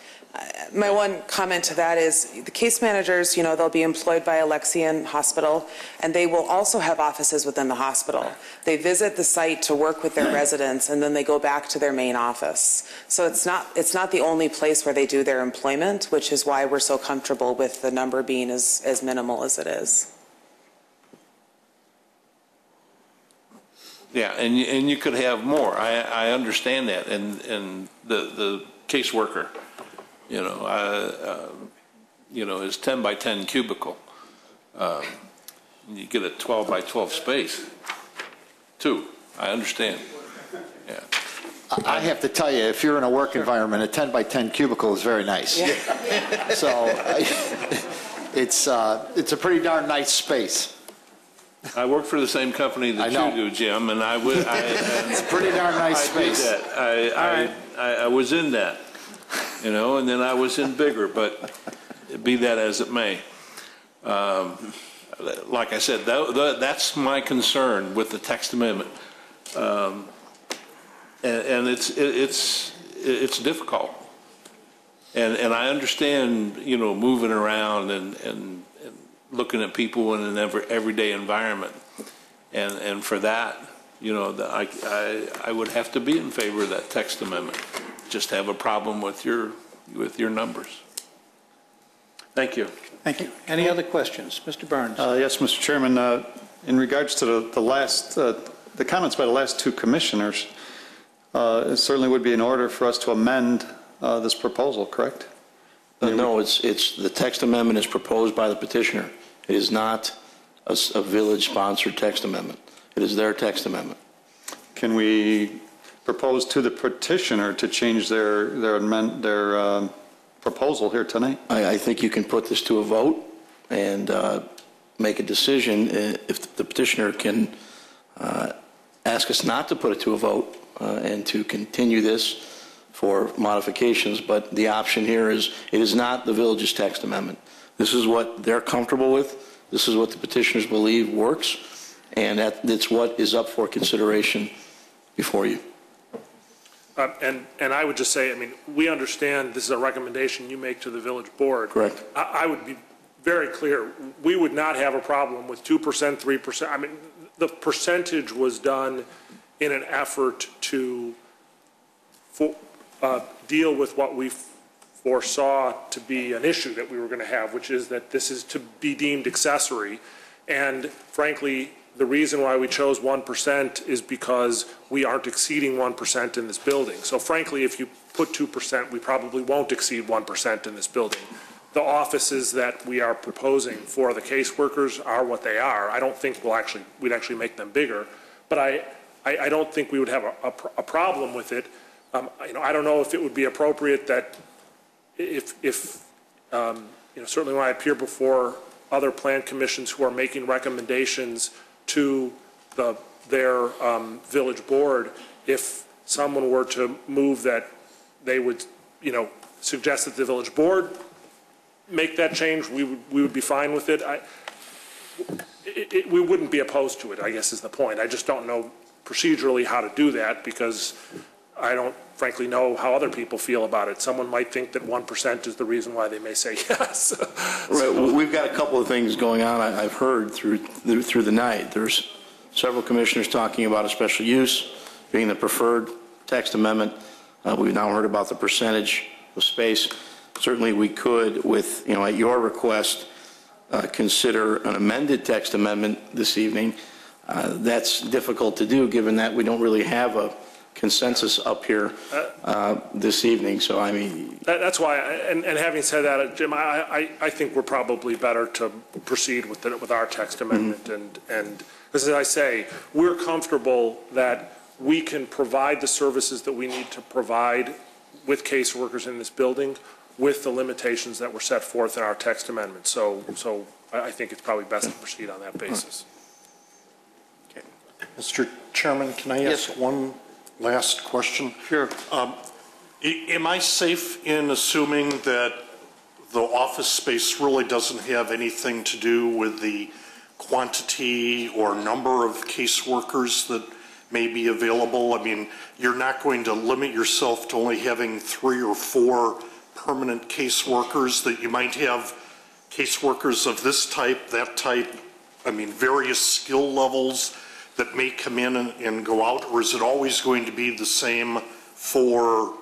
My one comment to that is the case managers, they'll be employed by Alexian Hospital, and they will also have offices within the hospital. They visit the site to work with their residents, and then they go back to their main office. So it's not the only place where they do their employment, which is why we're so comfortable with the number being as minimal as it is. Yeah, and you could have more. I understand that, and the caseworker, is 10 by 10 cubicle. You get a 12 by 12 space, too. I understand. Yeah. I have to tell you, if you're in a work environment, a 10 by 10 cubicle is very nice. Yeah. So it's a pretty darn nice space. I work for the same company that you do, Jim, and it's a pretty darn nice space. I was in that, and then I was in bigger, but be that as it may. Like I said, that's my concern with the text amendment, and it's difficult, and I understand moving around and looking at people in an everyday environment, and for that, I would have to be in favor of that text amendment. Just have a problem with your numbers. Thank you. Thank you. Any other questions, Mr. Burns? Yes, Mr. Chairman. In regards to the comments by the last 2 commissioners, it certainly would be in order for us to amend this proposal, correct? No, it's the text amendment is proposed by the petitioner. It is not a village-sponsored text amendment. It is their text amendment. Can we propose to the petitioner to change their proposal here tonight? I think you can put this to a vote and make a decision. If the petitioner can ask us not to put it to a vote and to continue this for modifications, but the option here is it is not the village's text amendment. This is what they're comfortable with. This is what the petitioners believe works, and that's what is up for consideration before you. And I would just say, I mean, we understand this is a recommendation you make to the village board. Correct. I would be very clear. We would not have a problem with 2%, 3%. I mean, the percentage was done in an effort to deal with what we foresaw to be an issue that we were going to have, which is that this is to be deemed accessory. And frankly, the reason why we chose 1% is because we aren't exceeding 1% in this building. So frankly, if you put 2%, we probably won't exceed 1% in this building. The offices that we are proposing for the caseworkers are what they are. I don't think we'd actually make them bigger, but I don't think we would have a problem with it. You know, I don't know if it would be appropriate that if you know, certainly when I appear before other plan commissions who are making recommendations to their village board, if someone were to move that they would, you know, suggest that the village board make that change, we would be fine with it. We wouldn't be opposed to it, I guess is the point. I just don't know procedurally how to do that because I don't frankly know how other people feel about it. Someone might think that 1% is the reason why they may say yes. Right. Well, we've got a couple of things going on. I've heard through the night. There's several commissioners talking about a special use being the preferred text amendment. We've now heard about the percentage of space. Certainly we could, with, you know, at your request, consider an amended text amendment this evening. That's difficult to do given that we don't really have a consensus up here this evening. So I mean, that's why. And having said that, Jim, I think we're probably better to proceed with our text amendment. And as I say, we're comfortable that we can provide the services that we need to provide with caseworkers in this building with the limitations that were set forth in our text amendment. So I think it's probably best to proceed on that basis. Okay. Mr. Chairman, can I ask one last question? Sure. Am I safe in assuming that the office space really doesn't have anything to do with the quantity or number of caseworkers that may be available? I mean, you're not going to limit yourself to only having 3 or 4 permanent caseworkers, that you might have caseworkers of this type, that type, I mean, various skill levels that may come in and go out, or is it always going to be the same for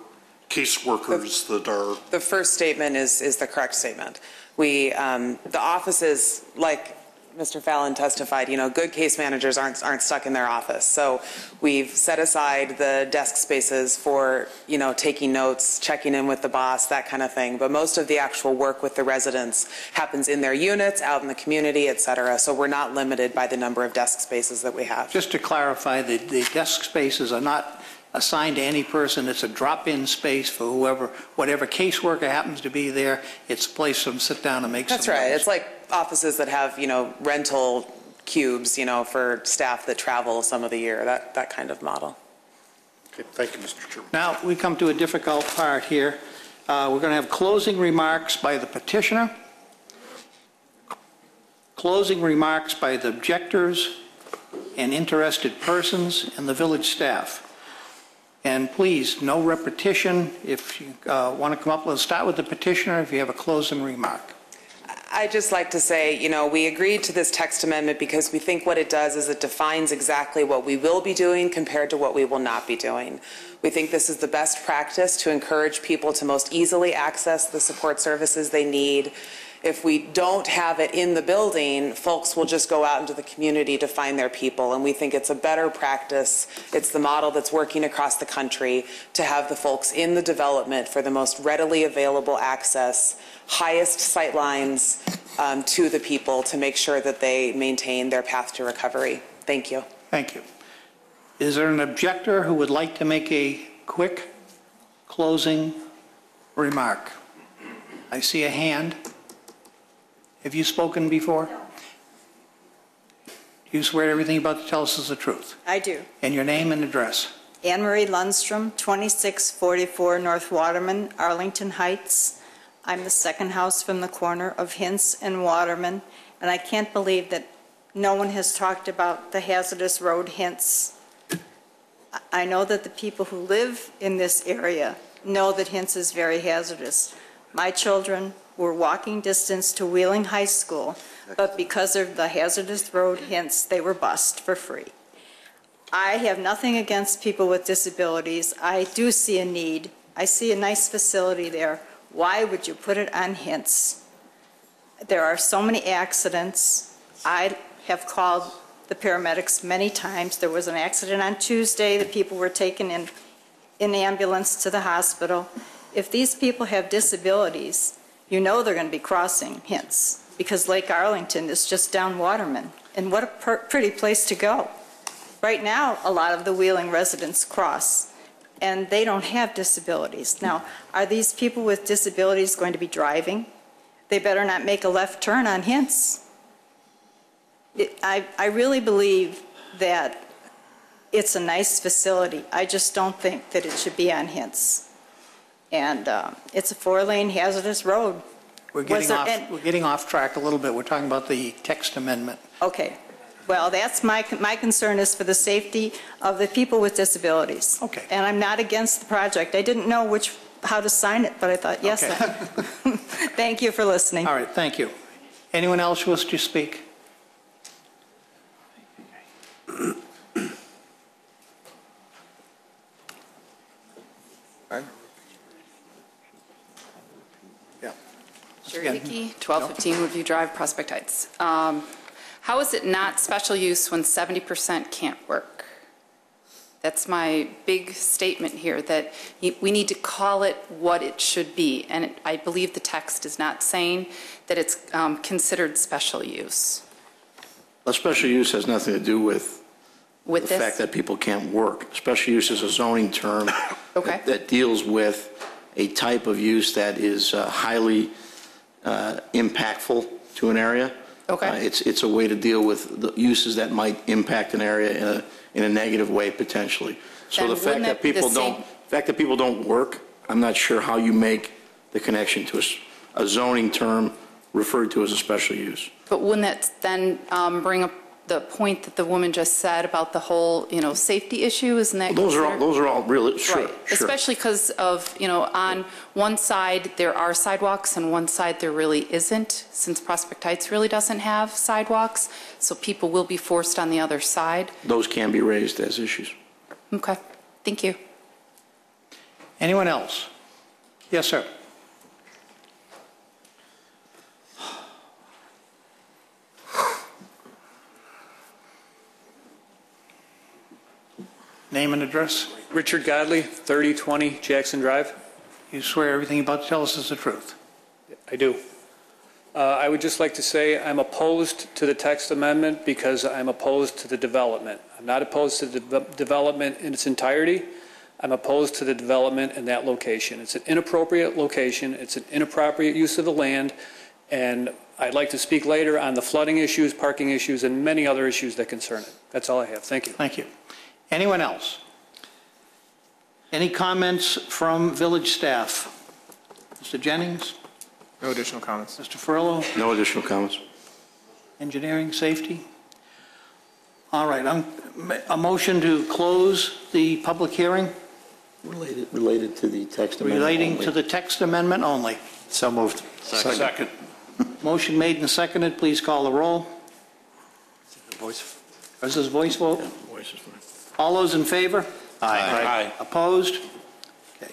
caseworkers that are? The first statement is the correct statement. We, the offices, like Mr. Fallon testified, you know, good case managers aren't stuck in their office. So we've set aside the desk spaces for, you know, taking notes, checking in with the boss, that kind of thing. But most of the actual work with the residents happens in their units, out in the community, et cetera. So we're not limited by the number of desk spaces that we have. Just to clarify, the desk spaces are not assigned to any person. It's a drop-in space for whatever caseworker happens to be there. It's a place for them to sit down and make some notes. That's right. It's like offices that have, you know, rental cubes, you know, for staff that travel some of the year, that kind of model. Okay, thank you, Mr. Chairman. Now we come to a difficult part here. We're going to have closing remarks by the petitioner, closing remarks by the objectors and interested persons and the village staff. And please, no repetition. If you want to come up, let's start with the petitioner if you have a closing remark. I'd just like to say, you know, we agreed to this text amendment because we think what it does is it defines exactly what we will be doing compared to what we will not be doing. We think this is the best practice to encourage people to most easily access the support services they need. If we don't have it in the building, folks will just go out into the community to find their people, and we think it's a better practice. It's the model that's working across the country to have the folks in the development for the most readily available access, highest sight lines to the people to make sure that they maintain their path to recovery. Thank you. Thank you. Is there an objector who would like to make a quick closing remark? I see a hand. Have you spoken before? No. Do you swear everything about to tell us is the truth? I do. And your name and address? Anne Marie Lundstrom, 2644 North Waterman, Arlington Heights. I'm the second house from the corner of Hintz and Waterman, and I can't believe that no one has talked about the hazardous road Hintz. I know that the people who live in this area know that Hintz is very hazardous. My children were walking distance to Wheeling High School, but because of the hazardous road Hintz, they were bused for free. I have nothing against people with disabilities. I do see a need. I see a nice facility there. Why would you put it on Hintz? There are so many accidents. I have called the paramedics many times. There was an accident on Tuesday. The people were taken in ambulance to the hospital. If these people have disabilities, you know they're going to be crossing Hintz because Lake Arlington is just down Waterman. And what a pretty place to go. Right now, a lot of the Wheeling residents cross, and they don't have disabilities. Now, are these people with disabilities going to be driving? They better not make a left turn on Hintz. I really believe that it's a nice facility. I just don't think that it should be on Hintz. And it's a 4-lane hazardous road. We're getting off track a little bit. We're talking about the text amendment. Okay. Well, that's my concern is for the safety of the people with disabilities. Okay. And I'm not against the project. I didn't know how to sign it, but I thought, yes. Okay. Thank you for listening. All right, thank you. Anyone else wish to speak? Yeah. Sherry Hickey, 1215 Woodview Drive, Prospect Heights. How is it not special use when 70% can't work? That's my big statement here, that we need to call it what it should be. And I believe the text is not saying that it's considered special use. A special use has nothing to do with the this? fact that people can't work. Special use is a zoning term Okay. that deals with a type of use that is highly impactful to an area. Okay. It's a way to deal with the uses that might impact an area in a negative way potentially. So Then the fact that people don't work, I'm not sure how you make the connection to a zoning term referred to as a special use. But wouldn't that then bring up the point that the woman just said about the whole, safety issue? Isn't that Those are all really, sure, right. sure. Especially because of, on one side there are sidewalks and one side there really isn't, since Prospect Heights really doesn't have sidewalks, so people will be forced on the other side. Those can be raised as issues. Okay, thank you. Anyone else? Yes, sir. Name and address? Richard Godley, 3020 Jackson Drive. You swear everything about to tell us is the truth? I do. I would just like to say I'm opposed to the text amendment because I'm opposed to the development. I'm not opposed to the development in its entirety. I'm opposed to the development in that location. It's an inappropriate location. It's an inappropriate use of the land. And I'd like to speak later on the flooding issues, parking issues, and many other issues that concern it. That's all I have. Thank you. Thank you. Anyone else? Any comments from village staff? Mr. Jennings? No additional comments. Mr. Furlow? No additional comments. Engineering, safety? All right, a motion to close the public hearing? Related to the text amendment Relating only. to the text amendment only. So moved. Second. Motion made and seconded. Please call the roll. Voice. Is this voice vote? Yeah, voice is fine. All those in favor? Aye. Opposed? Okay.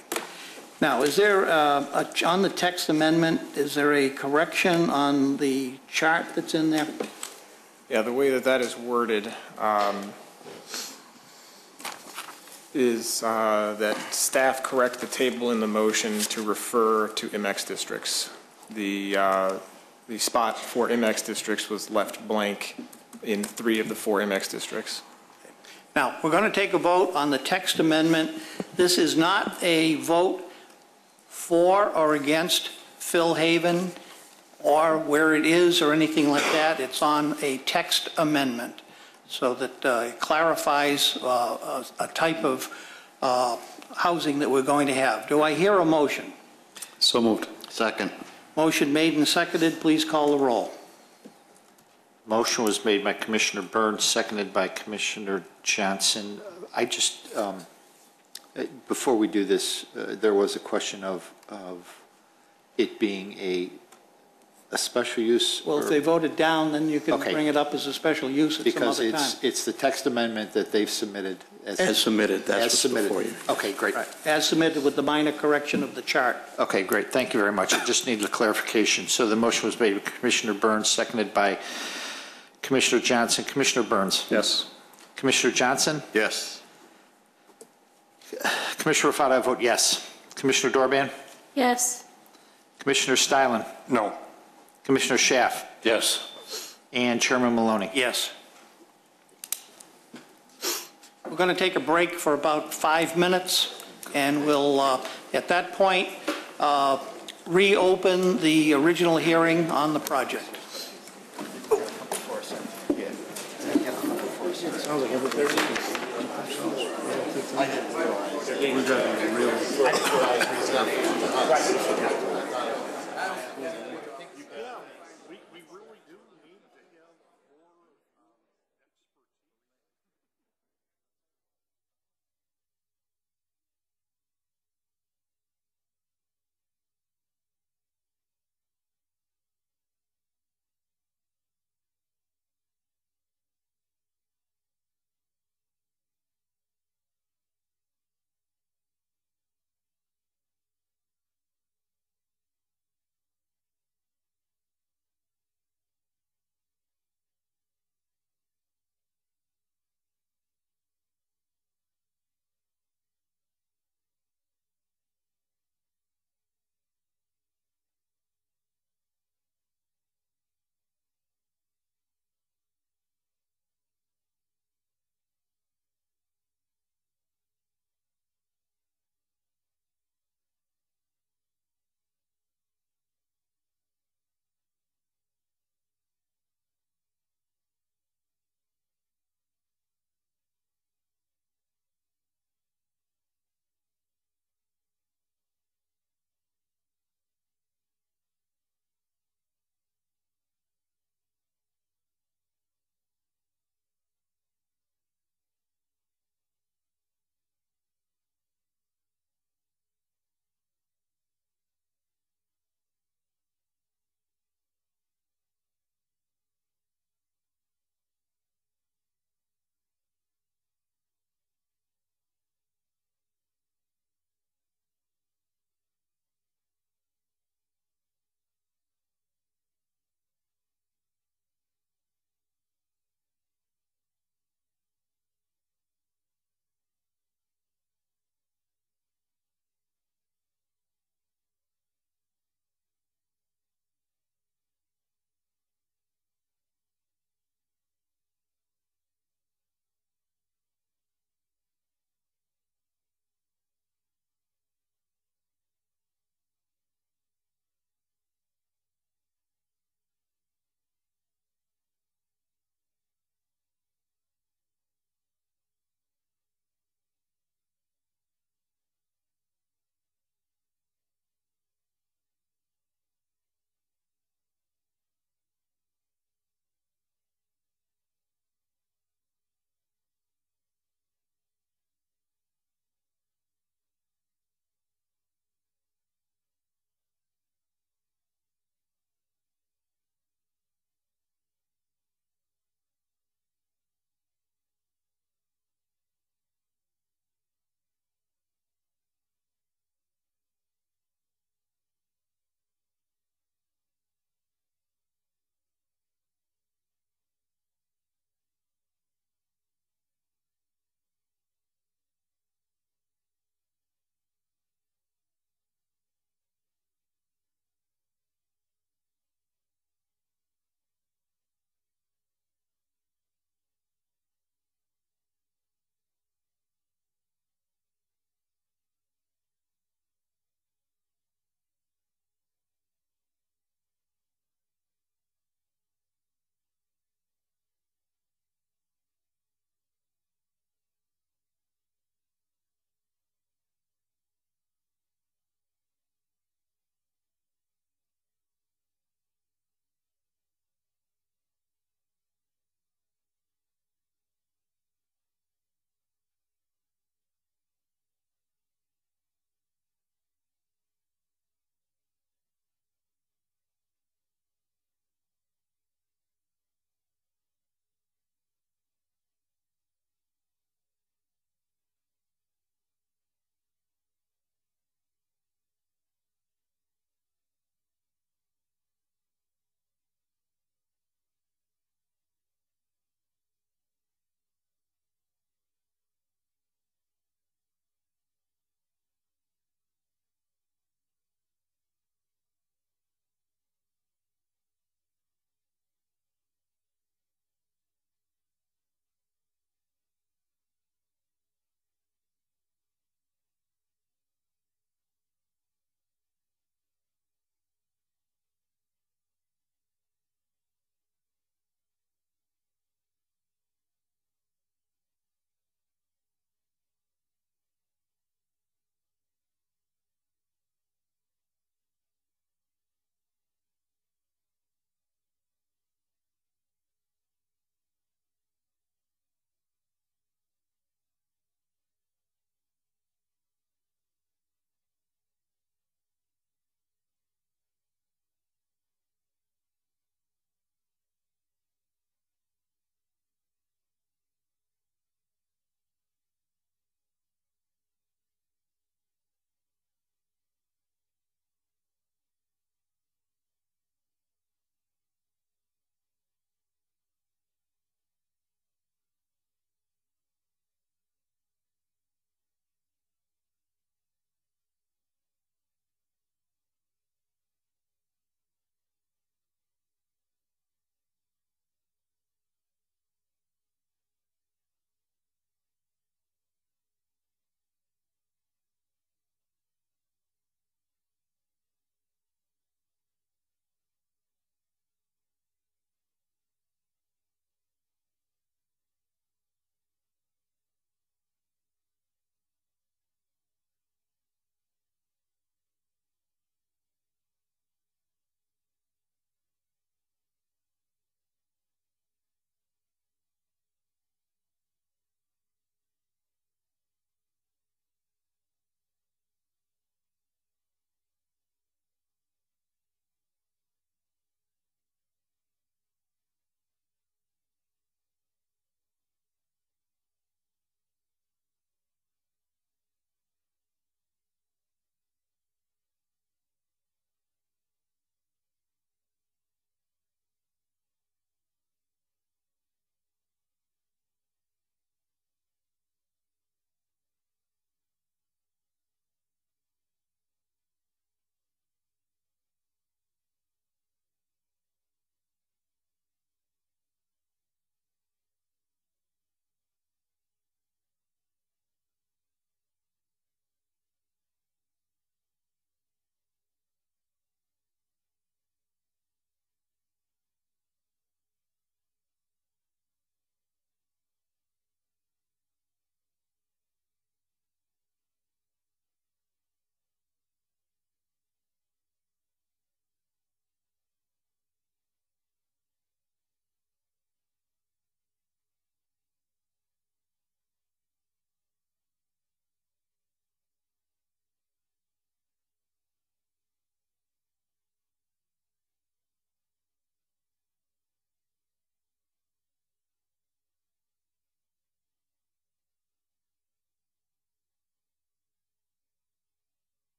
Now, is there, on the text amendment, is there a correction on the chart that's in there? Yeah, the way that is worded is that staff correct the table in the motion to refer to MX districts. The spot for MX districts was left blank in 3 of the 4 MX districts. Now, we're going to take a vote on the text amendment. This is not a vote for or against Phil Haven or where it is or anything like that. It's on a text amendment so that it clarifies a type of housing that we're going to have. Do I hear a motion? So moved. Second. Motion made and seconded. Please call the roll. Motion was made by Commissioner Burns, seconded by Commissioner Johnson. I just, before we do this, there was a question of it being a special use. Well, if they voted down, then you can bring it up as a special use at some other time. Because it's the text amendment that they've submitted. As submitted, that's what's before you. Okay, great. Right. As submitted with the minor correction of the chart. Okay, great. Thank you very much. I just needed a clarification. So the motion was made by Commissioner Burns, seconded by Commissioner Johnson. Commissioner Burns? Yes. Commissioner Johnson? Yes. Commissioner Raffato, I vote yes. Commissioner Dorban? Yes. Commissioner Stylen? No. Commissioner Schaaf? Yes. And Chairman Maloney? Yes. We're going to take a break for about 5 minutes, and we'll, at that point, reopen the original hearing on the project. Sounds like everybody's.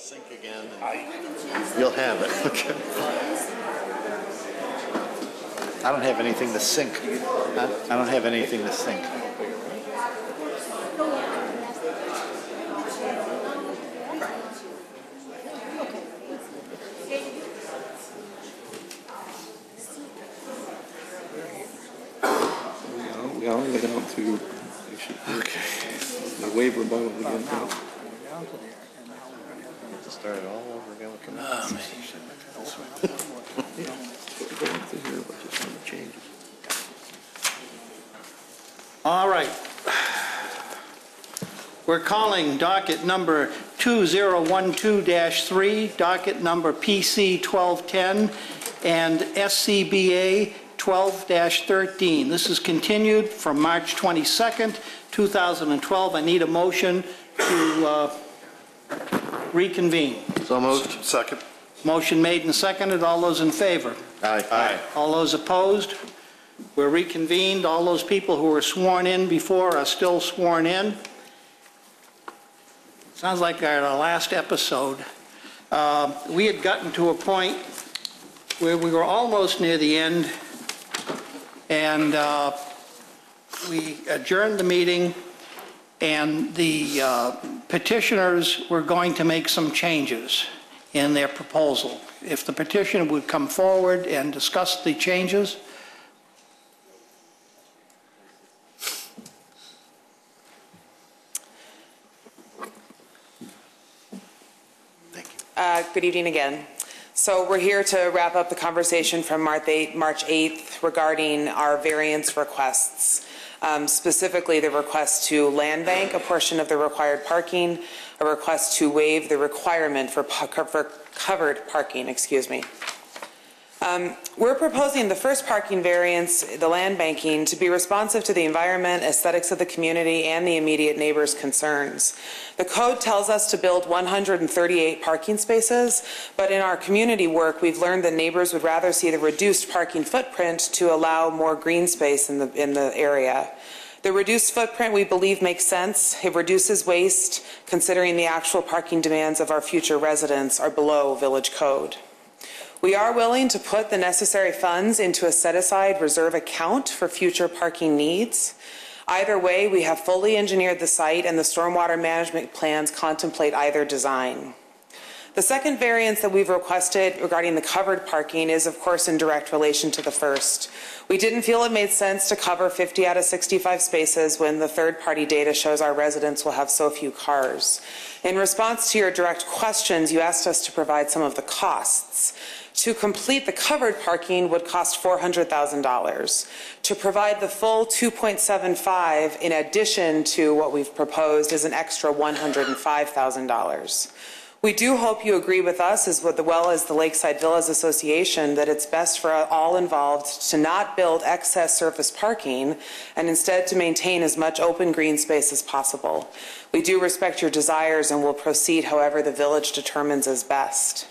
Sink again, and you'll have it. Okay. I don't have anything to sink. I don't have anything to sink. We are only down to, the waiver bundle again. Start it all over again with Going through here, but just some changes. All right. We're calling docket number 2012-3, docket number PC 1210, and SCBA 12-13. This is continued from March 22nd, 2012. I need a motion to reconvene. So moved. Second. Motion made and seconded. All those in favor? Aye. Aye. All those opposed? We're reconvened. All those people who were sworn in before are still sworn in. Sounds like our last episode. We had gotten to a point where we were almost near the end, and we adjourned the meeting, and the petitioners were going to make some changes in their proposal. If the petitioner would come forward and discuss the changes. Good evening again. So we're here to wrap up the conversation from March 8th regarding our variance requests, specifically the request to land bank a portion of the required parking, a request to waive the requirement for covered parking, excuse me. We're proposing the first parking variance, the land banking, to be responsive to the environment, aesthetics of the community, and the immediate neighbors' concerns. The code tells us to build 138 parking spaces, but in our community work, we've learned that neighbors would rather see the reduced parking footprint to allow more green space in the area. The reduced footprint, we believe, makes sense. It reduces waste, considering the actual parking demands of our future residents are below village code. We are willing to put the necessary funds into a set-aside reserve account for future parking needs. Either way, we have fully engineered the site, and the stormwater management plans contemplate either design. The second variance that we've requested regarding the covered parking is, of course, in direct relation to the first. We didn't feel it made sense to cover 50 out of 65 spaces when the third-party data shows our residents will have so few cars. In response to your direct questions, you asked us to provide some of the costs. To complete the covered parking would cost $400,000. To provide the full 2.75 in addition to what we've proposed is an extra $105,000. We do hope you agree with us, as well as the Lakeside Villas Association, that it's best for all involved to not build excess surface parking and instead to maintain as much open green space as possible. We do respect your desires and will proceed however the village determines is best.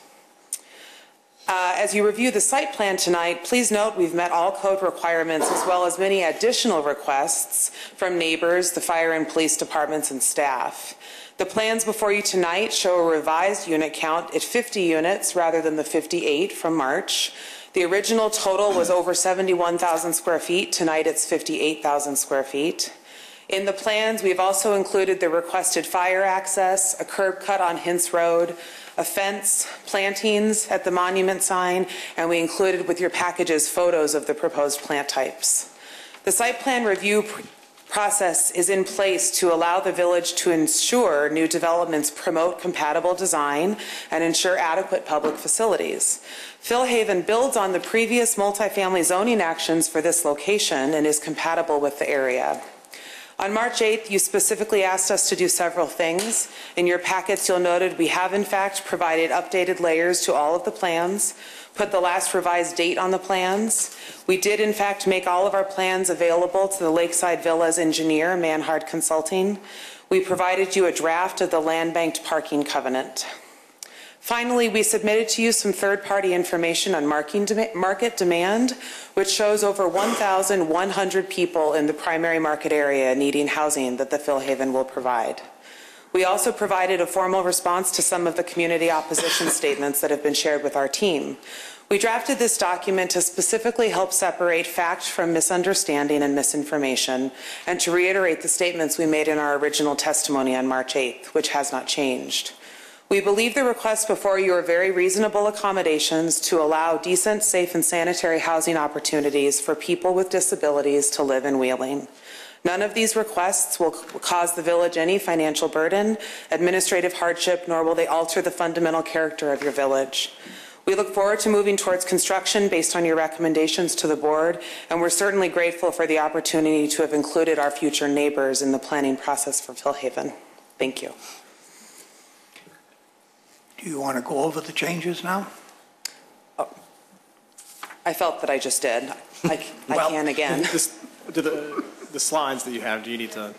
As you review the site plan tonight, please note we've met all code requirements as well as many additional requests from neighbors, the fire and police departments, and staff. The plans before you tonight show a revised unit count at 50 units rather than the 58 from March. The original total was over 71,000 square feet. Tonight it's 58,000 square feet. In the plans, we've also included the requested fire access, a curb cut on Hintz Road, a fence, plantings at the monument sign, and we included with your packages photos of the proposed plant types. The site plan review process is in place to allow the village to ensure new developments promote compatible design and ensure adequate public facilities. Philhaven builds on the previous multifamily zoning actions for this location and is compatible with the area. On March 8th, you specifically asked us to do several things. In your packets, you'll note we have, in fact, provided updated layers to all of the plans, put the last revised date on the plans. We did, in fact, make all of our plans available to the Lakeside Villas engineer, Manhard Consulting. We provided you a draft of the land banked parking covenant. Finally, we submitted to you some third-party information on market demand, which shows over 1,100 people in the primary market area needing housing that the Philhaven will provide. We also provided a formal response to some of the community opposition statements that have been shared with our team. We drafted this document to specifically help separate fact from misunderstanding and misinformation, and to reiterate the statements we made in our original testimony on March 8th, which has not changed. We believe the requests before you are very reasonable accommodations to allow decent, safe, and sanitary housing opportunities for people with disabilities to live in Wheeling. None of these requests will cause the village any financial burden, administrative hardship, nor will they alter the fundamental character of your village. We look forward to moving towards construction based on your recommendations to the board, and we're certainly grateful for the opportunity to have included our future neighbors in the planning process for Philhaven. Thank you. Do you want to go over the changes now? Oh, I felt that I just did. I can again. The slides that you have, do you need to?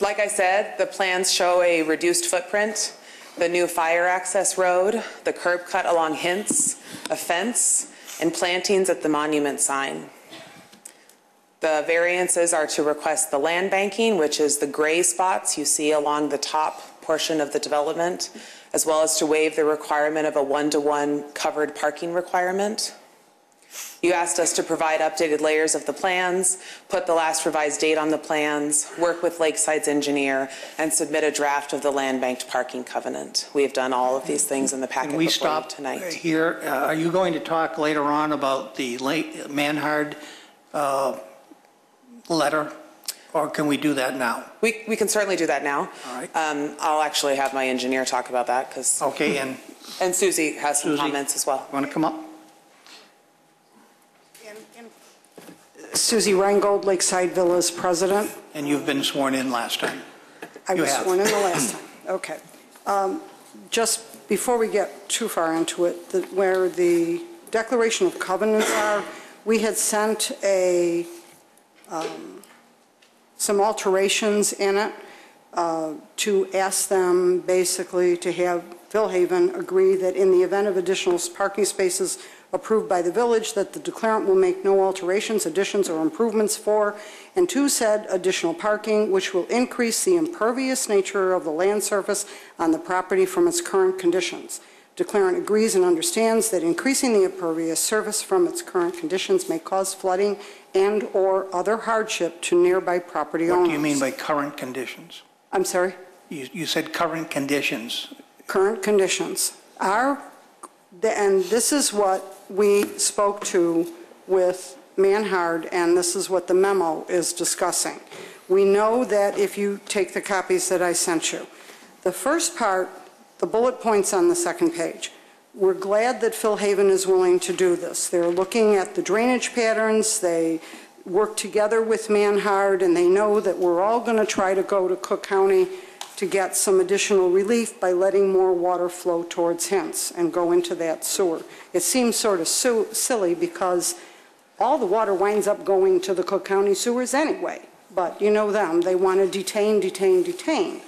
Like I said, the plans show a reduced footprint, the new fire access road, the curb cut along Hintz, a fence, and plantings at the monument sign. The variances are to request the land banking, which is the gray spots you see along the top portion of the development, as well as to waive the requirement of a one-to-one covered parking requirement. You asked us to provide updated layers of the plans, put the last revised date on the plans, work with Lakeside's engineer, and submit a draft of the land banked parking covenant. We have done all of these things in the packet Can we before stop tonight. here? Are you going to talk later on about the Manhard letter, or can we do that now? We can certainly do that now. All right. I'll actually have my engineer talk about that because. Okay, and Susie has some comments as well. Want to come up? Susie Reingold, Lakeside Villas president. And you've been sworn in last time. I was sworn in the last time. Okay. Just before we get too far into it, where the declaration of covenants are, we had sent some alterations in it to ask them basically to have Philhaven agree that in the event of additional parking spaces approved by the village, that the declarant will make no alterations, additions, or improvements for and to said additional parking, which will increase the impervious nature of the land surface on the property from its current conditions. Declarant agrees and understands that increasing the impervious surface from its current conditions may cause flooding and or other hardship to nearby property owners. What do you mean by current conditions? I'm sorry? You said current conditions. Current conditions are, and this is what we spoke to with Manhard, and this is what the memo is discussing. We know that if you take the copies that I sent you, the first part, the bullet points on the second page, we're glad that Philhaven is willing to do this. They're looking at the drainage patterns, they work together with Manhard, and they know that we're all going to try to go to Cook County to get some additional relief by letting more water flow towards Hintz and go into that sewer. It seems sort of silly because all the water winds up going to the Cook County sewers anyway. But you know them, they want to detain.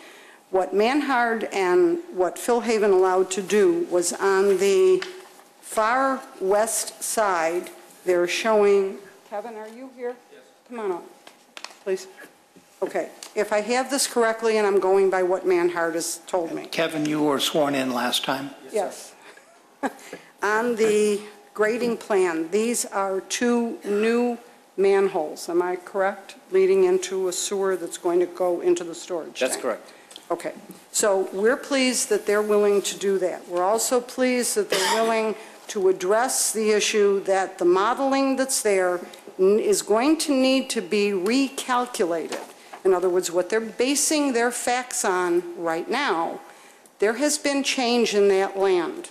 What Manhard and what Philhaven allowed to do was on the far west side, they're showing, Kevin, are you here? Yes. Come on up, please. Okay, if I have this correctly and I'm going by what Manhard has told me. Kevin, you were sworn in last time? Yes. On the grading plan, these are two new manholes, am I correct? Leading into a sewer that's going to go into the storage tank. That's correct. Okay, so we're pleased that they're willing to do that. We're also pleased that they're willing to address the issue that the modeling that's there is going to need to be recalculated. In other words, what they're basing their facts on right now, there has been change in that land.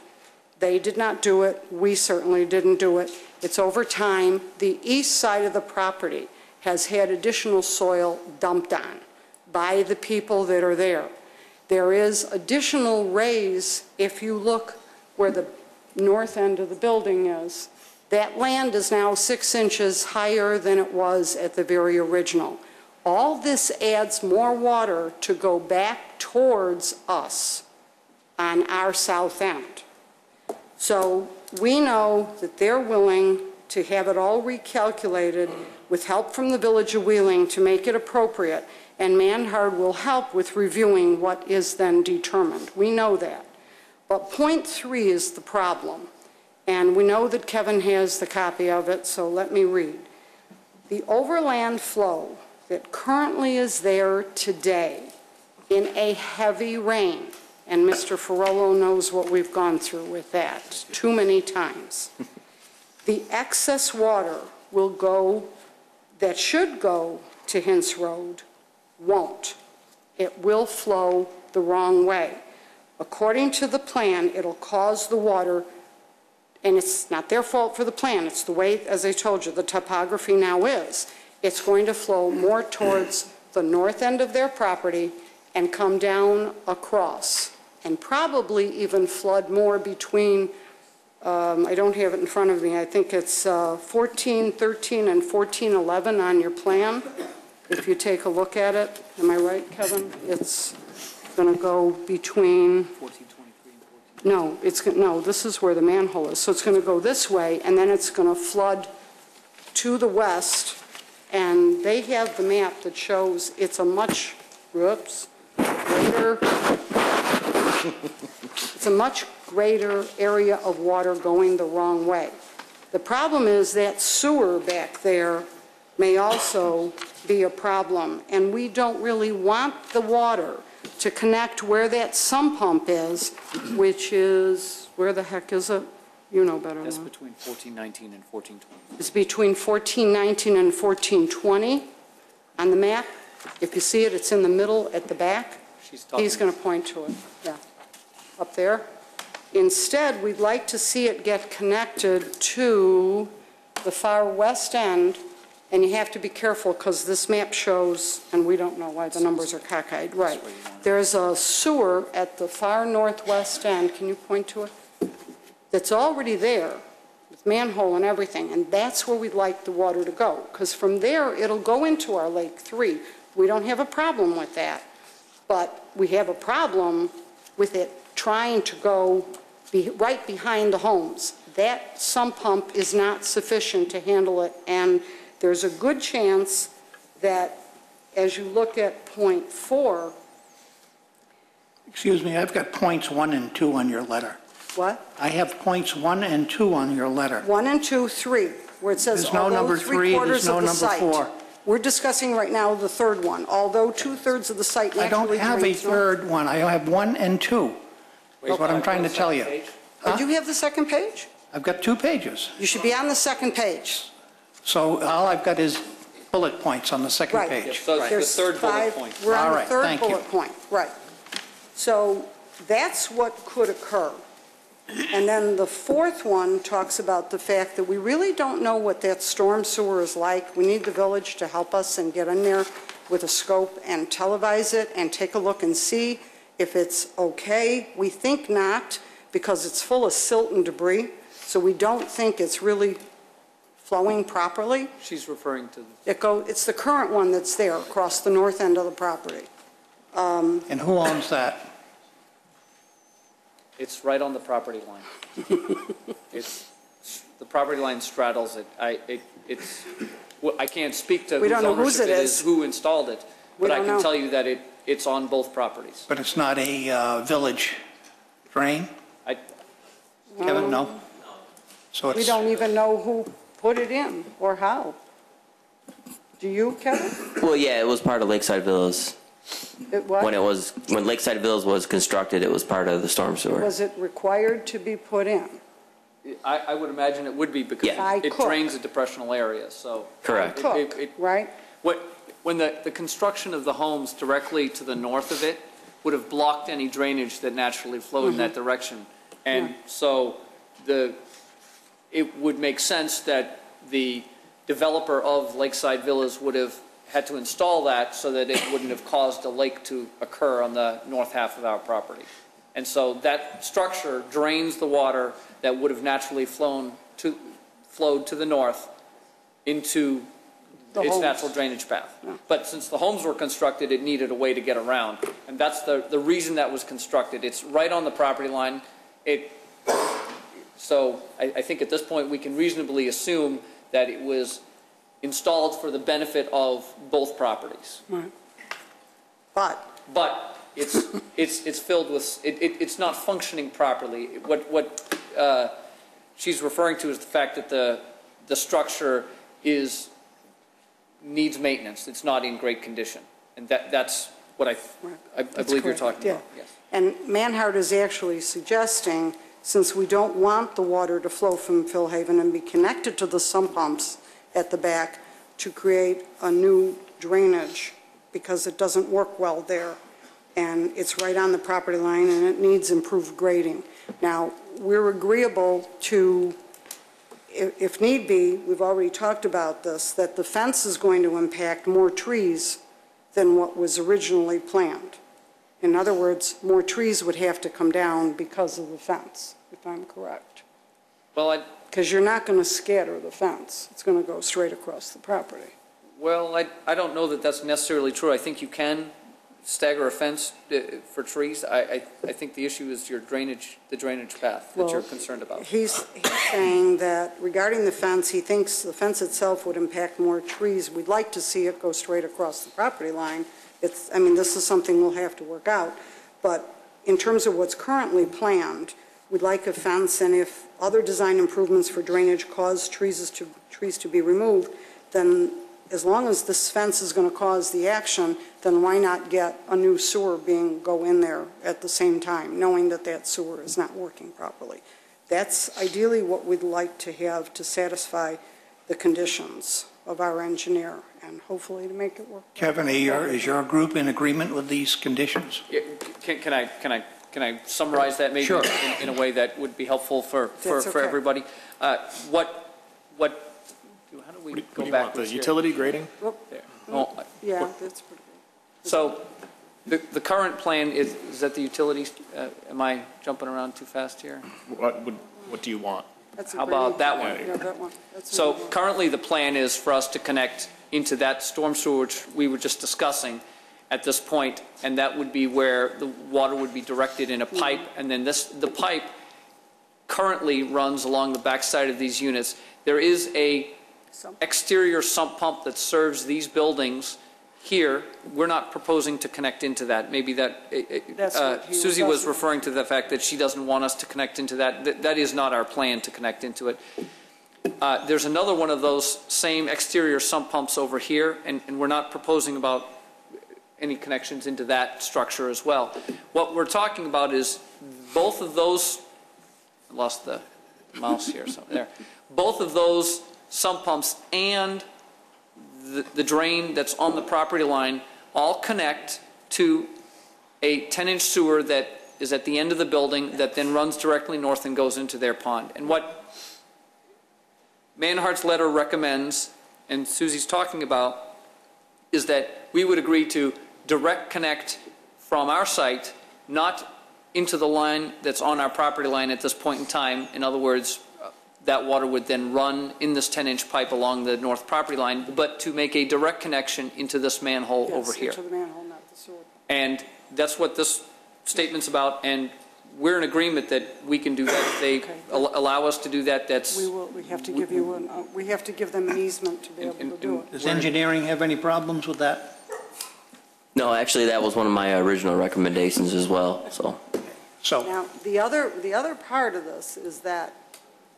They did not do it. We certainly didn't do it. It's over time. The east side of the property has had additional soil dumped on by the people that are there. There is additional raise if you look where the north end of the building is. That land is now 6 inches higher than it was at the very original. All this adds more water to go back towards us on our south end. So we know that they're willing to have it all recalculated with help from the Village of Wheeling to make it appropriate. and Manhard will help with reviewing what is then determined. We know that. But point 3 is the problem. And we know that Kevin has the copy of it, so let me read. The overland flow that currently is there today in a heavy rain, and Mr. Ferrolo knows what we've gone through with that too many times. The excess water will go, that should go to Hintz Road, won't. It will flow the wrong way. According to the plan, it'll cause the water, and it's not their fault for the plan, it's the way, as I told you, the topography now is. It's going to flow more towards the north end of their property and come down across, and probably even flood more between, I don't have it in front of me, I think it's 1413 and 1411 on your plan. If you take a look at it, am I right, Kevin? It's going to go between 1423 and 14. no, this is where the manhole is. So it's going to go this way, and then it's going to flood to the west. And they have the map that shows it's a much, greater, it's a much greater area of water going the wrong way. The problem is that sewer back there may also be a problem, and we don't really want the water to connect where that sump pump is, which is, where the heck is it? You know better. That's than I. between 1419 and 1420. It's between 1419 and 1420 on the map. If you see it, it's in the middle at the back. He's going to point to it, yeah, up there. Instead, we'd like to see it get connected to the far west end, and you have to be careful because this map shows, and we don't know why the numbers are cockeyed, right. There's a sewer at the far northwest end, can you point to it? That's already there, with manhole and everything, and that's where we'd like the water to go, because from there, it'll go into our Lake 3. We don't have a problem with that, but we have a problem with it trying to go right behind the homes. That sump pump is not sufficient to handle it, and there's a good chance that as you look at point 4. Excuse me, I've got points 1 and 2 on your letter. What? I have points 1 and 2 on your letter. 1 and 2, 3, where it says There's no although number 3, there's no of the number site. 4. We're discussing right now the third one, although 2/3 of the site I naturally don't have a drains north. third one. I have 1 and 2. That's what I'm trying to tell you. Oh, do you have the second page? I've got 2 pages. You should be on the second page. So all I've got is bullet points on the second Right. page. So it's There's the third bullet 5 point. We're on All the right, third thank you. bullet point, right. So that's what could occur. And then the fourth one talks about the fact that we really don't know what that storm sewer is like. We need the village to help us and get in there with a scope and televise it and take a look and see if it's okay. We think not, because it's full of silt and debris, so we don't think it's really flowing properly. She's referring to It's the current one that's there across the north end of the property. And who owns that? it's right on the property line. It's the property line straddles it. I can't speak to We whose don't know whose ownership it it is. is, who installed it, We but I don't can know. tell you that it's on both properties. But it's not a village drain? Kevin, no? So We it's, don't even know who put it in or how. Do you, Kevin? Well, yeah, it was part of Lakeside Villas. What? When Lakeside Villas was constructed, it was part of the storm sewer. Was it required to be put in? I would imagine it would be because Yeah. it drains a depressional area, so. Correct. Right? When the construction of the homes directly to the north of it would have blocked any drainage that naturally flowed in that direction. And so it would make sense that the developer of Lakeside Villas would have had to install that so that it wouldn't have caused a lake to occur on the north half of our property. And so that structure drains the water that would have naturally flowed to the north into its natural drainage path. But since the homes were constructed, it needed a way to get around. And that's the reason that was constructed. It's right on the property line. So I think at this point we can reasonably assume that it was installed for the benefit of both properties. Right. But it's filled with, it's not functioning properly. What she's referring to is the fact that the structure needs maintenance. It's not in great condition. And that's what I believe you're talking about. Yes. And Manhart is actually suggesting, since we don't want the water to flow from Philhaven and be connected to the sump pumps at the back, to create a new drainage because it doesn't work well there. And it's right on the property line and it needs improved grading. Now, we're agreeable to, if need be, we've already talked about this, that the fence is going to impact more trees than what was originally planned. In other words, more trees would have to come down because of the fence, if I'm correct. Well, because you're not going to scatter the fence. It's going to go straight across the property. Well, I don't know that that's necessarily true. I think you can stagger a fence for trees. I think the issue is the drainage path that you're concerned about. He's saying that regarding the fence, he thinks the fence itself would impact more trees. We'd like to see it go straight across the property line. I mean, this is something we'll have to work out. But in terms of what's currently planned, we'd like a fence, and if other design improvements for drainage cause trees to be removed, then as long as this fence is going to cause the action, then why not get a new sewer go in there at the same time, knowing that that sewer is not working properly. That's ideally what we'd like to have to satisfy the conditions of our engineer, and hopefully to make it work. Kevin, is your group in agreement with these conditions? Yeah, can I summarize that maybe sure. in a way that would be helpful for everybody? How do we go back? The utility grading? There. Yeah, that's pretty good. So the current plan is that the utilities, am I jumping around too fast here? What do you want? How about that one? Yeah, that one. So currently the plan is for us to connect into that storm sewer which we were just discussing at this point, and that would be where the water would be directed in a pipe, and then the pipe currently runs along the backside of these units. There is a exterior sump pump that serves these buildings here. We're not proposing to connect into that. Maybe Susie was referring to the fact that she doesn't want us to connect into that. That is not our plan to connect into it. There's another one of those same exterior sump pumps over here, and we're not proposing about any connections into that structure as well. What we're talking about is both of those, I lost the mouse here, so there. Both of those sump pumps and the drain that's on the property line all connect to a 10-inch sewer that is at the end of the building that then runs directly north and goes into their pond. And what Manhart's letter recommends, and Susie's talking about, is that we would agree to direct connect from our site, not into the line that's on our property line at this point in time. In other words, that water would then run in this 10-inch pipe along the north property line, but to make a direct connection into this manhole over here. Into the manhole, not the sewer. And that's what this statement's about, and we're in agreement that we can do that. If they allow us to do that, that's... We have to give you we have to give them an easement to be able to do it. Does engineering have any problems with that? No, actually, that was one of my original recommendations as well. So now the other part of this is that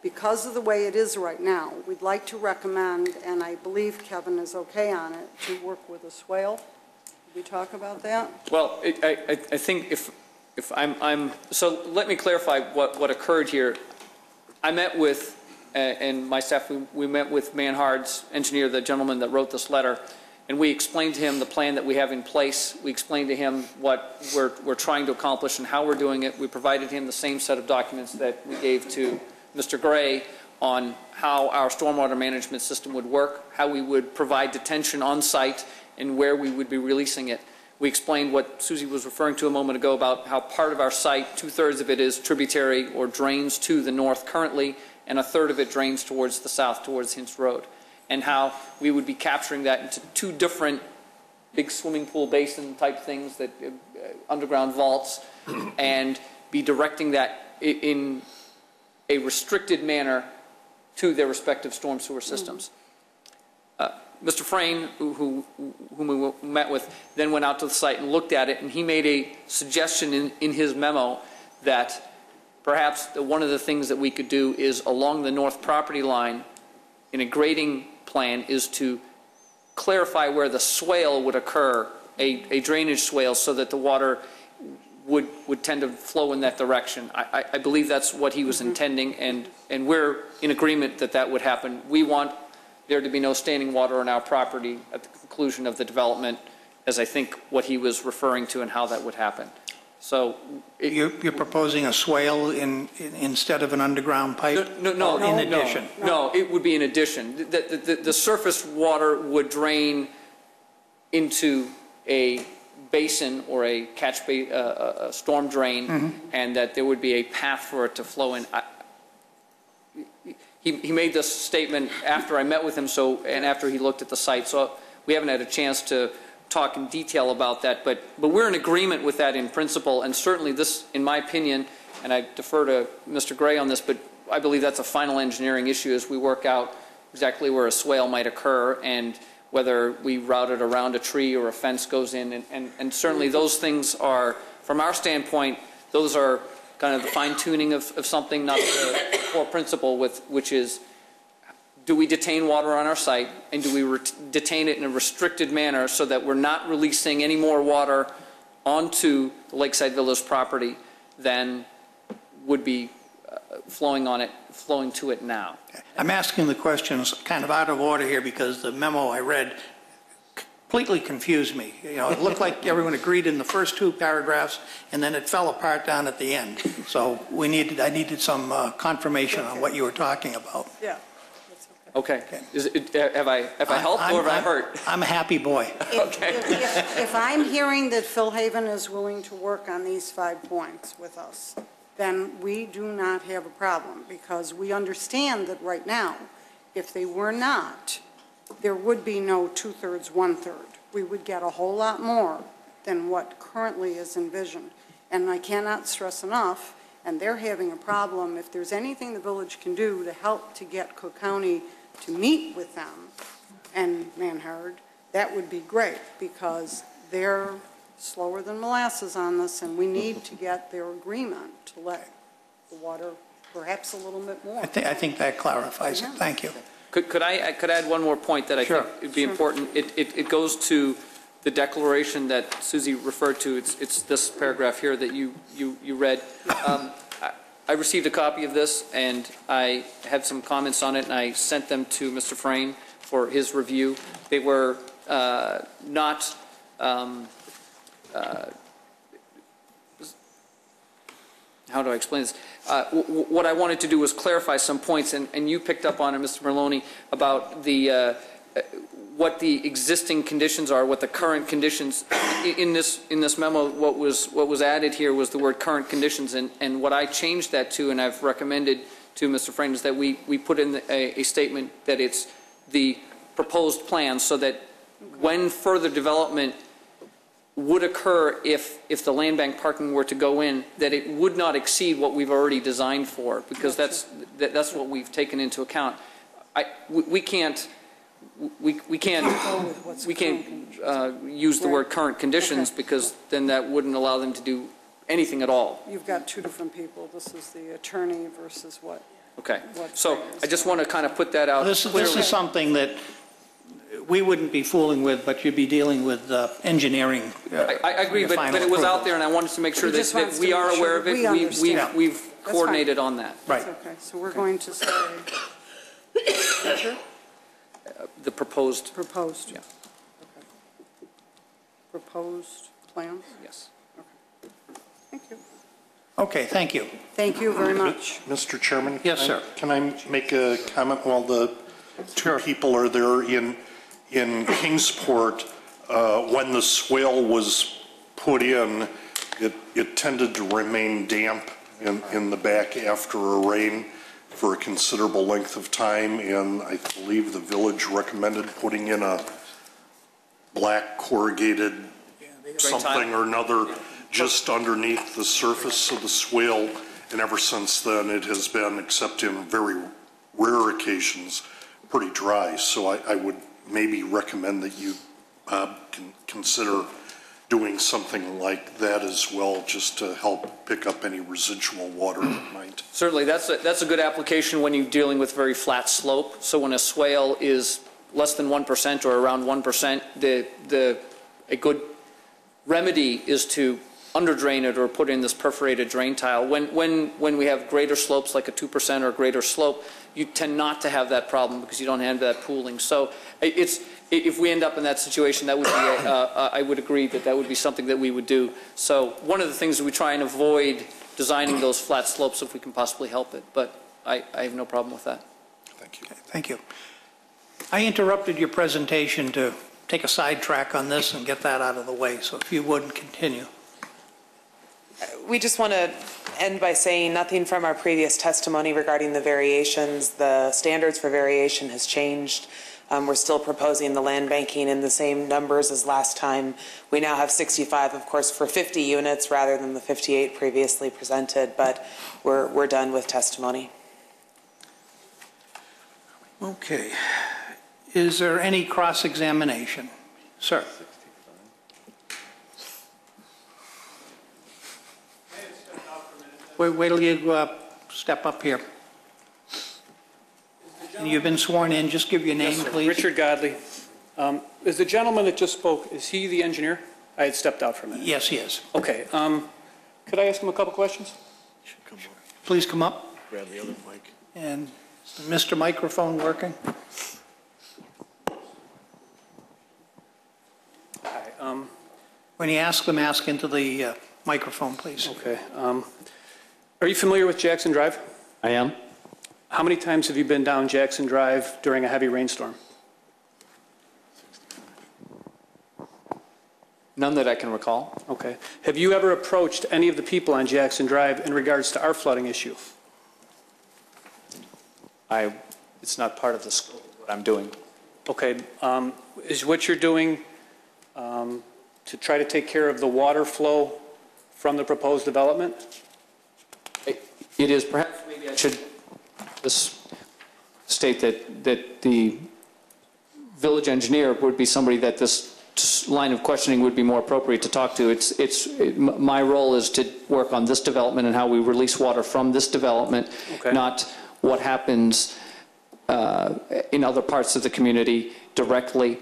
because of the way it is right now, we'd like to recommend, and I believe Kevin is okay on it, to work with a swale. Did we talk about that? Well, I think if I'm so let me clarify what occurred here. I met with, and my staff, we met with Manhard's engineer, the gentleman that wrote this letter, and we explained to him the plan that we have in place. We explained to him what we're trying to accomplish and how we're doing it. We provided him the same set of documents that we gave to Mr. Gray on how our stormwater management system would work, how we would provide detention on site, and where we would be releasing it. We explained what Susie was referring to a moment ago about how part of our site, 2/3 of it is tributary or drains to the north currently, and 1/3 of it drains towards the south, towards Hintz Road, and how we would be capturing that into two different big swimming pool basin type things, that underground vaults, and be directing that in a restricted manner to their respective storm sewer systems. Mr. Frayne, whom we met with, then went out to the site and looked at it, and he made a suggestion in his memo that perhaps one of the things that we could do is along the north property line in a grading plan is to clarify where the swale would occur, a drainage swale, so that the water would tend to flow in that direction. I believe that's what he was intending, and we're in agreement that that would happen. We want there to be no standing water on our property at the conclusion of the development, as I think what he was referring to and how that would happen. So you're proposing a swale instead of an underground pipe? No, in addition? No, it would be in addition. The surface water would drain into a basin or a a storm drain, and that there would be a path for it to flow in. He made this statement after I met with him, and after he looked at the site. So we haven't had a chance to talk in detail about that, but we're in agreement with that in principle, and certainly this, in my opinion, and I defer to Mr. Gray on this, but I believe that's a final engineering issue as we work out exactly where a swale might occur and whether we route it around a tree or a fence goes in, and certainly those things are, from our standpoint, those are kind of the fine-tuning of something, not the core principle, which is, do we detain water on our site, and do we detain it in a restricted manner so that we're not releasing any more water onto the Lakeside Villas property than would be flowing to it now? I'm asking the questions kind of out of order here because the memo I read completely confused me. You know, it looked like everyone agreed in the first two paragraphs, and then it fell apart down at the end. So I needed some confirmation on what you were talking about. Yeah. Okay. Have I helped or have I hurt? I'm a happy boy. If I'm hearing that Phil Haven is willing to work on these 5 points with us, then we do not have a problem, because we understand that right now, if they were not, there would be no 2/3, 1/3. We would get a whole lot more than what currently is envisioned. And I cannot stress enough, and they're having a problem, if there's anything the village can do to help to get Cook County to meet with them and Manhard, that would be great, because they're slower than molasses on this, and we need to get their agreement to let the water perhaps a little bit more. I think that clarifies it. Thank you. Could I add one more point that I think would be important? It goes to the declaration that Susie referred to. It's this paragraph here that you read. I received a copy of this, and I had some comments on it, and I sent them to Mr. Frayne for his review. They were not how do I explain this? What I wanted to do was clarify some points, and you picked up on it, Mr. Merloni, about the what the existing conditions are, what the current conditions in this memo. What was added here was the word current conditions, and what I changed that to, and I've recommended to Mr. Frayne, is that we put in a statement that it's the proposed plan, so that when further development would occur if the land bank parking were to go in, that it would not exceed what we've already designed for, because that's what we've taken into account. We can't use the word current conditions, because then that wouldn't allow them to do anything at all. You've got two different people. This is the attorney versus what. Okay. So I just want to kind of put that out. This is something that we wouldn't be fooling with, but you'd be dealing with engineering. I agree, but it was out there, and I wanted to make sure that we are aware of it. We've coordinated on that. Right. Okay, so we're going to say the proposed. Proposed. Yeah. Okay. Proposed plans? Yes. Okay. Thank you. Okay, thank you. Thank you very much. Mr. Chairman? Yes, sir. Can I make a comment while the two people are there in Kingsport? When the swale was put in, it tended to remain damp in the back after a rain for a considerable length of time, and I believe the village recommended putting in a black corrugated something or another just underneath the surface of the swale, and ever since then it has been, except in very rare occasions, pretty dry. So I would maybe recommend that you, Bob, can consider doing something like that as well, just to help pick up any residual water that might. Certainly, that's a good application when you're dealing with very flat slope. So when a swale is less than 1% or around 1%, a good remedy is to underdrain it or put in this perforated drain tile. When we have greater slopes, like a 2% or greater slope, you tend not to have that problem because you don't have that pooling. So if we end up in that situation, that would be I would agree that would be something that we would do. So one of the things that we try and avoid designing those flat slopes if we can possibly help it. But I have no problem with that. Thank you. Okay, thank you. I interrupted your presentation to take a sidetrack on this and get that out of the way. So if you would continue. We just want to end by saying nothing from our previous testimony regarding the variations. The standards for variation has changed. We're still proposing the land banking in the same numbers as last time. We now have 65, of course, for 50 units rather than the 58 previously presented, but we're done with testimony. Okay. Is there any cross-examination? Sir. Wait till you step up here. You've been sworn in. Just give your name, Yes, please. Richard Godley. Is the gentleman that just spoke, is he the engineer? I had stepped out for a minute. Yes, he is. Okay. Could I ask him a couple questions? Please come up. Grab the other mic. And is Mr. Microphone working? Hi. When you ask them, ask into the microphone, please. Okay. Are you familiar with Jackson Drive? I am. How many times have you been down Jackson Drive during a heavy rainstorm? None that I can recall. Okay. Have you ever approached any of the people on Jackson Drive in regards to our flooding issue? It's not part of the scope of what I'm doing. Okay. Is what you're doing to try to take care of the water flow from the proposed development? It is. Perhaps maybe I should state that the village engineer would be somebody that this line of questioning would be more appropriate to talk to. My role is to work on this development and how we release water from this development, okay, not what happens in other parts of the community directly.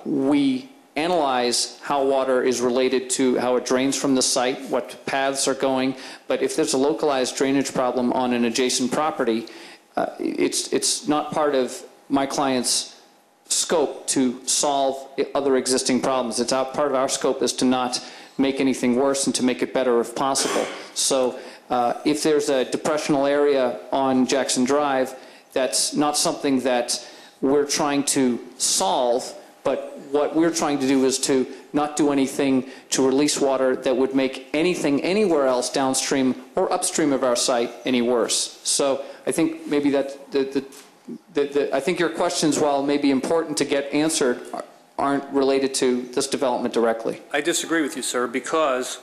We analyze how water is related to how it drains from the site, what paths are going, but if there's a localized drainage problem on an adjacent property, it's not part of my client's scope to solve other existing problems. It's part of our scope is to not make anything worse and to make it better if possible. So if there's a depressional area on Jackson Drive, that's not something that we're trying to solve, but what we're trying to do is to not do anything to release water that would make anything anywhere else downstream or upstream of our site any worse. So I think maybe that I think your questions, while maybe important to get answered, aren't related to this development directly. I disagree with you, sir, because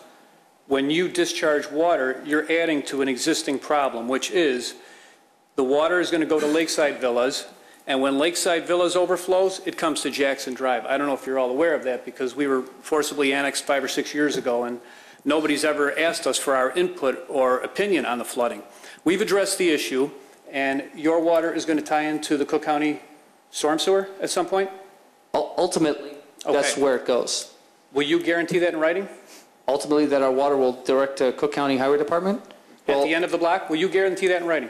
when you discharge water, you're adding to an existing problem, which is the water is going to go to Lakeside Villas, and when Lakeside Villas overflows, it comes to Jackson Drive. I don't know if you're all aware of that, because we were forcibly annexed 5 or 6 years ago, and nobody's ever asked us for our input or opinion on the flooding. We've addressed the issue, and your water is going to tie into the Cook County storm sewer at some point? Ultimately, that's where it goes. Will you guarantee that in writing? Ultimately, that our water will direct to Cook County Highway Department? At the end of the block, will you guarantee that in writing?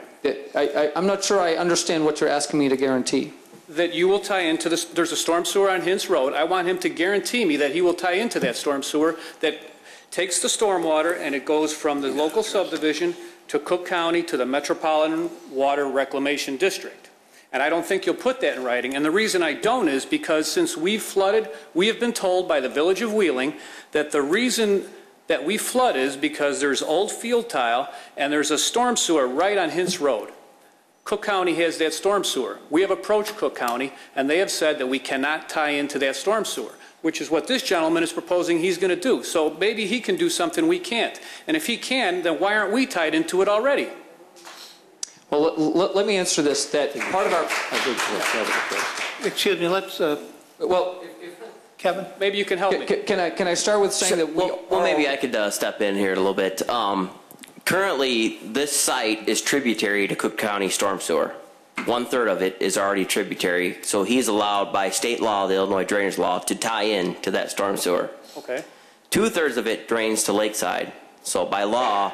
I'm not sure I understand what you're asking me to guarantee. That you will tie into this, there's a storm sewer on Hintz Road. I want him to guarantee me that he will tie into that storm sewer that takes the storm water and it goes from the local subdivision to Cook County to the Metropolitan Water Reclamation District. And I don't think you'll put that in writing. And the reason I don't is because since we've flooded, we have been told by the Village of Wheeling that the reason that we flood is because there's old field tile and there's a storm sewer right on Hintz Road. Cook County has that storm sewer. We have approached Cook County and they have said that we cannot tie into that storm sewer, which is what this gentleman is proposing he's going to do. So maybe he can do something we can't. And if he can, then why aren't we tied into it already? Well, let me answer this, that part of our... excuse me, let's, Well, Kevin? maybe you can help me. Can I start with saying that we Well, maybe I could step in here a little bit. Currently, this site is tributary to Cook County storm sewer. 1/3 of it is already tributary, so he's allowed by state law, the Illinois drainage law, to tie in to that storm sewer. Okay. 2/3 of it drains to Lakeside, so by law,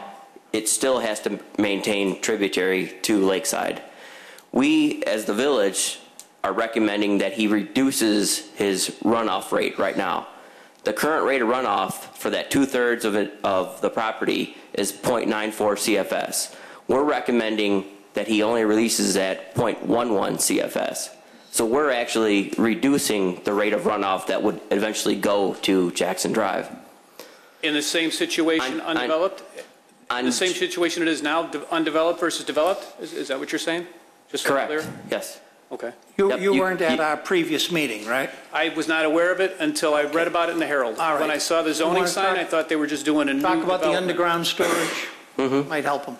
it still has to maintain tributary to Lakeside. We, as the village, are recommending that he reduces his runoff rate right now. The current rate of runoff for that 2/3 of the property is 0.94 CFS. We're recommending that he only releases at 0.11 CFS. So we're actually reducing the rate of runoff that would eventually go to Jackson Drive. In the same situation, undeveloped? The same situation it is now, undeveloped versus developed? Is that what you're saying? Just so I'm Correct. clear? Yes. Okay. You weren't at our previous meeting, right? I was not aware of it until I read about it in the Herald. All right. When I saw the zoning sign, I thought they were just doing a new Talk about the development. underground storage. Might help them.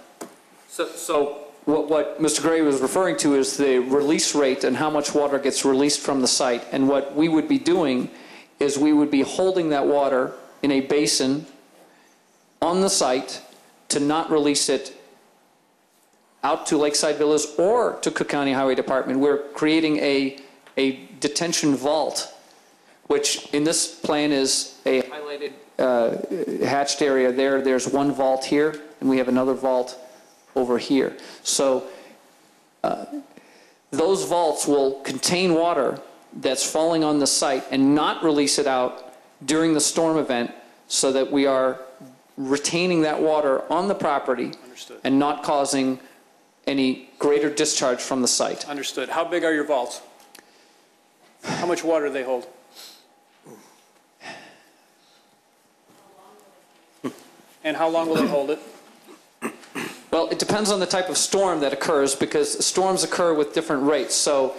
So what Mr. Gray was referring to is the release rate and how much water gets released from the site. And what we would be doing is we would be holding that water in a basin on the site to not release it out to Lakeside Villas or to Cook County Highway Department. We're creating a detention vault, which in this plan is a highlighted hatched area there. There's one vault here, and we have another vault over here. So those vaults will contain water that's falling on the site and not release it out during the storm event, so that we are retaining that water on the property. Understood. And not causing any greater discharge from the site. Understood. How big are your vaults? How much water do they hold? And how long will they hold it? Well, it depends on the type of storm that occurs, because storms occur with different rates. So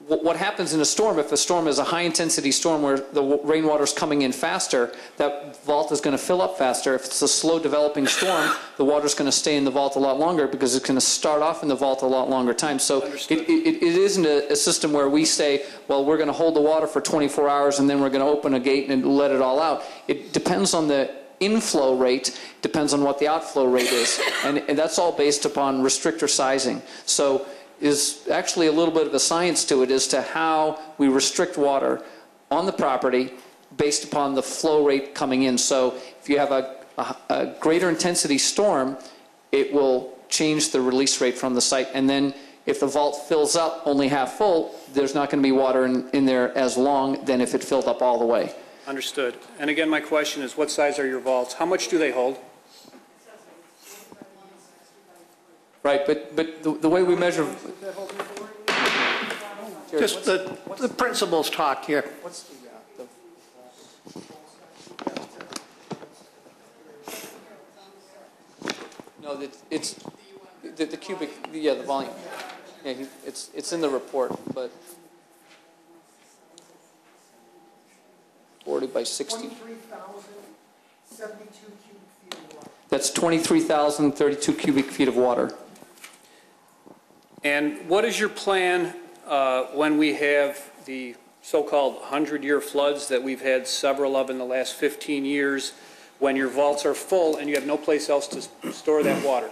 what happens in a storm, if a storm is a high-intensity storm where the rainwater is coming in faster, that vault is going to fill up faster. If it's a slow-developing storm, the water is going to stay in the vault a lot longer, because it's going to start off in the vault a lot longer time. So it isn't a system where we say, well, we're going to hold the water for 24 hours and then we're going to open a gate and let it all out. It depends on the inflow rate, depends on what the outflow rate is. And that's all based upon restrictor sizing. So is actually a little bit of a science to it as to how we restrict water on the property based upon the flow rate coming in. So if you have a greater intensity storm, it will change the release rate from the site. And then if the vault fills up only half full, there's not going to be water in there as long than if it filled up all the way. Understood. And again, my question is, what size are your vaults? How much do they hold? Right, but the way we measure... Just the principles talk here. No, it's the cubic, yeah, the volume. Yeah, it's in the report, but 40 by 60. 23,072 cubic feet of water. That's 23,032 cubic feet of water. And what is your plan when we have the so-called 100-year floods that we've had several of in the last 15 years, when your vaults are full and you have no place else to store that water?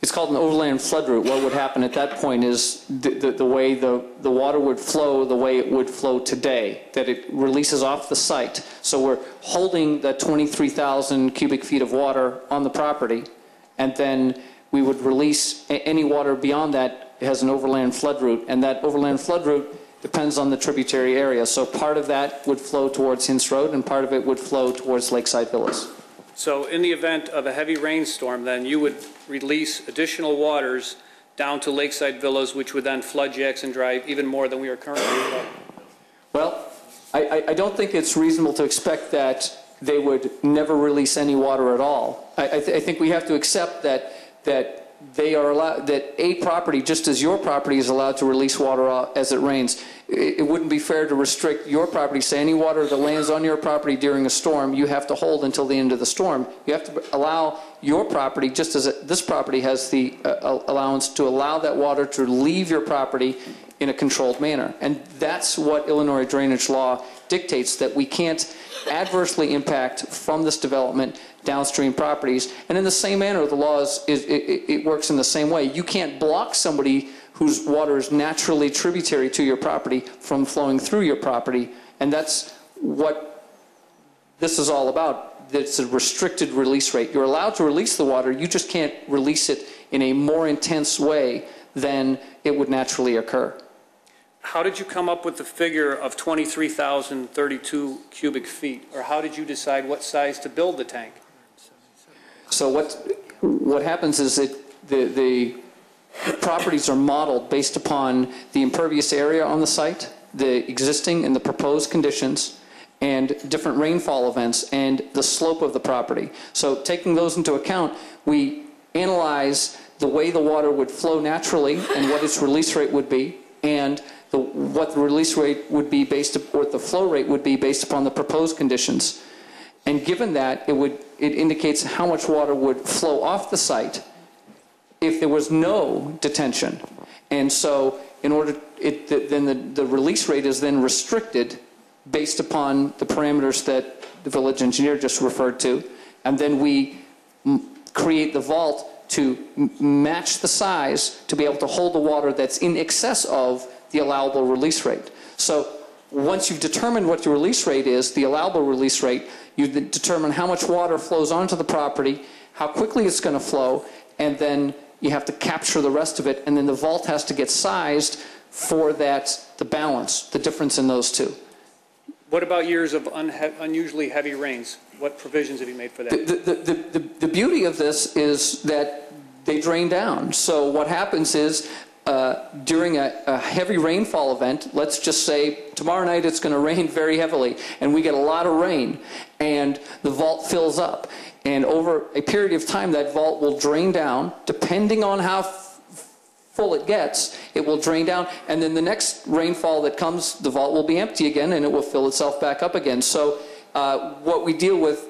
It's called an overland flood route. What would happen at that point is the way the water would flow the way it would flow today, that it releases off the site. So we're holding the 23,000 cubic feet of water on the property, and then we would release any water beyond that. It has an overland flood route, and that overland flood route depends on the tributary area. So part of that would flow towards Hints Road, and part of it would flow towards Lakeside Villas. So in the event of a heavy rainstorm, then you would release additional waters down to Lakeside Villas, which would then flood Jackson Drive even more than we are currently flooding. Well, I don't think it's reasonable to expect that they would never release any water at all. I think we have to accept that they are allowed, that a property, just as your property is allowed to release water as it rains, it wouldn't be fair to restrict your property, say any water that lands on your property during a storm, you have to hold until the end of the storm. You have to allow your property, just as this property has the allowance to allow that water to leave your property in a controlled manner. And that's what Illinois drainage law dictates, that we can't adversely impact from this development downstream properties. And in the same manner, the law it works in the same way. You can't block somebody whose water is naturally tributary to your property from flowing through your property. And that's what this is all about. It's a restricted release rate. You're allowed to release the water, you just can't release it in a more intense way than it would naturally occur. How did you come up with the figure of 23,032 cubic feet? Or how did you decide what size to build the tank? So what happens is that the properties are modeled based upon the impervious area on the site, the existing and the proposed conditions, and different rainfall events, and the slope of the property. So taking those into account, we analyze the way the water would flow naturally and what its release rate would be, and what the release rate would be what the flow rate would be based upon the proposed conditions. And given that, it indicates how much water would flow off the site if there was no detention. And so then the release rate is then restricted based upon the parameters that the village engineer just referred to. And then we create the vault to match the size to be able to hold the water that's in excess of the allowable release rate. So once you've determined what the release rate is, the allowable release rate, you determine how much water flows onto the property, how quickly it's going to flow, and then you have to capture the rest of it, and then the vault has to get sized for that, the balance, the difference in those two. What about years of unusually heavy rains? What provisions have you made for that? The beauty of this is that they drain down. So what happens is during a heavy rainfall event, let's just say tomorrow night it's going to rain very heavily, and we get a lot of rain, and the vault fills up. And over a period of time, that vault will drain down, depending on how full it gets, it will drain down, and then the next rainfall that comes, the vault will be empty again, and it will fill itself back up again. So what we deal with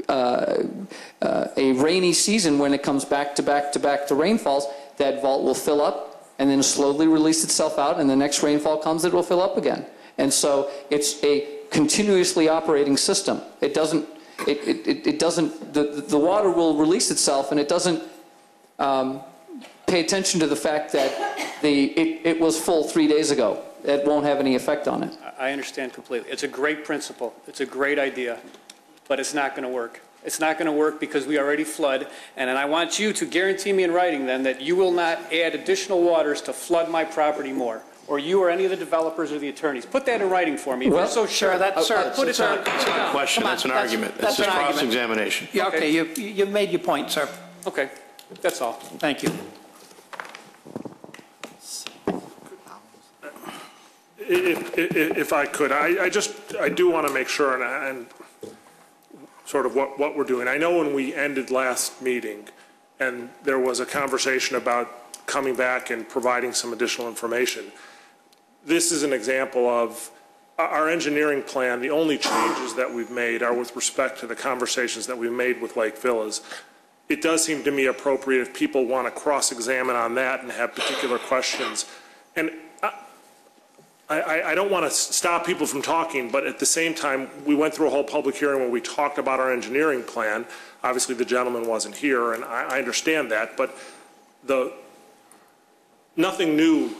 a rainy season, when it comes back to back to back to rainfalls, that vault will fill up and then slowly release itself out, and the next rainfall comes, it will fill up again. And so it's a continuously operating system. It doesn't, the water will release itself, and it doesn't pay attention to the fact that it was full 3 days ago. It won't have any effect on it. I understand completely. It's a great principle. It's a great idea, but it's not going to work. It's not going to work because we already flood, and I want you to guarantee me in writing then that you will not add additional waters to flood my property more, or you or any of the developers or the attorneys. Put that in writing for me. If you're so sure, put it down. It's not a question, that's an argument. That's just cross-examination. Yeah, okay, you've made your point, sir. Okay, that's all. Thank you. If I could, I do want to make sure and sort of what we're doing. I know when we ended last meeting and there was a conversation about coming back and providing some additional information, this is an example of our engineering plan. The only changes that we've made are with respect to the conversations that we've made with Lake Villas. It does seem to me appropriate if people want to cross-examine on that and have particular questions. And I don't want to stop people from talking, but at the same time, we went through a whole public hearing where we talked about our engineering plan. Obviously, the gentleman wasn't here, and I understand that, but nothing new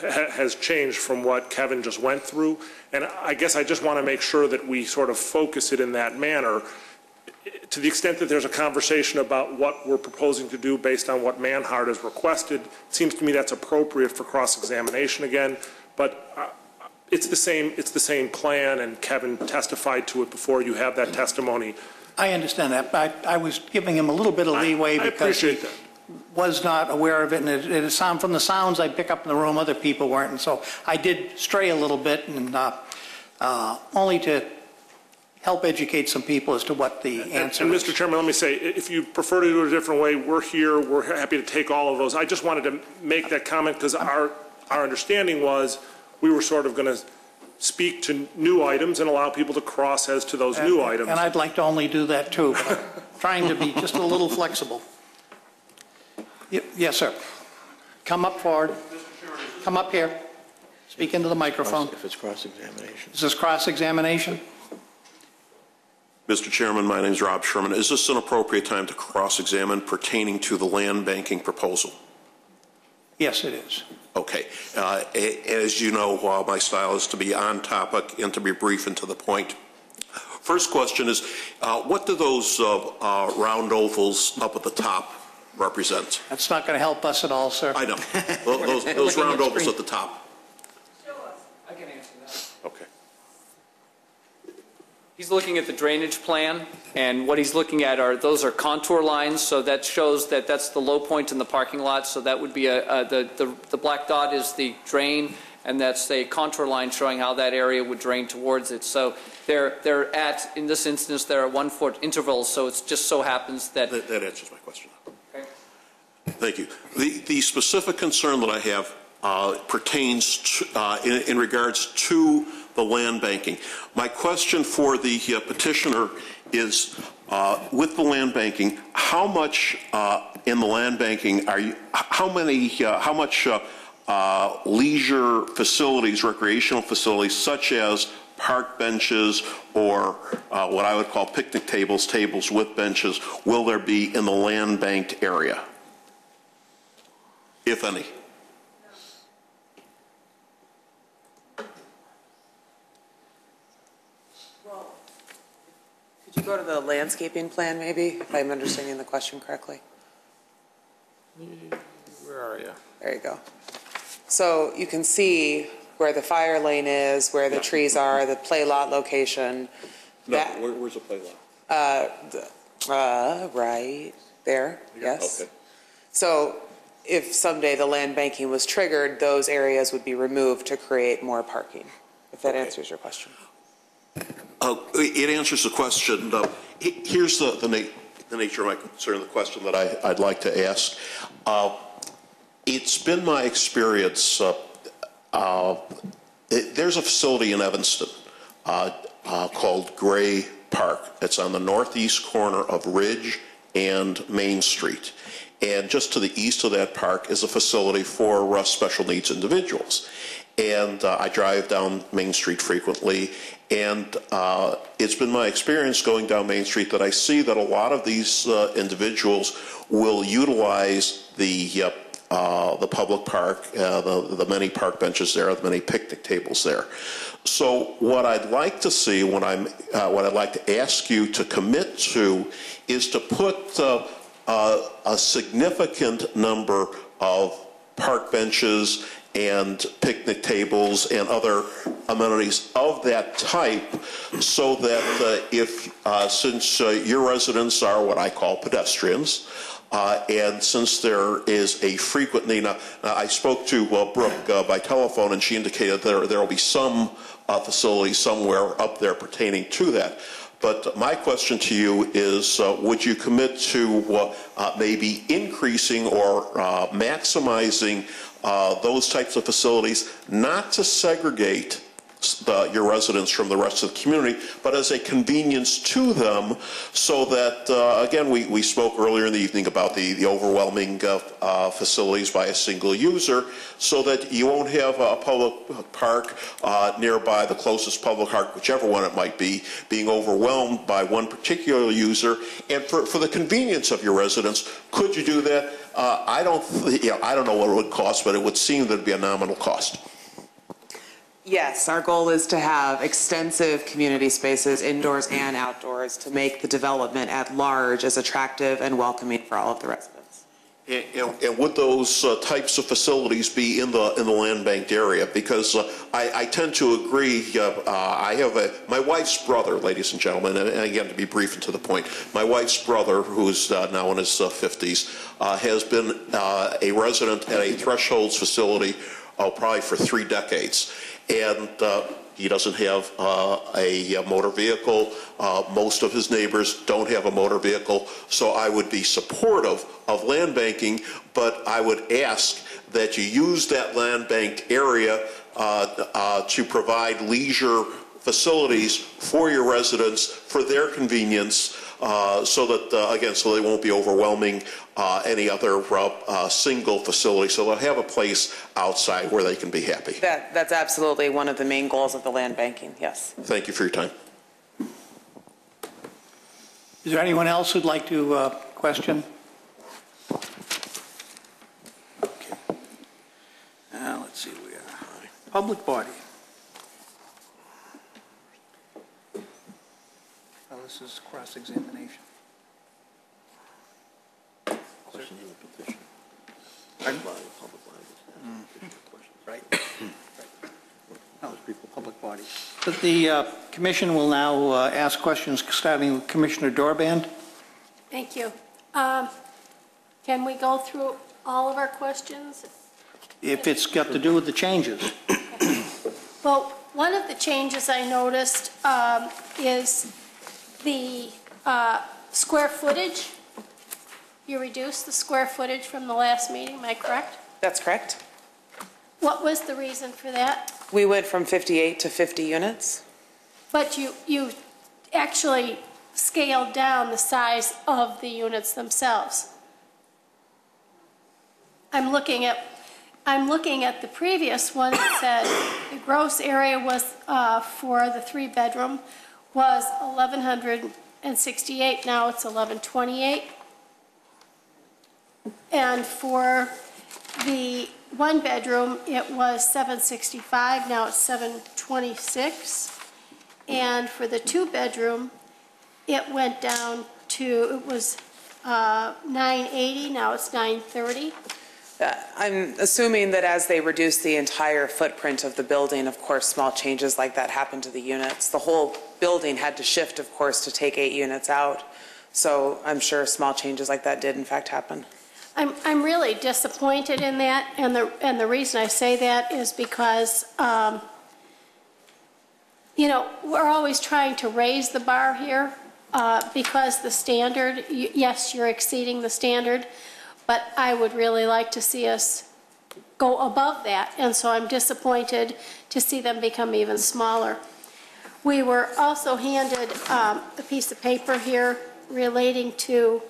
has changed from what Kevin just went through. And I guess I just want to make sure that we sort of focus it in that manner. To the extent that there's a conversation about what we're proposing to do based on what Manhard has requested, it seems to me that's appropriate for cross-examination again. But it's the same plan, and Kevin testified to it before. You have that testimony. I understand that, but I was giving him a little bit of leeway because he was not aware of it, and it sound from the sounds I pick up in the room, other people weren't, and so I did stray a little bit, and only to help educate some people as to what the answer and is. Mr. Chairman, let me say, if you prefer to do it a different way, we're here. We're happy to take all of those. I just wanted to make that comment because our understanding was we were sort of going to speak to new items and allow people to cross as to those new items. And I'd like to only do that too, but I'm trying to be just a little flexible. Yes, sir. Come up forward. Come up here. Speak into the microphone. If it's cross-examination. Is this cross-examination? Mr. Chairman, my name is Rob Sherman. Is this an appropriate time to cross-examine pertaining to the land banking proposal? Yes, it is. Okay. As you know, my style is to be on topic and to be brief and to the point. First question is, what do those round ovals up at the top represent? That's not going to help us at all, sir. I know. Those round ovals at the top. I can answer that. Okay. He's looking at the drainage plan, and what he's looking at those are contour lines, so that shows that that's the low point in the parking lot. So that would be the black dot is the drain, and that's a contour line showing how that area would drain towards it. So they're at, in this instance, they're at 1 foot intervals. So it just so happens that that answers my question. Okay. Thank you. The specific concern that I have pertains to, in regards to the land banking. My question for the petitioner is, with the land banking, how much in the land banking are you? How much leisure facilities, recreational facilities, such as park benches or what I would call picnic tables, tables with benches, will there be in the land banked area, if any? Could you go to the landscaping plan, maybe, if I'm understanding the question correctly? Where are you? There you go. So you can see where the fire lane is, where the trees are, the play lot location. No, where's the play lot? Right there, yes. Okay. So if someday the land banking was triggered, those areas would be removed to create more parking, if that answers your question. It answers the question. Here's the nature of my concern, the question that I'd like to ask. It's been my experience, there's a facility in Evanston called Gray Park. It's on the northeast corner of Ridge and Main Street. And just to the east of that park is a facility for special needs individuals. And I drive down Main Street frequently, and it's been my experience going down Main Street that I see that a lot of these individuals will utilize the public park, the many park benches there, the many picnic tables there. So what I'd like to see, what I'd like to ask you to commit to, is to put a significant number of park benches and picnic tables and other amenities of that type, so that since your residents are what I call pedestrians, and since there is a frequent need, now I spoke to Brooke by telephone, and she indicated there will be some facility somewhere up there pertaining to that. But my question to you is, would you commit to maybe increasing or maximizing those types of facilities, not to segregate your residents from the rest of the community, but as a convenience to them, so that, again, we spoke earlier in the evening about the overwhelming facilities by a single user, so that you won't have a public park nearby, the closest public park, whichever one it might be, being overwhelmed by one particular user. And for the convenience of your residents, could you do that? I don't know what it would cost, but it would seem there'd be a nominal cost. Yes, our goal is to have extensive community spaces, indoors and outdoors, to make the development at large as attractive and welcoming for all of the residents. And would those types of facilities be in the land banked area? Because I tend to agree. I have my wife's brother, ladies and gentlemen, and again, to be brief and to the point, my wife's brother, who's now in his 50s, has been a resident at a Thresholds facility probably for 3 decades. and he doesn't have a motor vehicle. Most of his neighbors don't have a motor vehicle, so I would be supportive of land banking, but I would ask that you use that land bank area to provide leisure facilities for your residents for their convenience, so that, again, so they won't be overwhelming any other single facility, so they'll have a place outside where they can be happy. That's absolutely one of the main goals of the land banking, yes. Thank you for your time. Is there anyone else who'd like to question? Okay. Let's see where we are. Public body. Oh, this is cross-examination. Questions in the petition. Right. No, public body. But the commission will now ask questions, starting with Commissioner Dorband. Thank you. Can we go through all of our questions? If it's got to do with the changes. Well, one of the changes I noticed is the square footage. You reduced the square footage from the last meeting, am I correct? That's correct. What was the reason for that? We went from 58 to 50 units. But you actually scaled down the size of the units themselves. I'm looking at the previous one that said the gross area was for the 3-bedroom was 1,168. Now it's 1,128. And for the 1-bedroom, it was 765. Now it's 726. And for the 2-bedroom, it went down to, it was 980. Now it's 930. I'm assuming that as they reduce the entire footprint of the building, of course, small changes like that happen to the units. The whole building had to shift, of course, to take 8 units out. So I'm sure small changes like that did, in fact, happen. I'm really disappointed in that, and the reason I say that is because, you know, we're always trying to raise the bar here because the standard, yes, you're exceeding the standard, but I would really like to see us go above that, and so I'm disappointed to see them become even smaller. We were also handed a piece of paper here relating to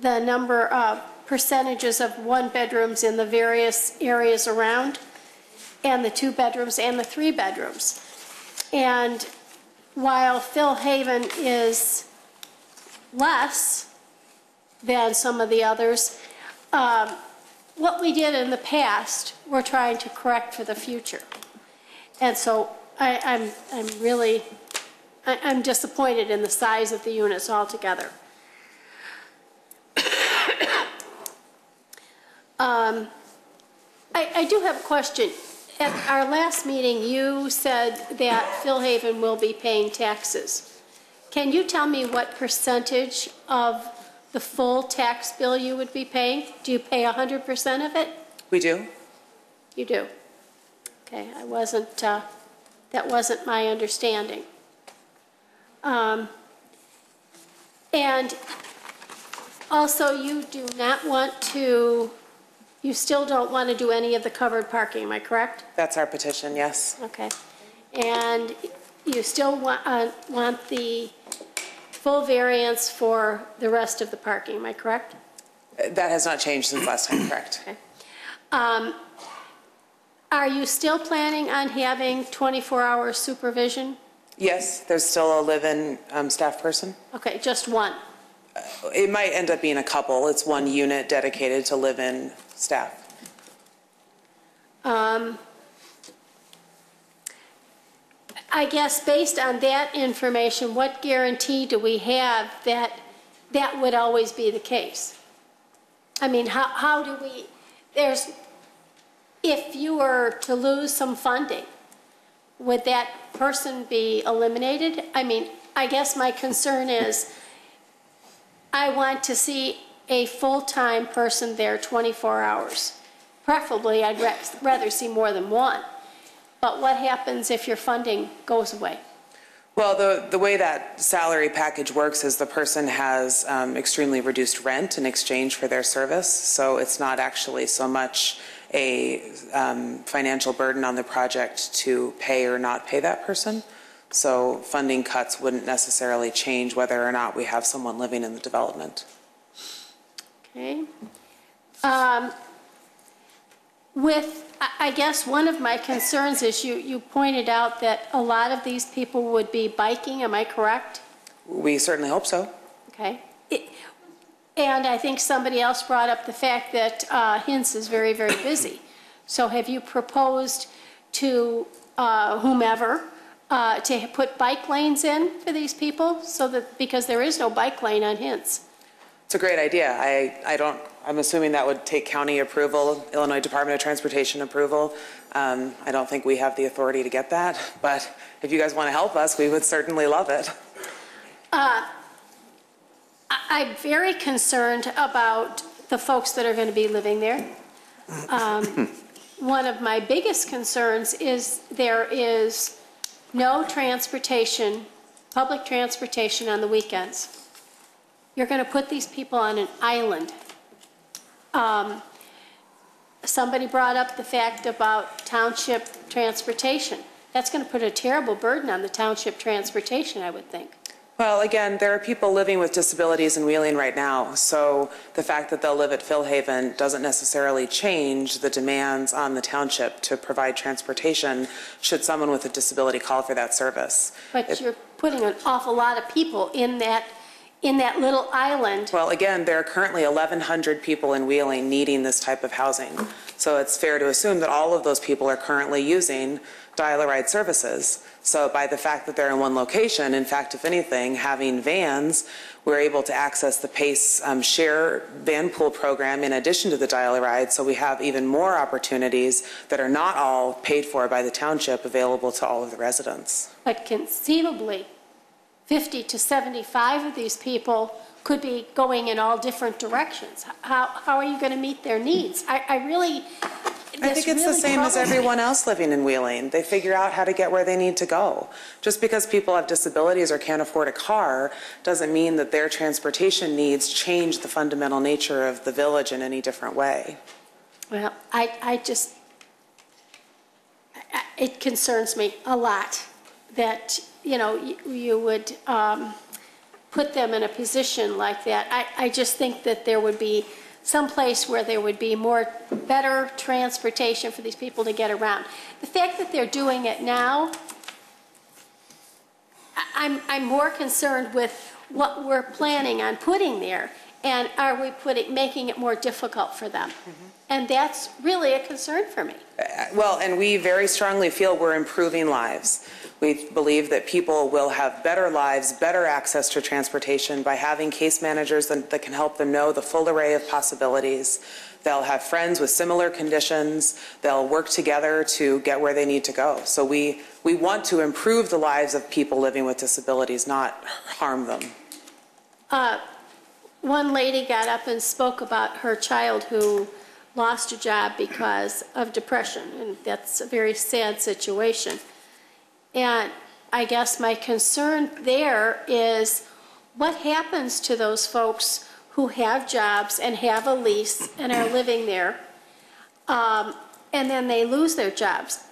the number of percentages of 1-bedrooms in the various areas around, and the 2-bedrooms and the 3-bedrooms. And while Phil Haven is less than some of the others, what we did in the past, we're trying to correct for the future. And so I'm disappointed in the size of the units altogether. I do have a question. At our last meeting, you said that Phil Haven will be paying taxes. Can you tell me what percentage of the full tax bill you would be paying? Do you pay 100% of it? We do. You do. Okay, that wasn't my understanding. And also, you do not want to, you still don't want to do any of the covered parking, am I correct? That's our petition, yes. Okay. And you still want the full variance for the rest of the parking, am I correct? That has not changed since last time, correct? Okay. Are you still planning on having 24-hour supervision? Yes, there's still a live-in staff person. Okay, just one? It might end up being a couple. It's one unit dedicated to live-in staff. I guess based on that information, what guarantee do we have that that would always be the case? I mean, how do we, if you were to lose some funding, would that person be eliminated? I mean, I guess my concern is I want to see a full-time person there 24 hours. Preferably, I'd rather see more than one. but what happens if your funding goes away? Well, the way that salary package works is the person has extremely reduced rent in exchange for their service, so it's not actually so much a financial burden on the project to pay or not pay that person. So funding cuts wouldn't necessarily change whether or not we have someone living in the development. Okay. I guess one of my concerns is you pointed out that a lot of these people would be biking, am I correct? We certainly hope so. Okay. And I think somebody else brought up the fact that Hints is very, very busy. So have you proposed to whomever to put bike lanes in for these people, so that, because there is no bike lane on Hints? It's a great idea. I'm assuming that would take county approval, Illinois Department of Transportation approval. I don't think we have the authority to get that, but if you guys want to help us, we would certainly love it. I'm very concerned about the folks that are going to be living there. One of my biggest concerns is there is no transportation, public transportation on the weekends. You're going to put these people on an island. Somebody brought up the fact about township transportation. That's going to put a terrible burden on the township transportation, I would think. Well, again, there are people living with disabilities in Wheeling right now, so the fact that they'll live at Phil Haven doesn't necessarily change the demands on the township to provide transportation should someone with a disability call for that service. But you're putting an awful lot of people in that little island. Well, again, there are currently 1,100 people in Wheeling needing this type of housing. So it's fair to assume that all of those people are currently using dial-a-ride services. So by the fact that they're in one location, in fact, if anything, having vans, we're able to access the PACE share van pool program in addition to the dial-a-ride. So we have even more opportunities that are not all paid for by the township available to all of the residents. But conceivably, 50 to 75 of these people could be going in all different directions. How are you going to meet their needs? I think it's the same as everyone else living in Wheeling. They figure out how to get where they need to go. Just because people have disabilities or can't afford a car doesn't mean that their transportation needs change the fundamental nature of the village in any different way. Well, it concerns me a lot that, you would put them in a position like that. I just think that there would be some place where there would be better transportation for these people to get around. The fact that they're doing it now, I'm more concerned with what we're planning on putting there, and are we making it more difficult for them? And that's really a concern for me. Well, and we very strongly feel we're improving lives. We believe that people will have better lives, better access to transportation by having case managers that can help them know the full array of possibilities. They'll have friends with similar conditions. They'll work together to get where they need to go. So we want to improve the lives of people living with disabilities, not harm them. One lady got up and spoke about her child who lost a job because of depression, and that's a very sad situation. And I guess my concern there is what happens to those folks who have jobs and have a lease and are living there, and then they lose their jobs.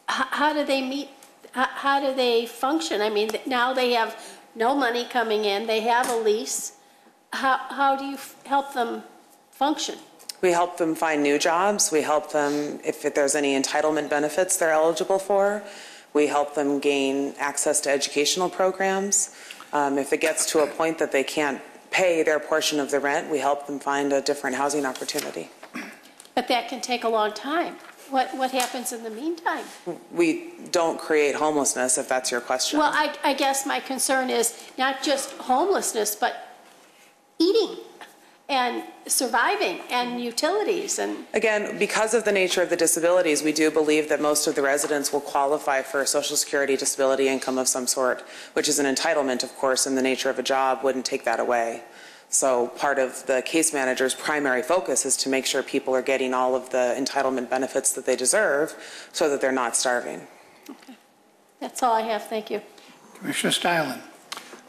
How do they function? I mean, now they have no money coming in, they have a lease. How do you help them function? We help them find new jobs. We help them, if there's any entitlement benefits they're eligible for. We help them gain access to educational programs. If it gets to a point that they can't pay their portion of the rent, we help them find a different housing opportunity. But that can take a long time. What happens in the meantime? We don't create homelessness, if that's your question. Well, I guess my concern is not just homelessness, but eating and surviving and utilities. And again, because of the nature of the disabilities, we do believe that most of the residents will qualify for Social Security disability income of some sort, which is an entitlement, of course, and the nature of a job wouldn't take that away. So part of the case manager's primary focus is to make sure people are getting all of the entitlement benefits that they deserve so that they're not starving. Okay. That's all I have. Thank you. Commissioner Stylen.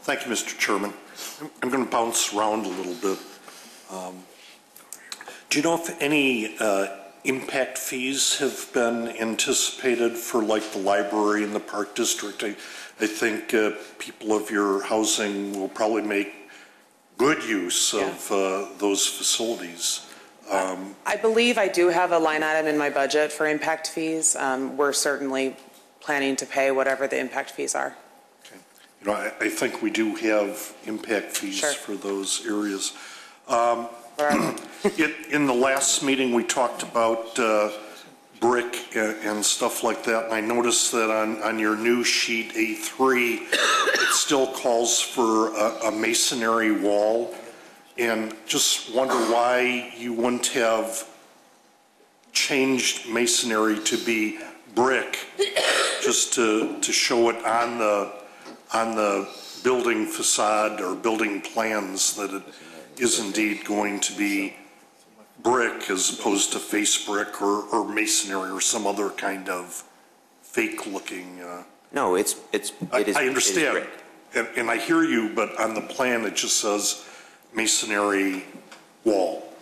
Thank you, Mr. Chairman. I'm going to bounce around a little bit. Do you know if any impact fees have been anticipated for like the library and the park district? I think people of your housing will probably make good use of those facilities. I believe I do have a line item in my budget for impact fees. We're certainly planning to pay whatever the impact fees are. Okay. You know, I think we do have impact fees for those areas. In the last meeting, we talked about brick and stuff like that, and I noticed that on your new sheet A3, it still calls for a masonry wall, and just wonder why you wouldn't have changed masonry to be brick, just to show it on the building facade or building plans that it is indeed going to be brick as opposed to face brick or masonry or some other kind of fake looking. No, it is. I understand, and I hear you, but on the plan it just says masonry wall.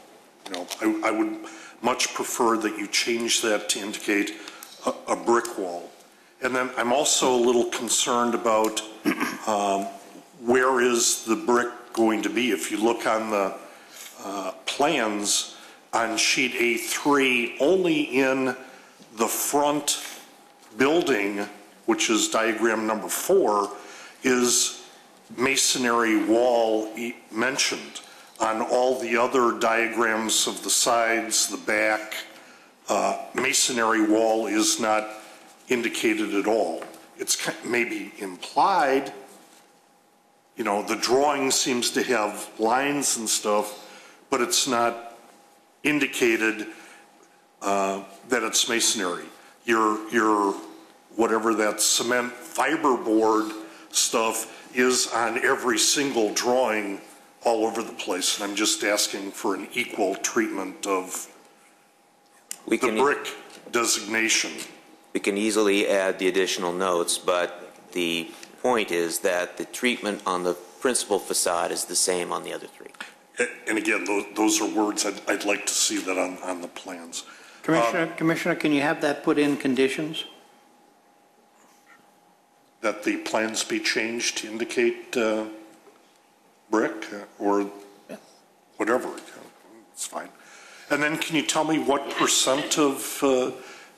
You know, I would much prefer that you change that to indicate a brick wall. And then I'm also a little concerned about where is the brick going to be. If you look on the plans on sheet A3, only in the front building, which is diagram number 4, is masonry wall mentioned. On all the other diagrams of the sides, the back, masonry wall is not indicated at all. It's maybe implied. You know, the drawing seems to have lines and stuff, but it's not indicated that it's masonry. Your whatever that cement fiberboard stuff is on every single drawing all over the place, and I'm just asking for an equal treatment of the brick designation. We can easily add the additional notes, but the point is that the treatment on the principal facade is the same on the other 3. And again, those are words I'd like to see that on the plans. Commissioner, can you have that put in conditions? That the plans be changed to indicate brick or whatever. It's fine. And then can you tell me what % of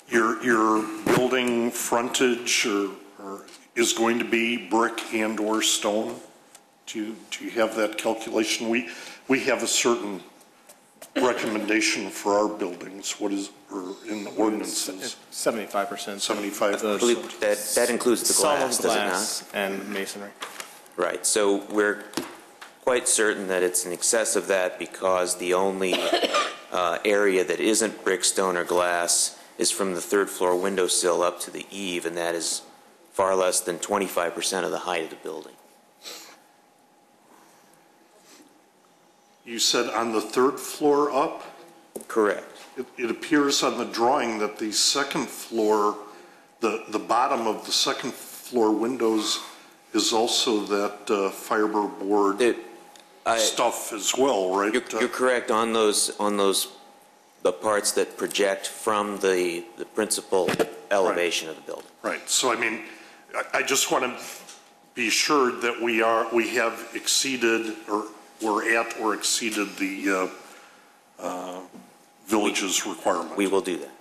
your building frontage or is going to be brick and or stone? Do you have that calculation? We have a certain recommendation for our buildings. What is in the ordinances? 75%. 75%. That includes the glass, does it glass and masonry. Right. So we're quite certain that it's in excess of that because the only area that isn't brick, stone, or glass is from the 3rd floor windowsill up to the eave, and that is far less than 25% of the height of the building. You said on the 3rd floor up? Correct. It appears on the drawing that the 2nd floor, the bottom of the 2nd floor windows is also that fiberboard stuff as well, right? You're correct on those the parts that project from the principal elevation of the building. Right. So I mean, I just want to be sure that we have exceeded or we're at or exceeded the village's requirement. We will do that.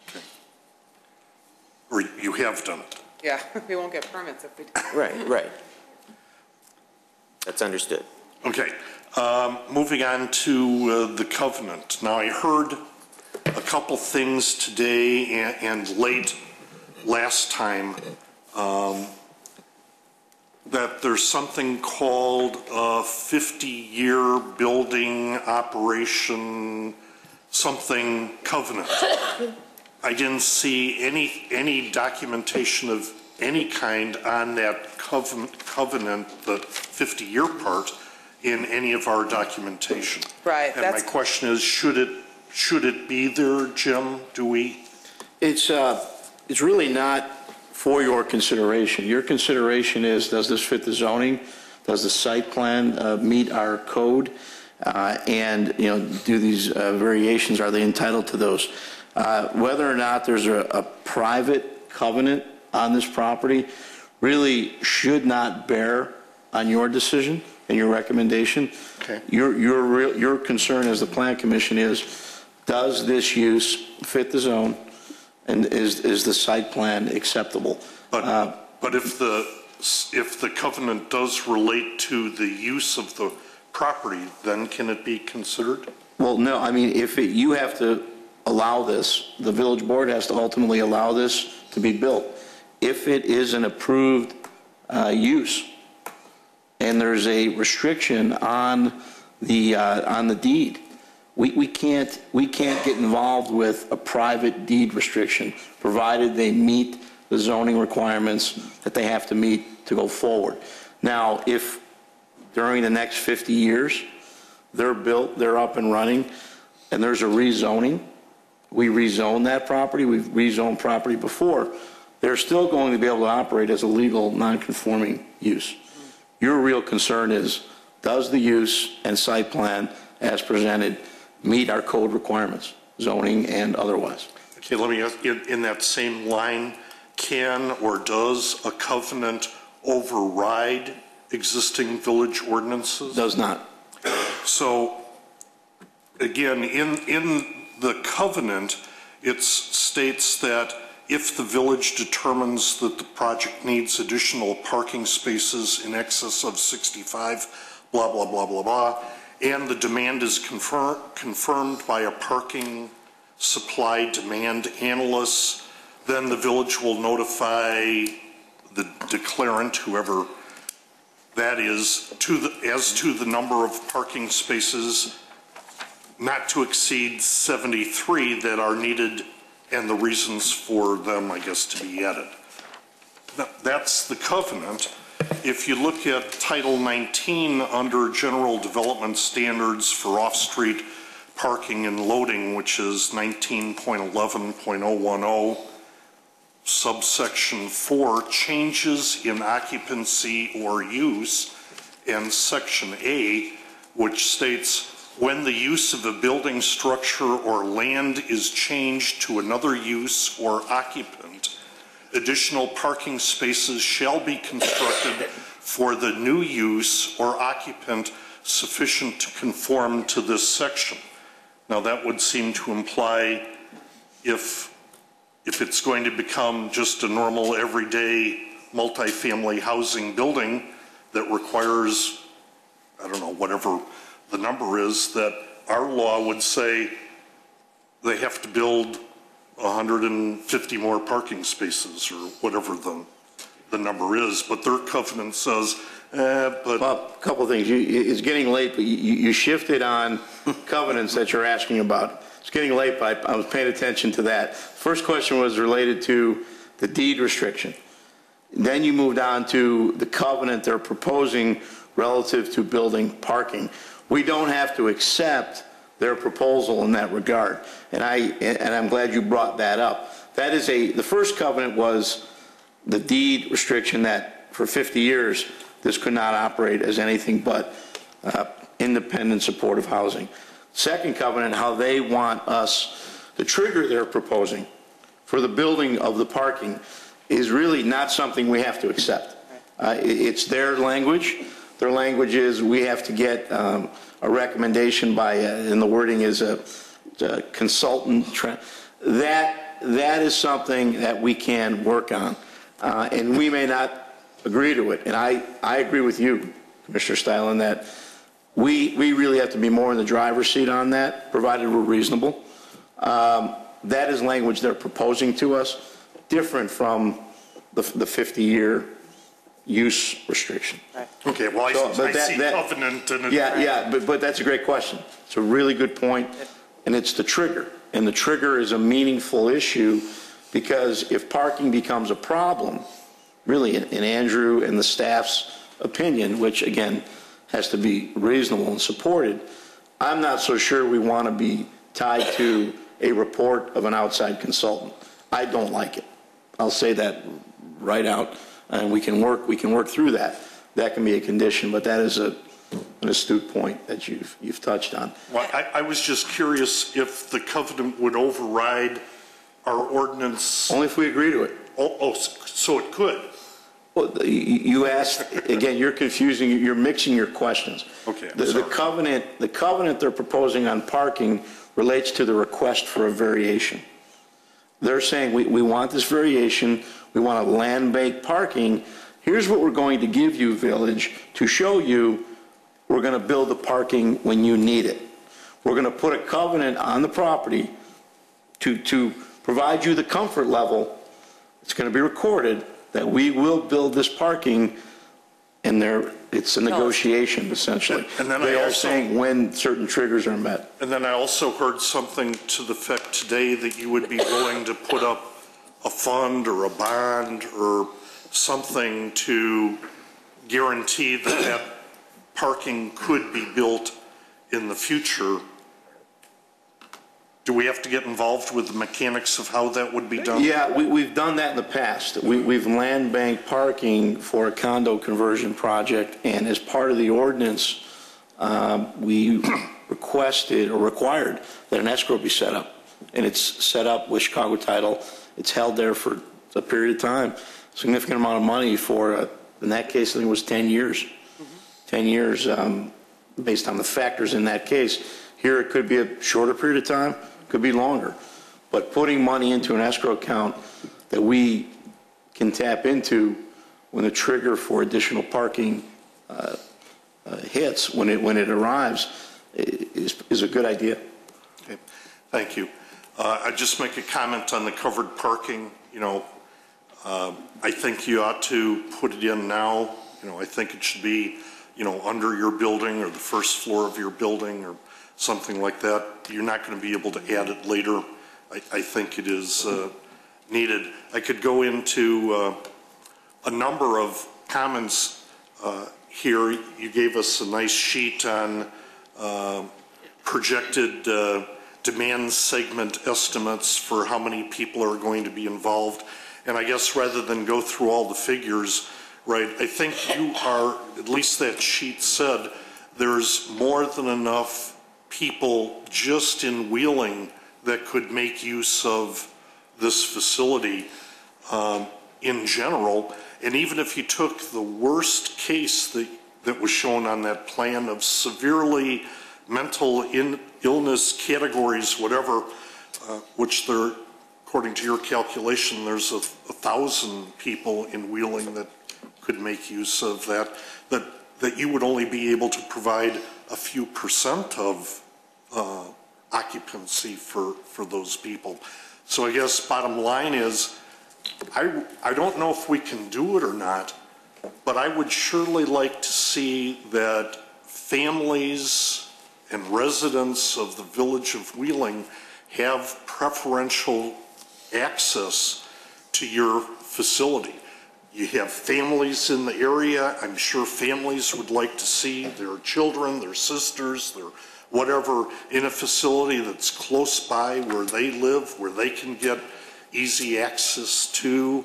Okay. Or you have done it. Yeah, we won't get permits if we do. Right. That's understood. Okay. Moving on to the covenant. Now, I heard a couple things today and late last time that there's something called a 50-year building operation something covenant. I didn't see any documentation of any kind on that covenant, the 50-year part, in any of our documentation. Right. And my question is, should it be there, Jim? Do we? It's really not for your consideration. Your consideration is, does this fit the zoning? Does the site plan meet our code? And, you know, do these variations, are they entitled to those? Whether or not there's a private covenant on this property really should not bear on your decision and your recommendation. Okay. Your concern as the Plan Commission is, does this use fit the zone, and is the site plan acceptable? But if the covenant does relate to the use of the property, then can it be considered? Well, no. I mean, you have to allow this, the village board has to ultimately allow this to be built. If it is an approved use, and there's a restriction on the deed, we can't get involved with a private deed restriction, provided they meet the zoning requirements that they have to meet to go forward. Now, if during the next 50 years they're built, they're up and running, and there's a rezoning, we rezone that property, we've rezoned property before, they're still going to be able to operate as a legal non-conforming use. Your real concern is, does the use and site plan as presented meet our code requirements, zoning and otherwise? Okay, let me ask, in that same line, can or does a covenant override existing village ordinances? Does not. So, again, in the covenant, it states that if the village determines that the project needs additional parking spaces in excess of 65, blah, blah, blah, blah, blah, and the demand is confirmed by a parking supply demand analyst, then the village will notify the declarant, whoever that is, as to the number of parking spaces not to exceed 73 that are needed and the reasons for them, I guess, to be added. That's the covenant. If you look at Title 19 under General Development Standards for Off-Street Parking and Loading, which is 19.11.010, subsection 4, changes in occupancy or use, and section A, which states, when the use of a building structure or land is changed to another use or occupant, additional parking spaces shall be constructed for the new use or occupant sufficient to conform to this section. Now that would seem to imply if it's going to become just a normal everyday multifamily housing building that requires, I don't know, whatever the number is, that our law would say they have to build 150 more parking spaces or whatever the number is, but their covenant says, but... Well, a couple of things. It's getting late, but you shifted on covenants that you're asking about. It's getting late, but I was paying attention to that. First question was related to the deed restriction. Then you moved on to the covenant they're proposing relative to building parking. We don't have to accept their proposal in that regard, and I'm glad you brought that up. That is the first covenant was the deed restriction that for 50 years this could not operate as anything but independent supportive housing. Second covenant, how they want us to trigger their proposing for the building of the parking, is really not something we have to accept. It's their language. Their language is we have to get a recommendation by, and the wording is a consultant. That is something that we can work on, and we may not agree to it. And I agree with you, Commissioner Steilen, that we really have to be more in the driver's seat on that, provided we're reasonable. That is language they're proposing to us, different from the 50-year use restriction. Right. Okay, well, I see covenant and... But that's a great question. It's a really good point, and it's the trigger. And the trigger is a meaningful issue, because if parking becomes a problem, really, in Andrew and the staff's opinion, which, again, has to be reasonable and supported. I'm not so sure we want to be tied to a report of an outside consultant. I don't like it. I'll say that right out, and we can work through that. That can be a condition, but that is an astute point that you've touched on. Well, I was just curious if the covenant would override our ordinance. Only if we agree to it. Oh, so it could. Well, you asked, again, you're confusing, you're mixing your questions. Okay. The covenant they're proposing on parking relates to the request for a variation. They're saying we want this variation, we want a land bank parking. Here's what we're going to give you, Village, to show you we're going to build the parking when you need it. We're going to put a covenant on the property to provide you the comfort level. It's going to be recorded that we will build this parking, and it's a negotiation, essentially. And then they are saying when certain triggers are met. And then I also heard something to the effect today that you would be willing to put up a fund or a bond or something to guarantee that parking could be built in the future. Do we have to get involved with the mechanics of how that would be done? Yeah, we've done that in the past. We've land banked parking for a condo conversion project, and as part of the ordinance, we requested or required that an escrow be set up. And it's set up with Chicago Title. It's held there for a period of time, significant amount of money for, in that case, I think it was 10 years. 10 years based on the factors in that case. Here it could be a shorter period of time, could be longer. But putting money into an escrow account that we can tap into when the trigger for additional parking hits, when it arrives, is a good idea. Okay, thank you. I'd just make a comment on the covered parking. You know, I think you ought to put it in now. You know, I think it should be, you know, under your building or the first floor of your building or something like that. You're not going to be able to add it later. I think it is needed. I could go into a number of comments here. You gave us a nice sheet on projected demand segment estimates for how many people are going to be involved. And I guess rather than go through all the figures, right, I think you are, at least that sheet said, there's more than enough people just in Wheeling that could make use of this facility in general. And even if you took the worst case that was shown on that plan of severely mental illness categories, whatever, which there, according to your calculation, there's 1,000 people in Wheeling that could make use of that you would only be able to provide a few percent of occupancy for those people. So I guess bottom line is, I don't know if we can do it or not, but I would surely like to see that families and residents of the village of Wheeling have preferential access to your facility. You have families in the area. I'm sure families would like to see their children, their sisters, their whatever in a facility that's close by where they live, where they can get easy access to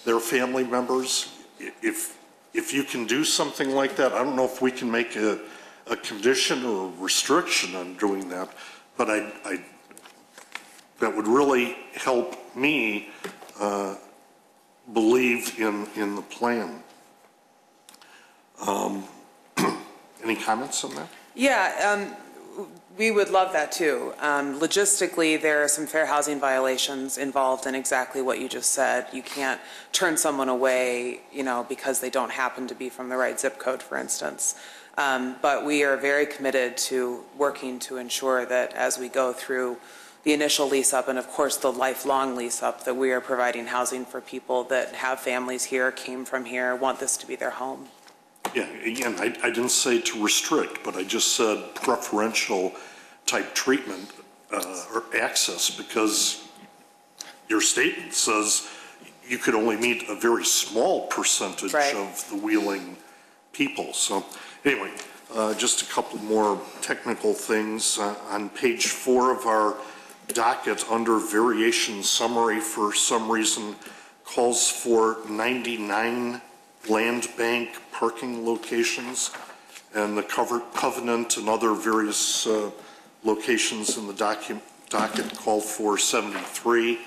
their family members. If you can do something like that, I don't know if we can make a condition or a restriction on doing that, but that would really help me believe in the plan. Any comments on that? Yeah, we would love that too. Logistically, there are some fair housing violations involved in exactly what you just said. You can't turn someone away, you know, because they don't happen to be from the right zip code, for instance. But we are very committed to working to ensure that as we go through the initial lease up and of course the lifelong lease up, that we are providing housing for people that have families here, came from here, want this to be their home. Yeah, again, I didn't say to restrict, but I just said preferential type treatment or access, because your statement says you could only meet a very small percentage of the Wheeling people. So anyway, Just a couple more technical things. On page 4 of our docket, under variation summary, for some reason calls for 99 land bank parking locations, and the covenant and other various locations in the docket call for 73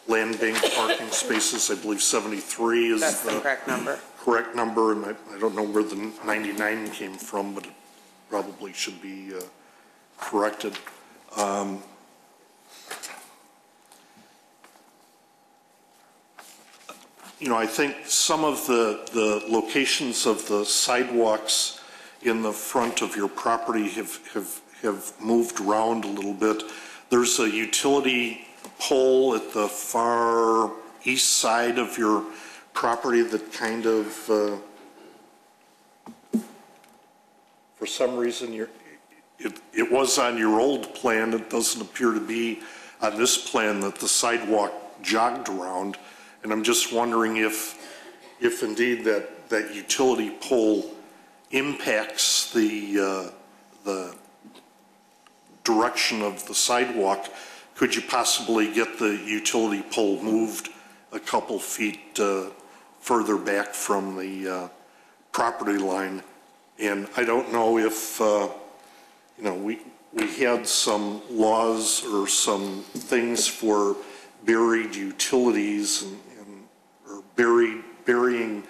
land bank parking spaces. I believe 73 is That's the correct number. Correct number, and I don't know where the 99 came from, but it probably should be corrected. You know, I think some of the locations of the sidewalks in the front of your property have moved around a little bit. There's a utility pole at the far east side of your property that kind of, for some reason, it was on your old plan. It doesn't appear to be on this plan that the sidewalk jogged around. And I'm just wondering if indeed that utility pole impacts the direction of the sidewalk. Could you possibly get the utility pole moved a couple feet further back from the property line? And I don't know if, you know, we had some laws or some things for buried utilities or burying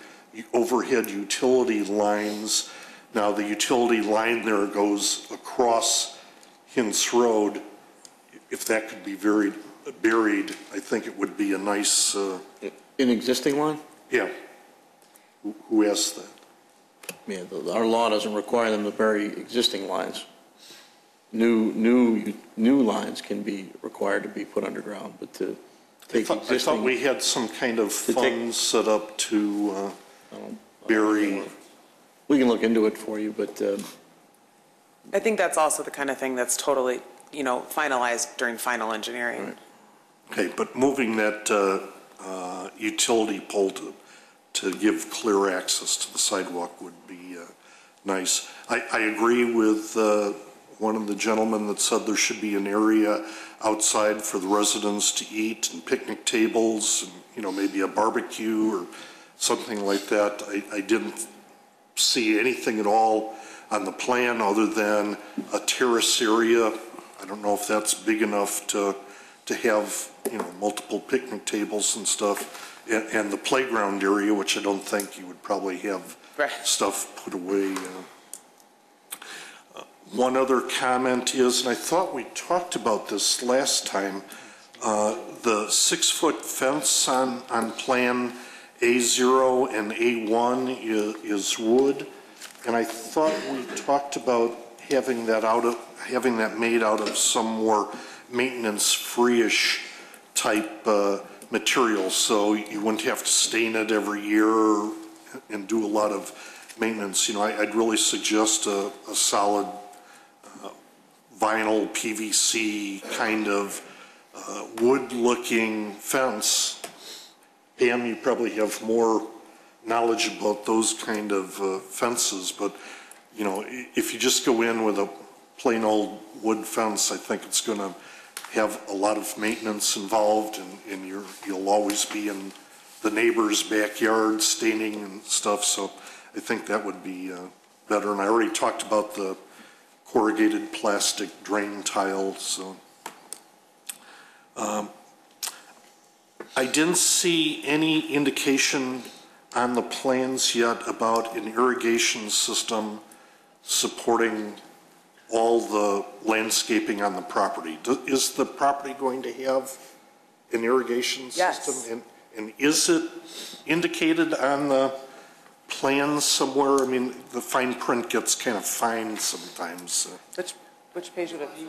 overhead utility lines. Now the utility line there goes across Hintz Road. If that could be buried, I think it would be a nice... An existing line? Yeah. Who asked that? Yeah, our law doesn't require them to bury existing lines. New lines can be required to be put underground, but to take existing... I thought we had some kind of funds set up to bury... We can look into it for you, but... I think that's also the kind of thing that's totally, you know, finalized during final engineering. Right. Okay, but moving that utility pole to give clear access to the sidewalk would be nice. I agree with one of the gentlemen that said there should be an area outside for the residents to eat and picnic tables and, you know, maybe a barbecue or something like that. I didn't see anything at all on the plan other than a terrace area. I don't know if that's big enough to have, you know, multiple picnic tables and stuff, and the playground area, which I don't think you would probably have stuff put away. One other comment is, and I thought we talked about this last time, the 6-foot fence on plan A0 and A1 is wood, and I thought we talked about having that made out of some more maintenance-free-ish type material, so you wouldn't have to stain it every year and do a lot of maintenance. You know, I'd really suggest a solid vinyl PVC kind of wood-looking fence. Pam, you probably have more knowledge about those kind of fences, but you know, if you just go in with a plain old wood fence, I think it's going to have a lot of maintenance involved, and you'll always be in the neighbor's backyard staining and stuff, so I think that would be better. And I already talked about the corrugated plastic drain tile, so. I didn't see any indication on the plans yet about an irrigation system supporting all the landscaping on the property. Is the property going to have an irrigation system? And is it indicated on the plans somewhere? I mean, the fine print gets kind of fine sometimes. Which page would it be?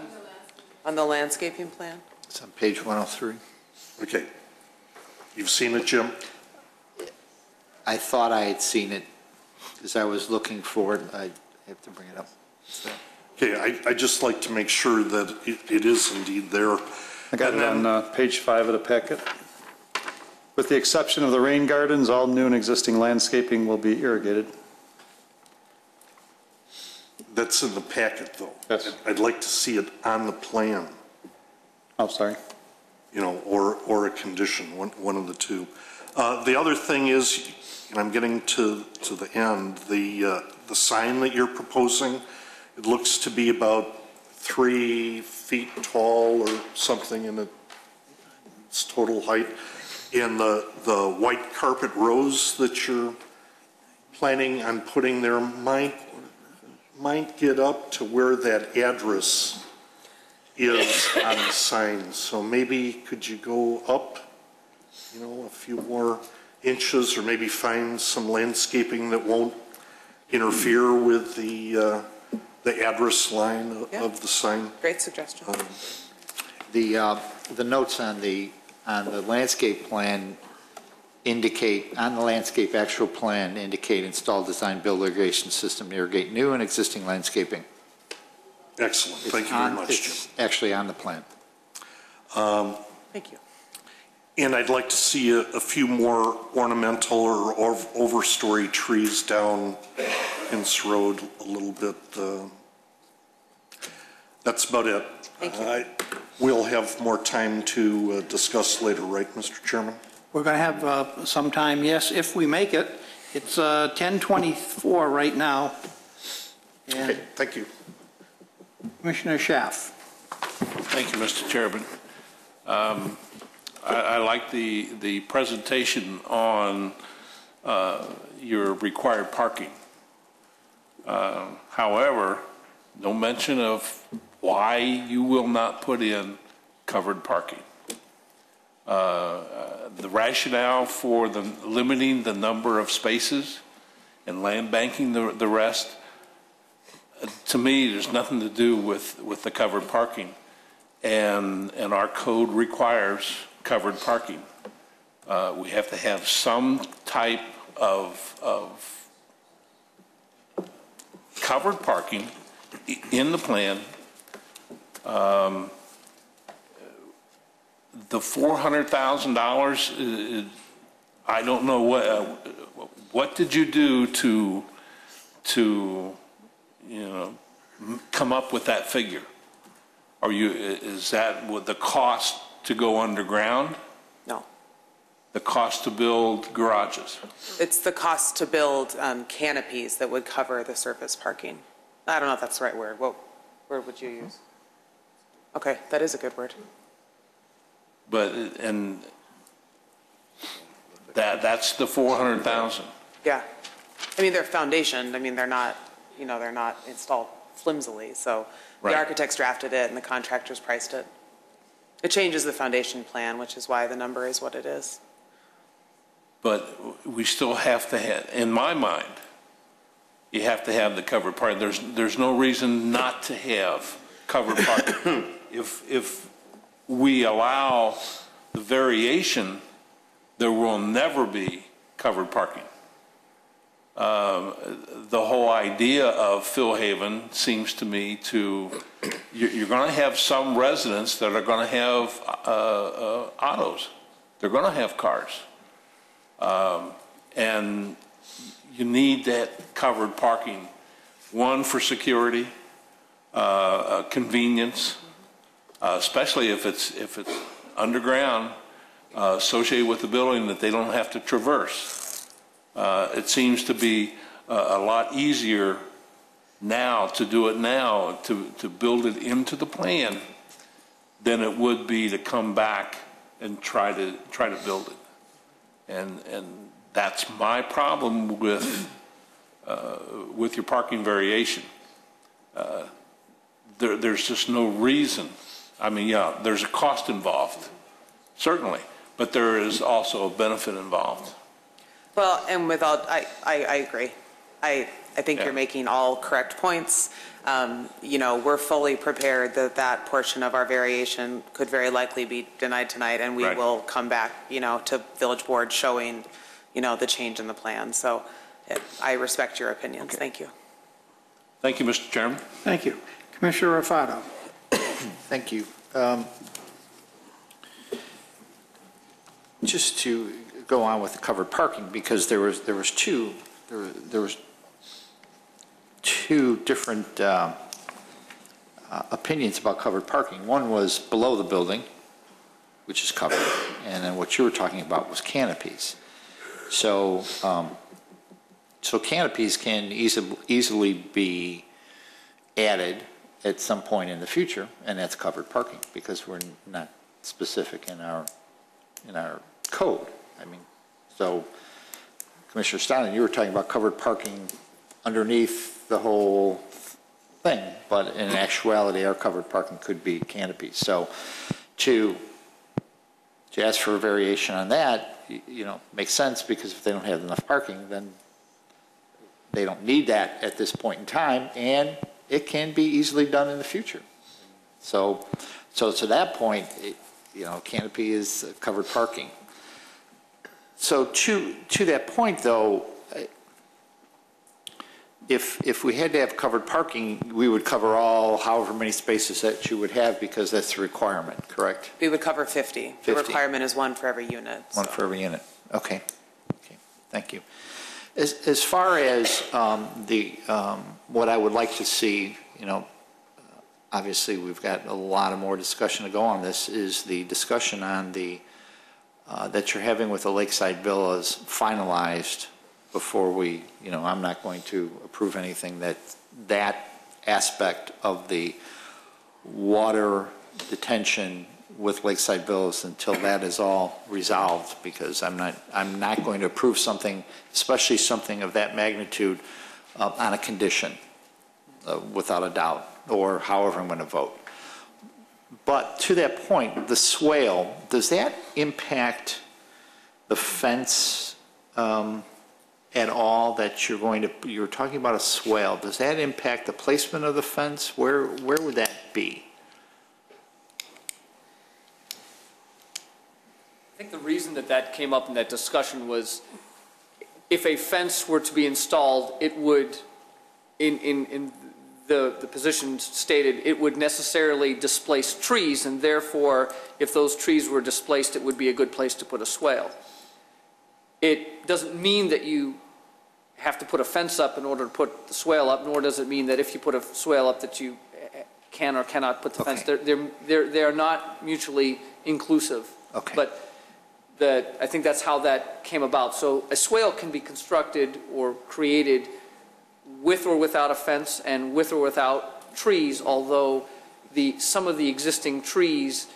On the landscaping plan? It's on page 103. Okay. You've seen it, Jim? I thought I had seen it because I was looking for it. I have to bring it up. So. Okay, I just like to make sure that it is indeed there. I got it on page 5 of the packet. With the exception of the rain gardens, all new and existing landscaping will be irrigated. That's in the packet, though. Yes. I'd like to see it on the plan, I'm sorry. or a condition, one of the two. The other thing is, and I'm getting to the end, the sign that you're proposing, it looks to be about 3 feet tall or something in its total height. And the white carpet rose that you're planning on putting there might get up to where that address is on the sign. So maybe could you go up, a few more inches, or maybe find some landscaping that won't interfere with the address line of the sign? Great suggestion. The notes on the landscape plan indicate, on the landscape actual plan, indicate install, design, build irrigation system, irrigate new and existing landscaping. Excellent. Thank you very much, Jim. It's actually on the plan. Thank you. And I'd like to see a few more ornamental or overstory trees down Hince Road a little bit. That's about it. Thank you. We'll have more time to discuss later, right, Mr. Chairman? We're going to have some time, yes, if we make it. It's 10:24 right now. And okay, thank you. Commissioner Schaaf. Thank you, Mr. Chairman. I like the presentation on your required parking. However, no mention of why you will not put in covered parking. The rationale for limiting the number of spaces and land banking the rest, to me, there's nothing to do with the covered parking. And our code requires covered parking. We have to have some type of covered parking in the plan. The $400,000, I don't know what did you do to come up with that figure? Is that what the cost to go underground? No. The cost to build garages? It's the cost to build canopies that would cover the surface parking. I don't know if that's the right word. What word would you use? Okay, that is a good word. But, and that's the 400,000. Yeah. I mean, they're foundationed. I mean, they're not installed flimsily. So the architects drafted it and the contractors priced it. It changes the foundation plan, which is why the number is what it is. But we still have to have, in my mind, you have to have the covered parking. There's no reason not to have covered parking. If we allow the variation, there will never be covered parking. The whole idea of Phil Haven seems to me you're going to have some residents that are going to have autos. They're going to have cars. And you need that covered parking, one, for security, convenience, especially if it's underground, associated with the building that they don't have to traverse. It seems to be a lot easier now to do it now, to build it into the plan, than it would be to come back and try to build it. And that's my problem with your parking variation. There's just no reason. I mean, yeah, there's a cost involved, certainly, but there is also a benefit involved. Well, and with all, I agree. I think you're making all correct points. We're fully prepared that portion of our variation could very likely be denied tonight, and we will come back, to village board showing, the change in the plan. So I respect your opinions. Okay. Thank you. Thank you, Mr. Chairman. Thank you. Commissioner Rafato. Thank you. Just to go on with the covered parking, because there was two two different opinions about covered parking. One was below the building, which is covered, and then what you were talking about was canopies. So, so canopies can easily be added at some point in the future, and that's covered parking because we're not specific in our code. I mean, so Commissioner Steinle, you were talking about covered parking underneath the whole thing, but in actuality, our covered parking could be canopies. So to ask for a variation on that, you know, makes sense because if they don't have enough parking, then they don't need that at this point in time, and it can be easily done in the future. So to that point, you know, canopy is covered parking. So to that point, though, if we had to have covered parking, we would cover all however many spaces that you would have because that's the requirement, correct? We would cover 50. The requirement is one for every unit. One for every unit. Okay. Okay. Thank you. As far as what I would like to see, you know, obviously we've got a lot of more discussion to go on this, is the discussion on the that you're having with the Lakeside Villas finalized before we, you know, I'm not going to approve anything that aspect of the water detention with Lakeside Villas until that is all resolved, because I'm not going to approve something, especially something of that magnitude, on a condition, without a doubt, or however I'm going to vote. But to that point, the swale, does that impact the fence at all that you're talking about a swale? Does that impact the placement of the fence? Where would that be? I think the reason that came up in that discussion was if a fence were to be installed, it would, in the position stated, it would necessarily displace trees, and therefore, if those trees were displaced, it would be a good place to put a swale. It doesn't mean that you have to put a fence up in order to put the swale up, nor does it mean that if you put a swale up that you can or cannot put the fence. They are not mutually inclusive. Okay. But I think that's how that came about. So a swale can be constructed or created with or without a fence and with or without trees, although some of the existing trees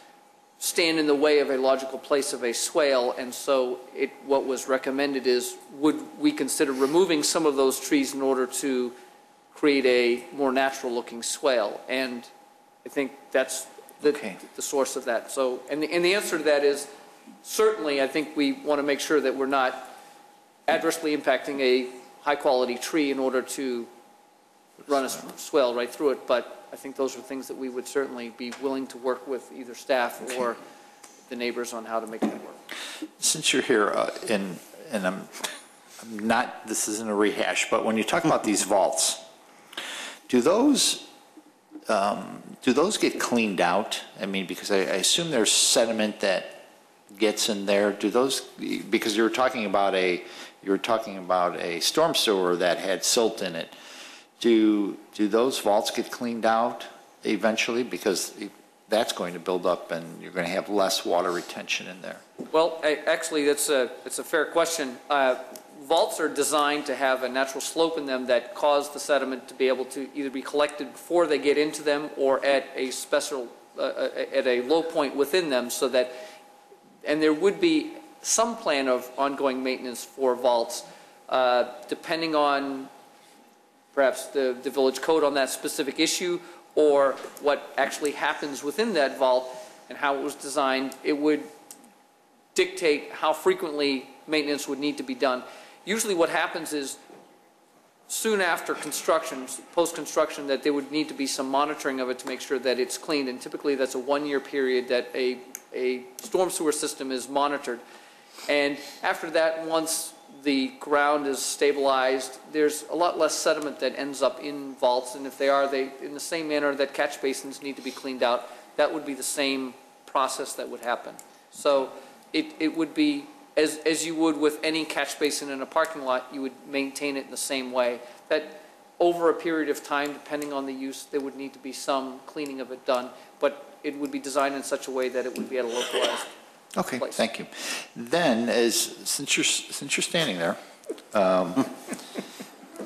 stand in the way of a logical place of a swale, and so what was recommended is, would we consider removing some of those trees in order to create a more natural looking swale? And I think that's the source of that. So, and the answer to that is, certainly I think we want to make sure that we're not adversely impacting a high quality tree in order to run a swale right through it, but I think those are things that we would certainly be willing to work with either staff or the neighbors on how to make it work. Since you're here, and I'm not, this isn't a rehash, but when you talk about these vaults, do those get cleaned out? I mean, because I assume there's sediment that gets in there. Do those, because you were talking about a storm sewer that had silt in it. Do those vaults get cleaned out eventually? Because that's going to build up and you're going to have less water retention in there. Well, actually, it's a fair question. Vaults are designed to have a natural slope in them that cause the sediment to be able to either be collected before they get into them or at a special, at a low point within them, so that, and there would be some plan of ongoing maintenance for vaults, depending on perhaps the village code on that specific issue, or what actually happens within that vault and how it was designed. It would dictate how frequently maintenance would need to be done. Usually what happens is soon after construction, post-construction, that there would need to be some monitoring of it to make sure that it's cleaned, and typically that's a one-year period that a storm sewer system is monitored. And after that, once the ground is stabilized, there's a lot less sediment that ends up in vaults, and if they are, in the same manner that catch basins need to be cleaned out, that would be the same process that would happen. So it would be, as you would with any catch basin in a parking lot, you would maintain it in the same way. That over a period of time, depending on the use, there would need to be some cleaning of it done, but it would be designed in such a way that it would be at a localized Okay, place. thank you. Then, since you're standing there,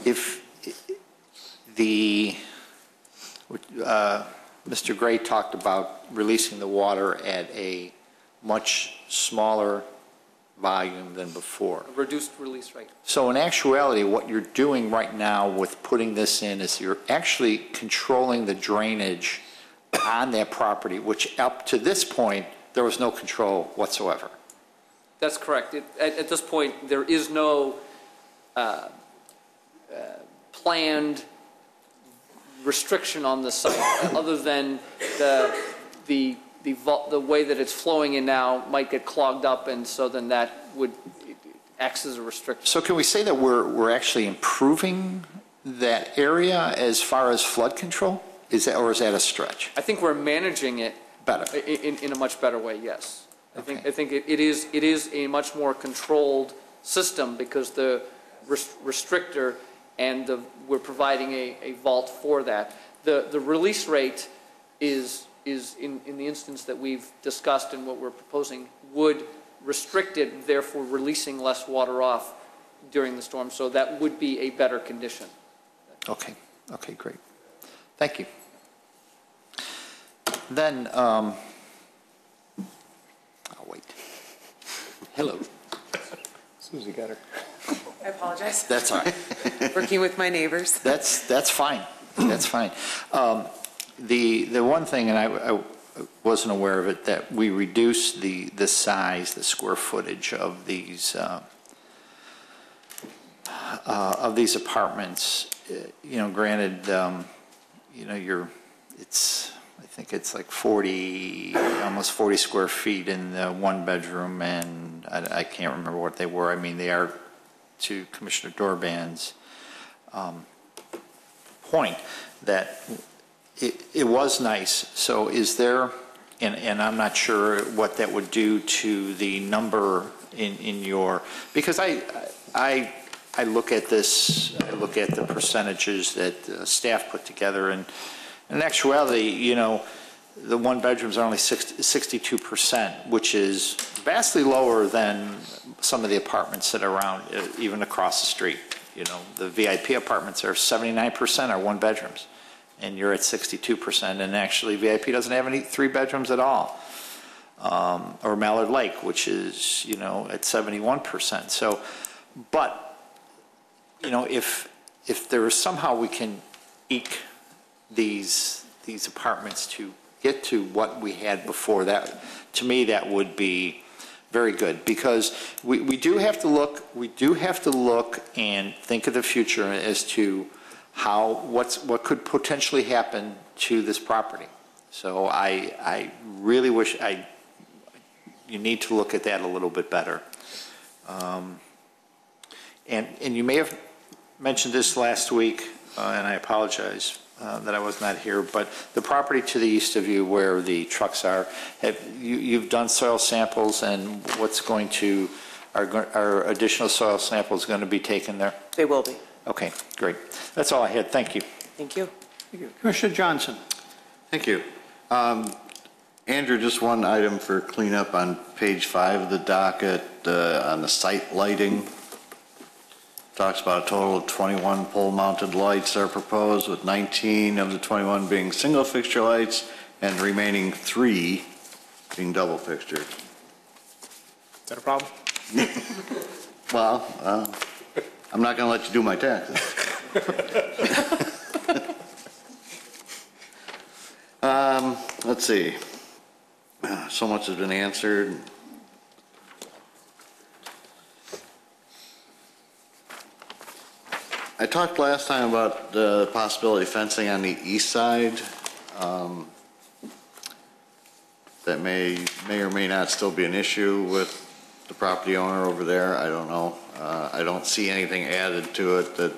if Mr. Gray talked about releasing the water at a much smaller volume than before. A reduced release rate. So in actuality, what you're doing right now with putting this in is you're actually controlling the drainage on that property, which up to this point, there was no control whatsoever. That's correct. At this point, there is no planned restriction on the site other than the way that it's flowing in now might get clogged up, and so then that would act as a restriction. So can we say that we're actually improving that area as far as flood control? Or is that a stretch? I think we're managing it better in a much better way. Yes, okay. I think it is a much more controlled system because the restrictor and we're providing a vault for that. The release rate is in the instance that we've discussed and what we're proposing would restrict it, therefore releasing less water off during the storm. So that would be a better condition. Okay. Okay, great. Thank you. Then, I'll wait. Hello. Susie got her. I apologize. That's all right. Working with my neighbors. That's fine. That's fine. The one thing, and I wasn't aware of it, that we reduced the size, the square footage of these apartments. You know, granted, you know, I think it's like 40, almost 40 square feet in the one bedroom, and I can't remember what they were. I mean, they are, to Commissioner Dorban's point, that it was nice. So is there, and I'm not sure what that would do to the number in your, because I look at this, I look at the percentages that staff put together, and in actuality, you know, the one bedrooms are only 62%, which is vastly lower than some of the apartments that are around, even across the street. You know, the VIP apartments are 79% are one bedrooms, and you're at 62%. And actually, VIP doesn't have any 3 bedrooms at all. Or Mallard Lake, which is, you know, at 71%. So, but, you know, if there is somehow we can eke these apartments to get to what we had before, that to me that would be very good, because we do have to look and think of the future as to what could potentially happen to this property. So I really wish you need to look at that a little bit better. And you may have mentioned this last week, and I apologize that I was not here, but the property to the east of you where the trucks are, you've done soil samples, and are additional soil samples going to be taken there? They will be. Okay, great. That's all I had. Thank you. Thank you. Thank you. Commissioner Johnson. Thank you. Andrew, just one item for cleanup on page 5 of the docket on the site lighting. Talks about a total of 21 pole-mounted lights are proposed, with 19 of the 21 being single fixture lights and the remaining 3 being double fixtured. Is that a problem? Well, I'm not going to let you do my taxes. Let's see. So much has been answered. I talked last time about the possibility of fencing on the east side. That may or may not still be an issue with the property owner over there. I don't know. I don't see anything added to it that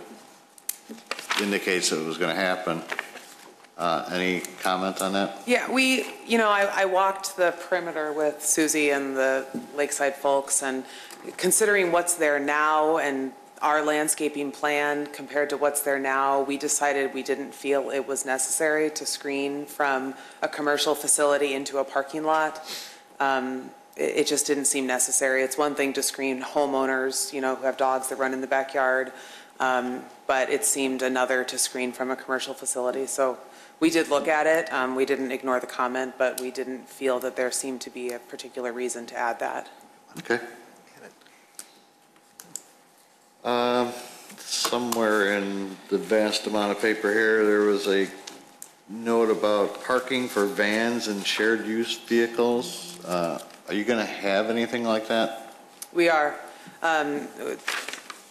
indicates that it was going to happen. Any comment on that? Yeah, I walked the perimeter with Susie and the Lakeside folks, and considering what's there now, and our landscaping plan compared to what's there now, we decided we didn't feel it was necessary to screen from a commercial facility into a parking lot. It just didn't seem necessary. It's one thing to screen homeowners, who have dogs that run in the backyard, but it seemed another to screen from a commercial facility. So we did look at it. We didn't ignore the comment, but we didn't feel that there seemed to be a particular reason to add that. Okay. Somewhere in the vast amount of paper here, there was a note about parking for vans and shared use vehicles. Are you going to have anything like that? We are.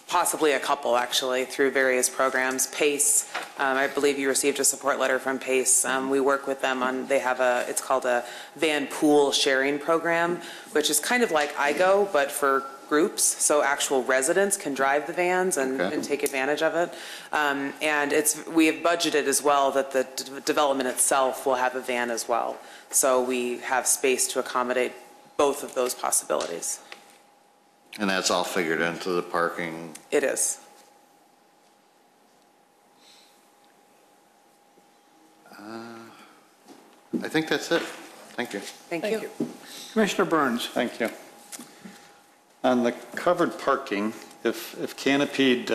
Possibly a couple, actually, through various programs. PACE, I believe you received a support letter from PACE. We work with them on, it's called a van pool sharing program, which is kind of like IGO, but for groups, so actual residents can drive the vans and take advantage of it. And we have budgeted as well that the development itself will have a van as well. So we have space to accommodate both of those possibilities. And that's all figured into the parking? It is. I think that's it. Thank you. Thank you. Commissioner Burns. Thank you. On the covered parking, if canopied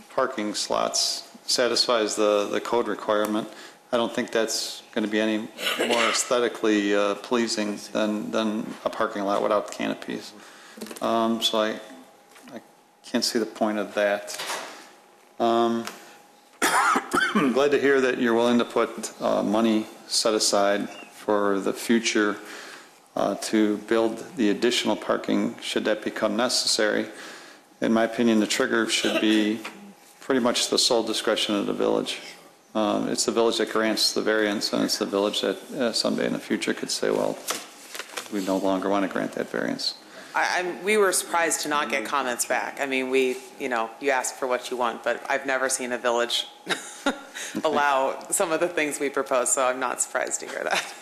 parking slots satisfies the code requirement, I don't think that's going to be any more aesthetically pleasing than a parking lot without canopies. So I can't see the point of that. I'm glad to hear that you're willing to put money set aside for the future to build the additional parking should that become necessary. In my opinion, the trigger should be pretty much the sole discretion of the village. It's the village that grants the variance, and it's the village that someday in the future could say, well, we no longer want to grant that variance. We were surprised to not get comments back. I mean, you ask for what you want, but I've never seen a village allow some of the things we propose, so I'm not surprised to hear that.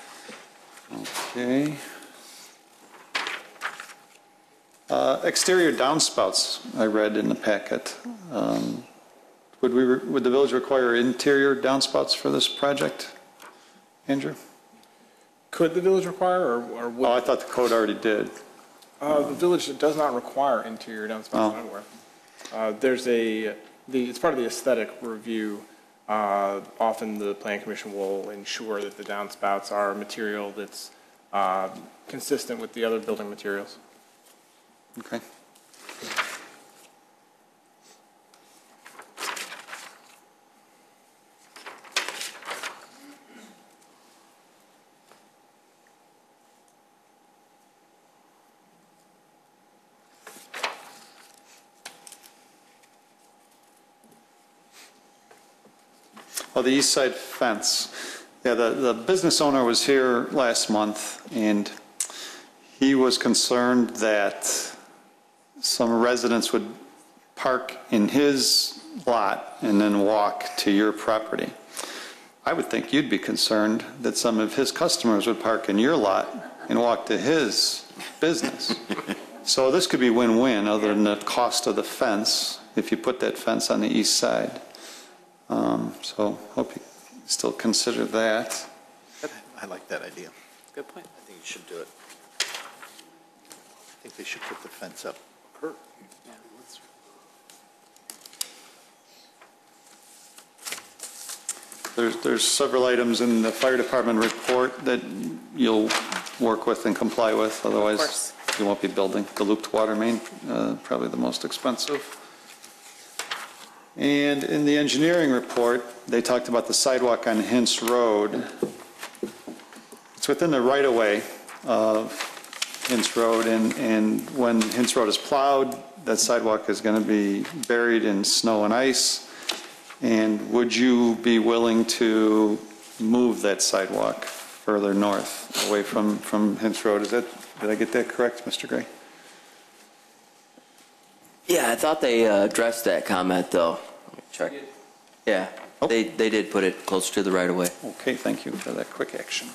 Okay. Exterior downspouts, I read in the packet. Would the village require interior downspouts for this project, Andrew? Could the village require, or would? Oh, I thought the code already did. The village does not require interior downspouts anywhere. It's part of the aesthetic review. Often the Plan Commission will ensure that the downspouts are material that's consistent with the other building materials. Okay. Oh, the east side fence. Yeah, the business owner was here last month, and he was concerned that some residents would park in his lot and then walk to your property. I would think you'd be concerned that some of his customers would park in your lot and walk to his business. So this could be win-win, other than the cost of the fence, if you put that fence on the east side. So hope you still consider that. I like that idea. Good point. I think you should do it. I think they should put the fence up. There's several items in the fire department report that you'll work with and comply with, otherwise you won't be building. The looped water main, probably the most expensive. And in the engineering report, they talked about the sidewalk on Hintz Road. It's within the right-of-way of Hintz Road, and when Hintz Road is plowed, that sidewalk is going to be buried in snow and ice. And would you be willing to move that sidewalk further north, away from Hintz Road? Did I get that correct, Mr. Gray? Yeah, I thought they addressed that comment, though. Let me check. Yeah, they did put it closer to the right-of-way. Okay, thank you for that quick action.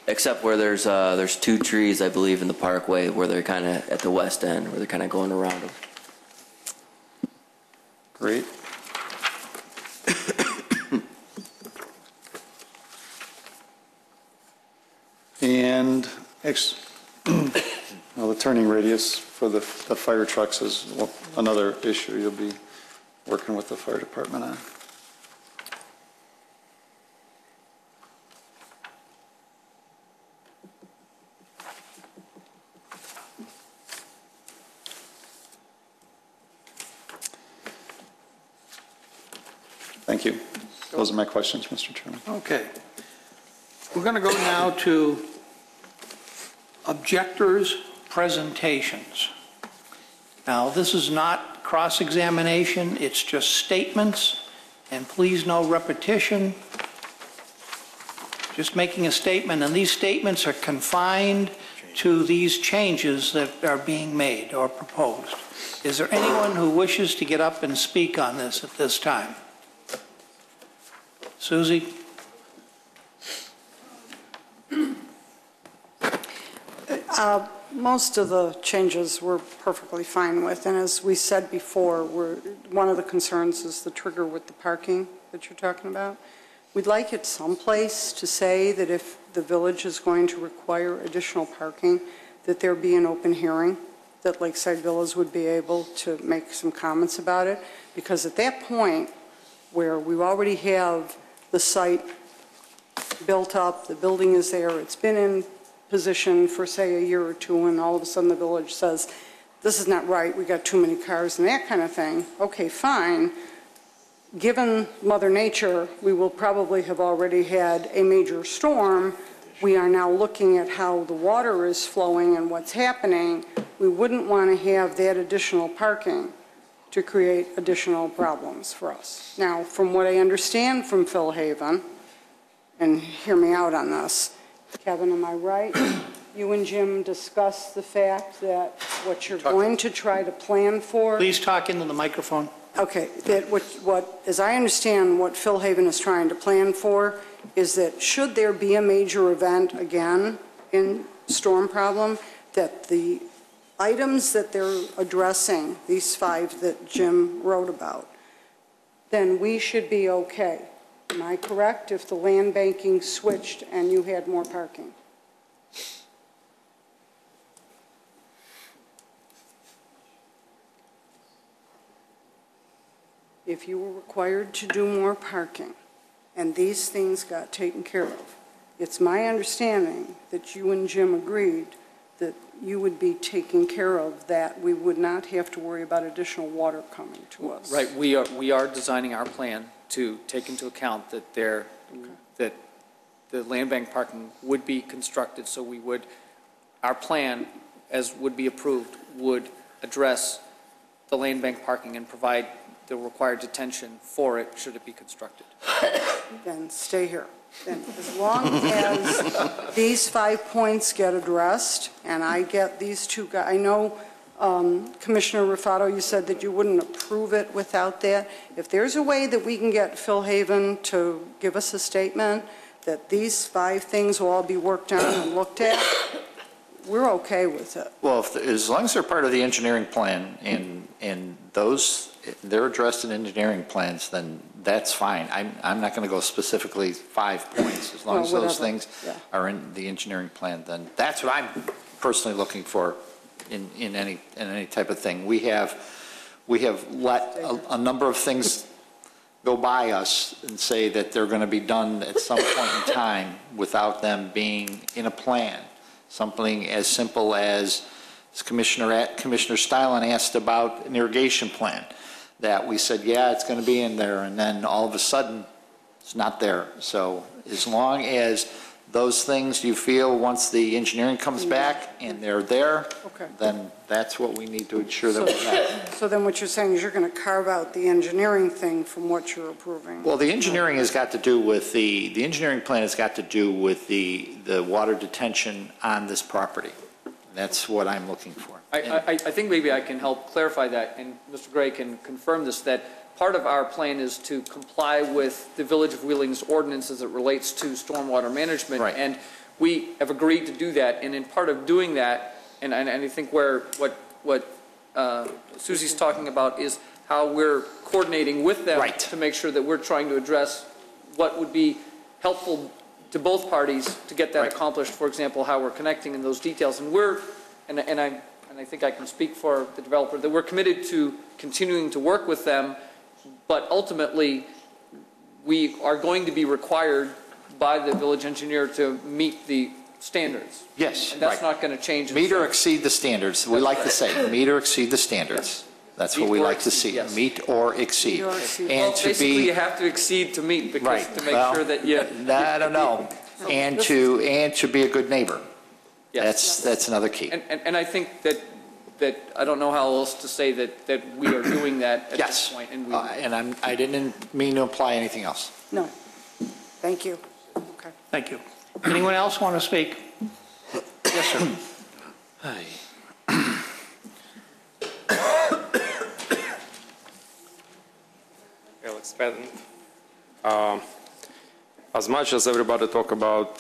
Except where there's two trees, I believe, in the parkway where they're kind of at the west end, where they're kind of going around them. Great. And well, the turning radius for the fire trucks is another issue you'll be working with the fire department on. Thank you. Those are my questions, Mr. Chairman. Okay. We're going to go now to objectors' presentations. Now, this is not cross-examination, it's just statements, and please no repetition. Just making a statement, and these statements are confined to these changes that are being made or proposed. Is there anyone who wishes to get up and speak on this at this time? Susie? Most of the changes we're perfectly fine with, and as we said before, one of the concerns is the trigger with the parking that you're talking about. We'd like it someplace to say that if the village is going to require additional parking, that there be an open hearing, that Lakeside Villas would be able to make some comments about it, because at that point, where we already have the site built up, the building is there, it's been in position for, say, a year or two, and all of a sudden the village says, this is not right, we got too many cars and that kind of thing. Okay, fine. Given Mother Nature, we will probably have already had a major storm. We are now looking at how the water is flowing and what's happening. We wouldn't want to have that additional parking to create additional problems for us. Now, from what I understand from Phil Haven, and hear me out on this, Kevin, am I right? You and Jim discussed the fact that what you're going to try to plan for... Please talk into the microphone. Okay, that as I understand, what Phil Haven is trying to plan for is that should there be a major event again in storm problem, that the items that they're addressing, these 5 that Jim wrote about, then we should be okay. Am I correct if the land banking switched and you had more parking? If you were required to do more parking and these things got taken care of, it's my understanding that you and Jim agreed that you would be taking care of that. We would not have to worry about additional water coming to us. Right. We are designing our plan to take into account that that the land bank parking would be constructed, so we would, our plan, as would be approved, would address the land bank parking and provide the required detention for it should it be constructed. Then stay here. Then as long as these 5 points get addressed, and I get these 2 guys, I know Commissioner Rufato, you said that you wouldn't approve it without that. If there's a way that we can get Phil Haven to give us a statement that these 5 things will all be worked on and looked at, we're okay with it. Well, as long as they're part of the engineering plan and those, they're addressed in engineering plans, then that's fine. I'm not going to go specifically 5 points. As long as those things are in the engineering plan, then that's what I'm personally looking for in any type of thing. We have let a number of things go by us and say that they're going to be done at some point in time without them being in a plan. Something as simple as Commissioner Stylen asked about an irrigation plan, that we said, yeah, it's going to be in there, and then all of a sudden it's not there. So as long as those things you feel once the engineering comes back and they're there, then that's what we need to ensure that we have. So then what you're saying is you're going to carve out the engineering thing from what you're approving? Well, the engineering has got to do with the engineering plan has got to do with the water detention on this property. That's what I'm looking for. I think maybe I can help clarify that, and Mr. Gray can confirm this, that part of our plan is to comply with the Village of Wheeling's ordinance as it relates to stormwater management. Right. And we have agreed to do that. And in part of doing that, and I think what Susie's talking about is how we're coordinating with them Right. to make sure that we're trying to address what would be helpful to both parties to get that accomplished. For example, how we're connecting in those details. And I think I can speak for the developer, that we're committed to continuing to work with them, but ultimately we are going to be required by the village engineer to meet the standards. Yes, And that's right. not going to change. Meet or exceed the standards. We like to say, meet or exceed the standards. That's what Meet we or like to exceed, see, yes. meet or exceed. Well, And to basically, be, you have to exceed to meet, because right, to make well, sure that you. I don't know, and to be a good neighbor. Yes. That's another key. And I think that I don't know how else to say that we are doing that at this point. And I didn't mean to imply anything else. No. Thank you. Okay. Thank you. Anyone else want to speak? Yes, sir. Hi. Alex Patton. As much as everybody talk about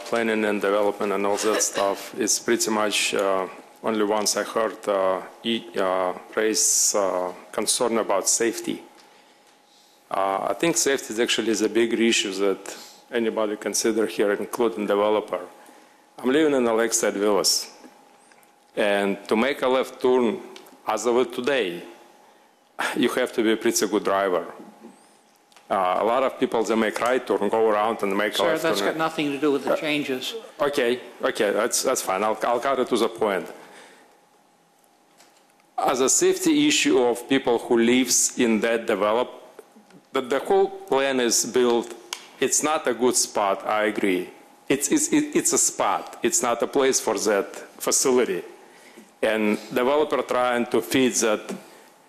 planning and development and all that stuff, it's pretty much only once I heard raise concern about safety. I think safety is actually a bigger issue that anybody consider here, including developer. I'm living in a Lakeside Villas, and to make a left turn as of today, you have to be a pretty good driver. A lot of people, they make right turn, go around and make a Sir, left turn. that's got nothing to do with the changes. Okay, that's fine. I'll cut it to the point. As a safety issue of people who lives in that the whole plan is built. It's not a good spot. I agree. It's a spot. It's not a place for that facility, and developer trying to feed that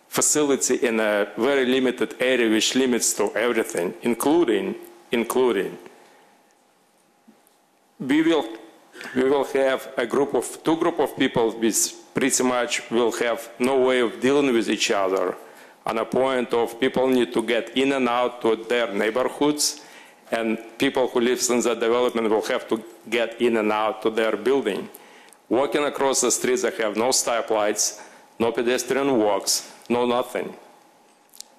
facility in a very limited area, which limits to everything, including we will have two group of people which pretty much will have no way of dealing with each other, on a point of people need to get in and out to their neighborhoods, and people who live in that development will have to get in and out to their building. Walking across the streets, they have no stoplights, no pedestrian walks, no nothing.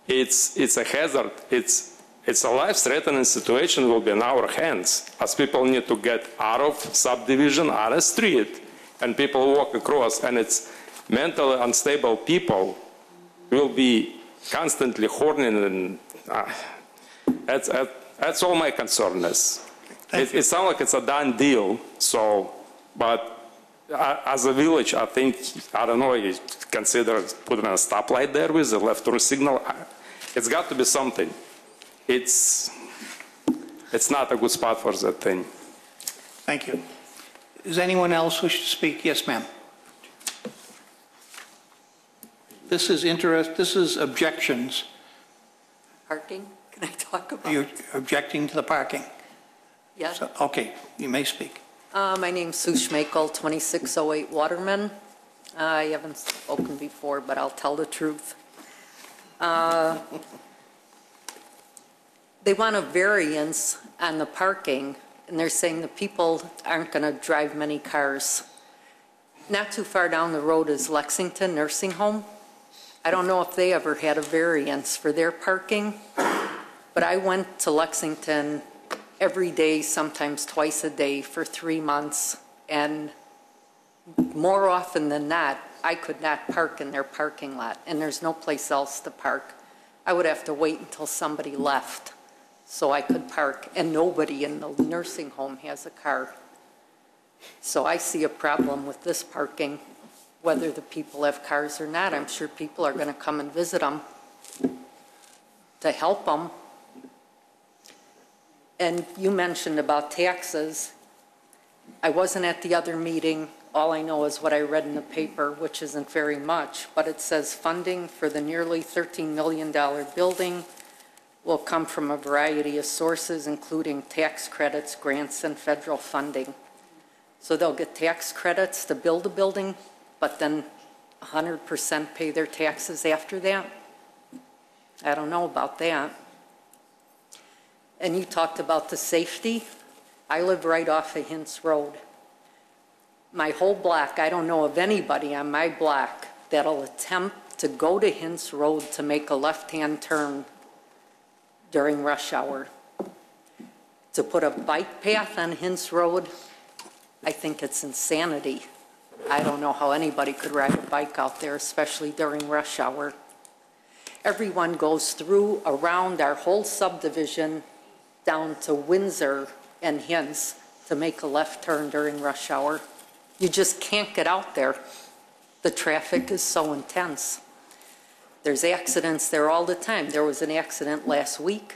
It's a hazard. It's a life-threatening situation will be in our hands, as people need to get out of subdivision on a street, and people walk across, and it's mentally unstable people will be constantly horning, and that's all my concern is. It sounds like it's a done deal, but as a village, I think, I don't know, you consider putting a stoplight there with a left turn signal. It's got to be something. It's not a good spot for that thing. Thank you. Does anyone else wish to speak? Yes, ma'am. This is objections. Parking? Can I talk about? You're objecting to the parking? Yes. Okay, you may speak. My name's Sue Schmakel, 2608 Waterman. I haven't spoken before, but I'll tell the truth. They want a variance on the parking, and they're saying the people aren't going to drive many cars. Not too far down the road is Lexington Nursing Home. I don't know if they ever had a variance for their parking, but I went to Lexington every day, sometimes twice a day for 3 months, and more often than not, I could not park in their parking lot, and there's no place else to park. I would have to wait until somebody left so I could park, and nobody in the nursing home has a car. So I see a problem with this parking, whether the people have cars or not. I'm sure people are going to come and visit them to help them. And you mentioned about taxes. I wasn't at the other meeting. All I know is what I read in the paper, which isn't very much, but it says funding for the nearly $13 million building will come from a variety of sources, including tax credits, grants, and federal funding. So they'll get tax credits to build a building, but then 100% pay their taxes after that? I don't know about that. And you talked about the safety. I live right off of Hintz Road. My whole block, I don't know of anybody on my block that'll attempt to go to Hintz Road to make a left-hand turn during rush hour. To put a bike path on Hintz Road, I think it's insanity. I don't know how anybody could ride a bike out there, especially during rush hour. Everyone goes through, around our whole subdivision, down to Windsor and Hintz to make a left turn during rush hour. You just can't get out there. The traffic is so intense. There's accidents there all the time. There was an accident last week.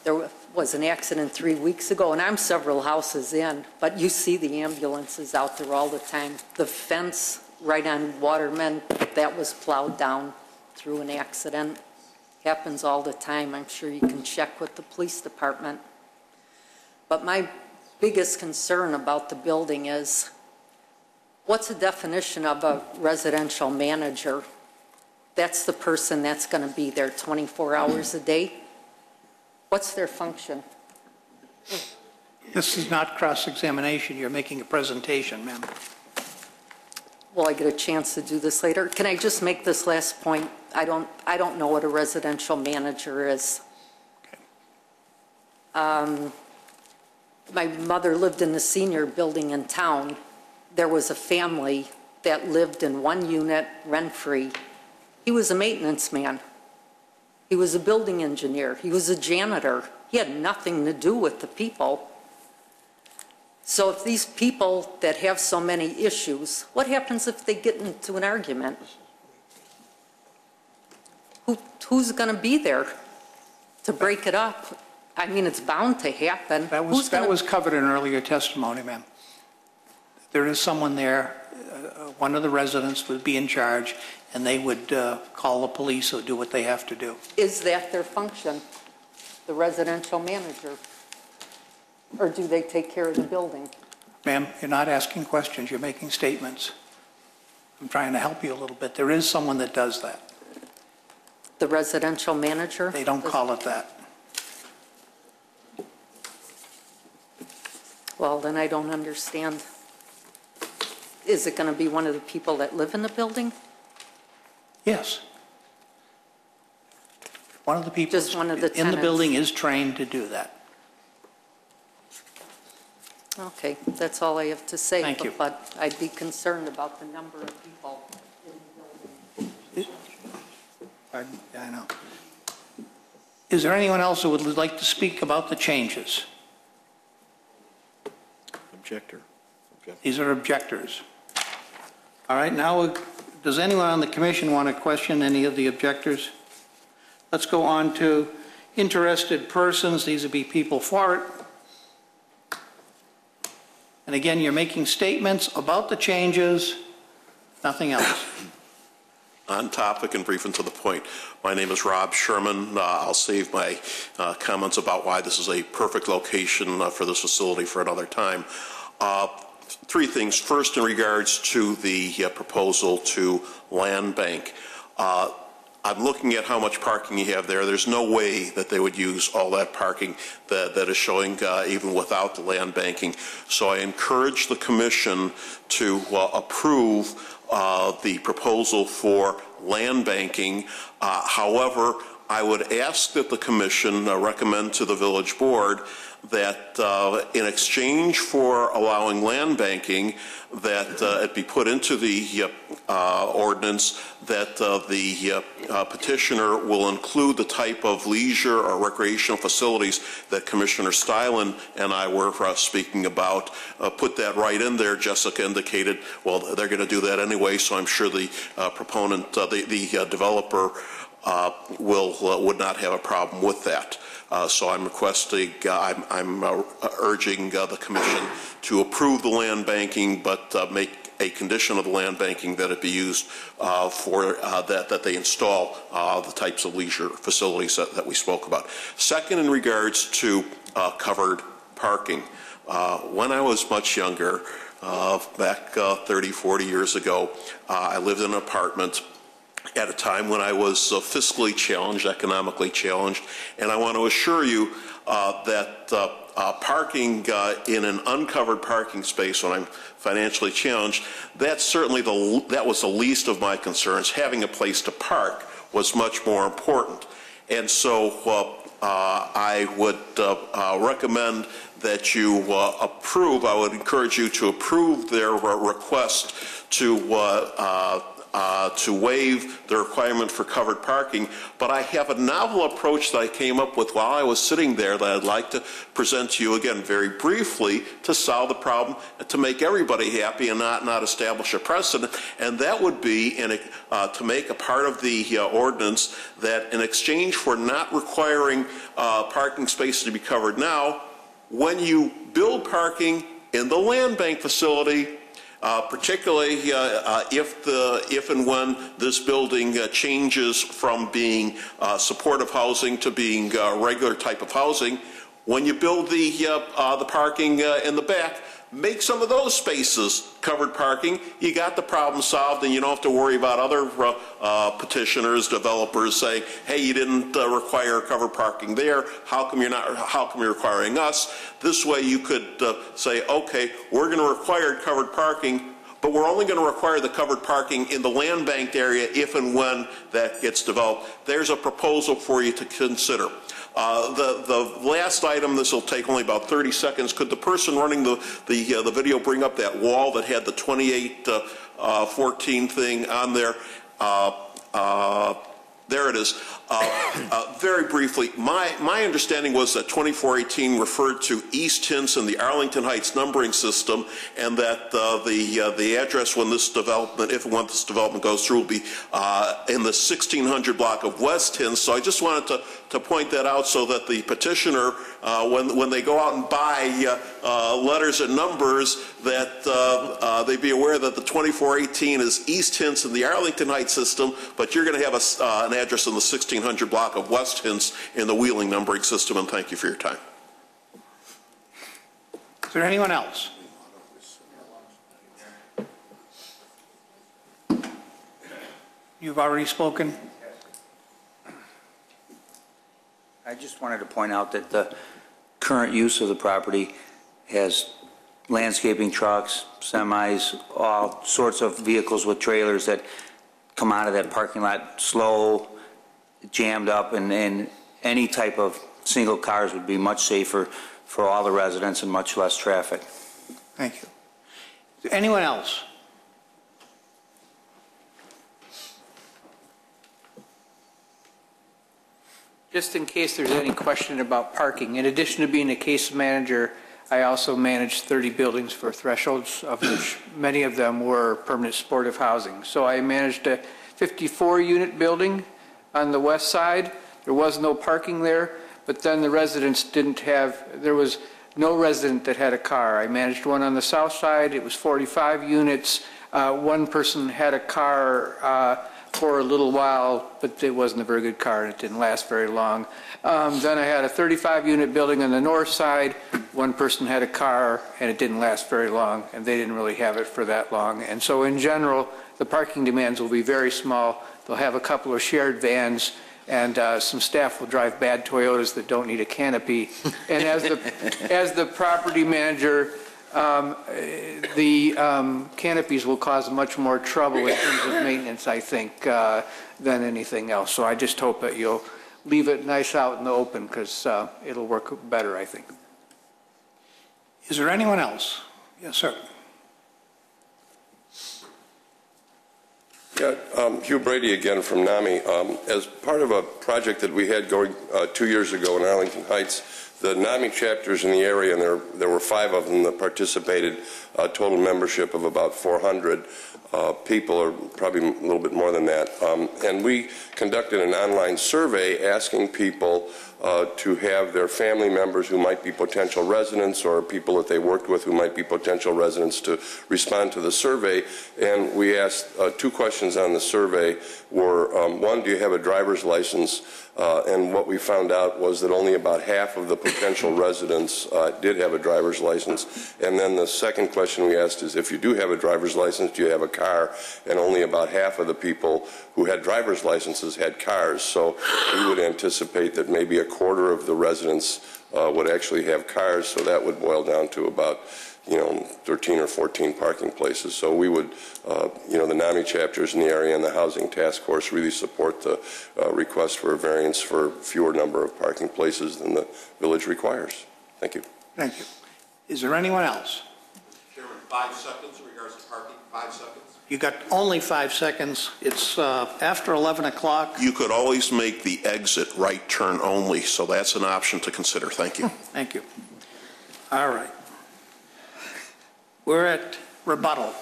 There was an accident 3 weeks ago, and I'm several houses in, but you see the ambulances out there all the time. The fence right on Waterman, that was plowed down through an accident. Happens all the time. I'm sure you can check with the police department. But my biggest concern about the building is, what's the definition of a residential manager? That's the person that's going to be there 24 hours a day. What's their function? This is not cross-examination. You're making a presentation, ma'am. Will I get a chance to do this later? Can I just make this last point? I don't know what a residential manager is. My mother lived in the senior building in town. There was a family that lived in one unit, rent-free. He was a maintenance man. He was a building engineer. He was a janitor. He had nothing to do with the people. So if these people that have so many issues, what happens if they get into an argument? Who's going to be there to break it up? I mean, it's bound to happen. That was covered in earlier testimony, ma'am. There is someone there, one of the residents would be in charge, and they would call the police or do what they have to do. Is that their function, the residential manager? Or do they take care of the building? Ma'am, you're not asking questions, you're making statements. I'm trying to help you a little bit. There is someone that does that. The residential manager? They don't call it that. Well, then I don't understand. Is it going to be one of the people that live in the building? Yes. One of the people Just one of the in the tenants. building is trained to do that. Okay, that's all I have to say. Thank you. But I'd be concerned about the number of people in the building. I know. Is there anyone else who would like to speak about the changes? Objector. Okay. These are objectors. All right, now, does anyone on the commission want to question any of the objectors? Let's go on to interested persons. These would be people for it. And again, you're making statements about the changes, nothing else. On topic and brief and to the point. My name is Rob Sherman. I'll save my comments about why this is a perfect location for this facility for another time. Three things. First, in regards to the proposal to land bank. I'm looking at how much parking you have there. There's no way that they would use all that parking that is showing even without the land banking. So I encourage the commission to approve the proposal for land banking. However, I would ask that the commission recommend to the village board that in exchange for allowing land banking, that it be put into the ordinance that the petitioner will include the type of leisure or recreational facilities that Commissioner Stylen and I were speaking about. Put that right in there. Jessica indicated, well, they're going to do that anyway, so I'm sure the proponent, the developer, would not have a problem with that. So I'm requesting, I'm urging the commission to approve the land banking, but make a condition of the land banking that it be used for that they install the types of leisure facilities that we spoke about. Second, in regards to covered parking, when I was much younger, back 30, 40 years ago, I lived in an apartment at a time when I was fiscally challenged, economically challenged, and I want to assure you that parking in an uncovered parking space when I'm financially challenged, that's certainly that was the least of my concerns. Having a place to park was much more important. And so I would recommend that you approve, I would encourage you to approve their request to waive the requirement for covered parking. But I have a novel approach that I came up with while I was sitting there that I'd like to present to you again very briefly to solve the problem, to make everybody happy and not establish a precedent. And that would be to make a part of the ordinance that in exchange for not requiring parking spaces to be covered now, when you build parking in the land bank facility, particularly if and when this building changes from being supportive housing to being regular type of housing, when you build the parking in the back, make some of those spaces covered parking. You got the problem solved, and you don't have to worry about other petitioners, developers saying, "Hey, you didn't require covered parking there. How come you're requiring us?" This way, you could say, "Okay, we're going to require covered parking, but we're only going to require the covered parking in the land banked area if and when that gets developed." There's a proposal for you to consider. The last item, this will take only about 30 seconds. Could the person running the video bring up that wall that had the 2814 thing on there? There it is. Very briefly, my understanding was that 2418 referred to East Hinson, the Arlington Heights numbering system, and that the address when this development, if and when this development goes through, will be in the 1600 block of West Hinson. So I just wanted to point that out so that the petitioner, when they go out and buy letters and numbers, that they be aware that the 2418 is East Hinson, the Arlington Heights system, but you're going to have an address in the 1600 block of West Hinson in the Wheeling numbering system, and thank you for your time. Is there anyone else? You've already spoken. I just wanted to point out that the current use of the property has landscaping trucks, semis, all sorts of vehicles with trailers that come out of that parking lot slow, jammed up, and any type of single cars would be much safer for all the residents and much less traffic. Thank you. Is there anyone else? Just in case there's any question about parking, in addition to being a case manager, I also managed 30 buildings for Thresholds, of which many of them were permanent supportive housing. So I managed a 54-unit building on the west side. There was no parking there, but then the residents there was no resident that had a car. I managed one on the south side. It was 45 units. One person had a car for a little while, but it wasn't a very good car, and it didn't last very long. Then I had a 35-unit building on the north side. One person had a car, and it didn't last very long, and they didn't really have it for that long. And so in general, the parking demands will be very small. They'll have a couple of shared vans, and some staff will drive bad Toyotas that don't need a canopy. And as the property manager, the canopies will cause much more trouble in terms of maintenance, I think, than anything else. So I just hope that you'll leave it nice out in the open, because it'll work better, I think. Is there anyone else? Yes, sir. Yeah, Hugh Brady again from NAMI. As part of a project that we had going 2 years ago in Arlington Heights, the NAMI chapters in the area, and there were 5 of them that participated, total membership of about 400 people, or probably a little bit more than that. And we conducted an online survey asking people to have their family members who might be potential residents, or people that they worked with who might be potential residents, to respond to the survey. And we asked 2 questions on the survey were, one, do you have a driver's license? And what we found out was that only about half of the potential residents did have a driver's license. And then the second question we asked is, if you do have a driver's license, do you have a car? And only about half of the people who had driver's licenses had cars. So we would anticipate that maybe a quarter of the residents would actually have cars, so that would boil down to about 13 or 14 parking places. So we would, the NAMI chapters in the area and the Housing Task Force really support the request for a variance for fewer number of parking places than the village requires. Thank you. Thank you. Is there anyone else? Chairman, 5 seconds in regards to parking, 5 seconds. You got only 5 seconds. It's after 11 o'clock. You could always make the exit right turn only, so that's an option to consider. Thank you. Thank you. All right. We're at rebuttal.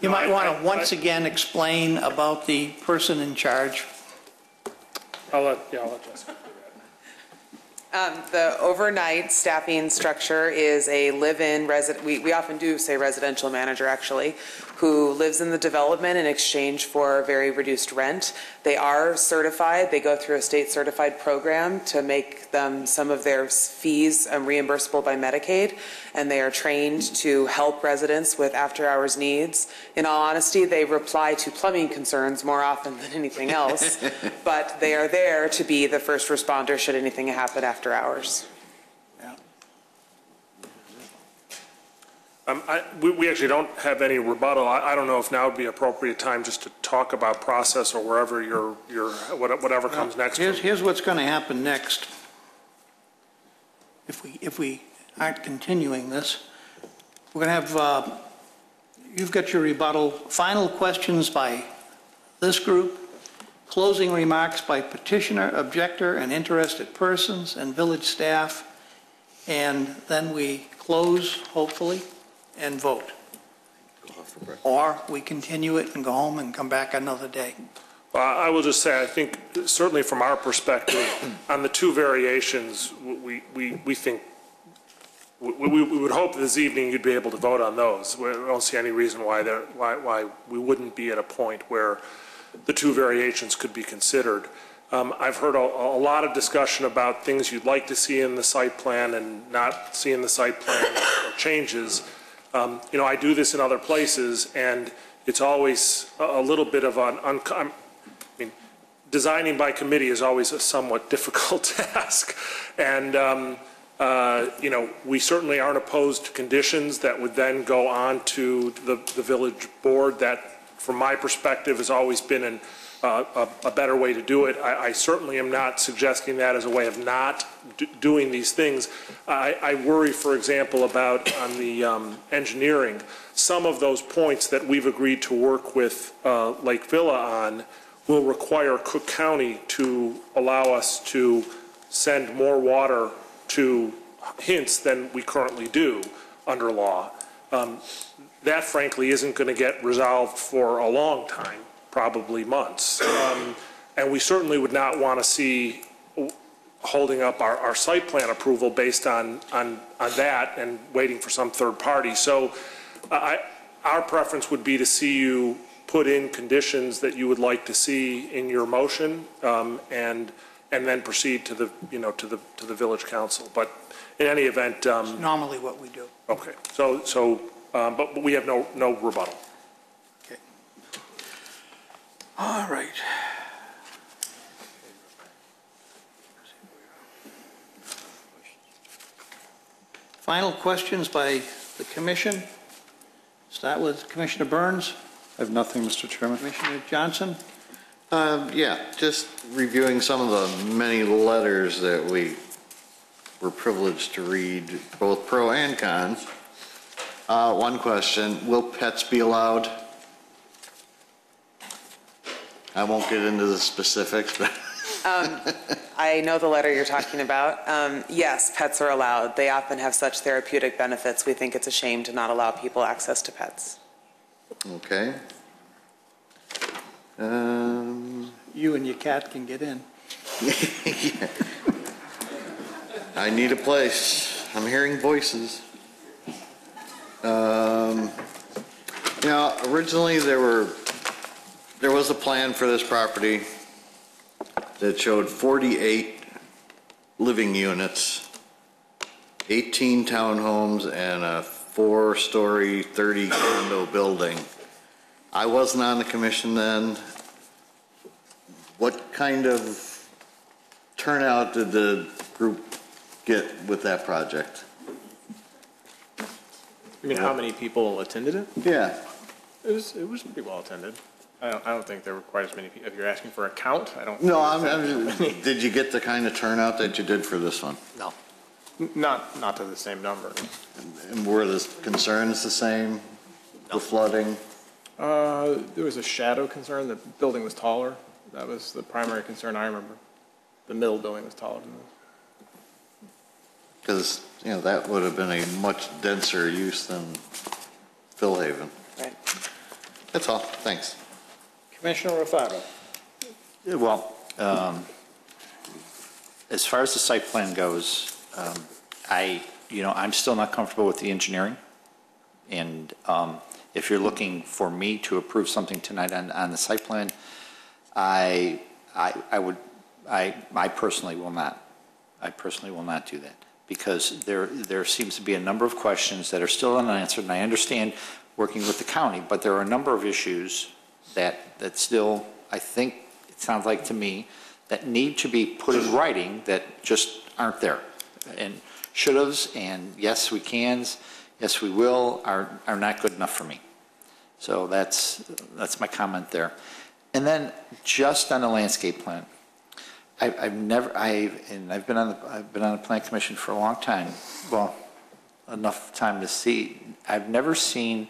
You might want to once again explain about the person in charge. I'll let Jessica. The overnight staffing structure is a live-in resident. We often do say residential manager, actually, who lives in the development in exchange for very reduced rent. They are certified. They go through a state-certified program to make them some of their fees reimbursable by Medicaid, and they are trained to help residents with after-hours needs. In all honesty, they reply to plumbing concerns more often than anything else, but they are there to be the first responder should anything happen after hours. We actually don't have any rebuttal. I don't know if now would be appropriate time just to talk about process or wherever whatever comes next. Here's what's going to happen next. If we aren't continuing this, we're going to have, you've got your rebuttal, final questions by this group, closing remarks by petitioner, objector, and interested persons and village staff, and then we close, hopefully, and vote. Or we continue it and go home and come back another day. I will just say, I think certainly from our perspective, on the 2 variations, we think, we would hope this evening you'd be able to vote on those. We don't see any reason why we wouldn't be at a point where the 2 variations could be considered. I've heard a lot of discussion about things you'd like to see in the site plan and not see in the site plan or changes. I do this in other places, and it's always a little bit of designing by committee is always a somewhat difficult task. And, we certainly aren't opposed to conditions that would then go on to the village board. That, from my perspective, has always been a better way to do it. I certainly am not suggesting that as a way of not doing these things. I worry, for example, about on the engineering, some of those points that we've agreed to work with Lake Villa on will require Cook County to allow us to send more water to Hints than we currently do under law. That, frankly, isn't going to get resolved for a long time, probably months. And we certainly would not want to see holding up our site plan approval based on that and waiting for some third party. So our preference would be to see you put in conditions that you would like to see in your motion, and then proceed to the to the village council. But in any event, normally what we do. Okay. But we have no rebuttal. Okay. All right. Final questions by the commission. Start with Commissioner Burns. I have nothing, Mr. Chairman. Commissioner Johnson. Yeah, just reviewing some of the many letters that we were privileged to read, both pro and con. One question, will pets be allowed? I won't get into the specifics, but I know the letter you're talking about. Yes, pets are allowed. They often have such therapeutic benefits. We think it's a shame to not allow people access to pets. okay. You and your cat can get in. I need a place. I'm hearing voices. Originally there was a plan for this property that showed 48 living units, 18 townhomes, and a 4-story, 30 condo building. I wasn't on the commission then. What kind of turnout did the group get with that project? You mean how many people attended it? Yeah. It was pretty well attended. I don't think there were quite as many people. If you're asking for a count, I don't. No, did you get the kind of turnout that you did for this one? No. Not to the same number. And were the concerns the same? The flooding? There was a shadow concern. The building was taller. That was the primary concern I remember. The middle building was taller than this. Because, you know, that would have been a much denser use than Philhaven. Right. That's all. Thanks. Commissioner Rufato. Well, as far as the site plan goes, I'm still not comfortable with the engineering. And if you're looking for me to approve something tonight on the site plan, I personally will not. I personally will not do that, because there seems to be a number of questions that are still unanswered, and I understand working with the county, but there are a number of issues that still, I think, it sounds like to me, that need to be put in writing that just aren't there. And should-haves and yes we cans, yes we will are not good enough for me. So that's my comment there. And then just on the landscape plan, I've been on the plan commission for a long time. Well, enough time to see. I've never seen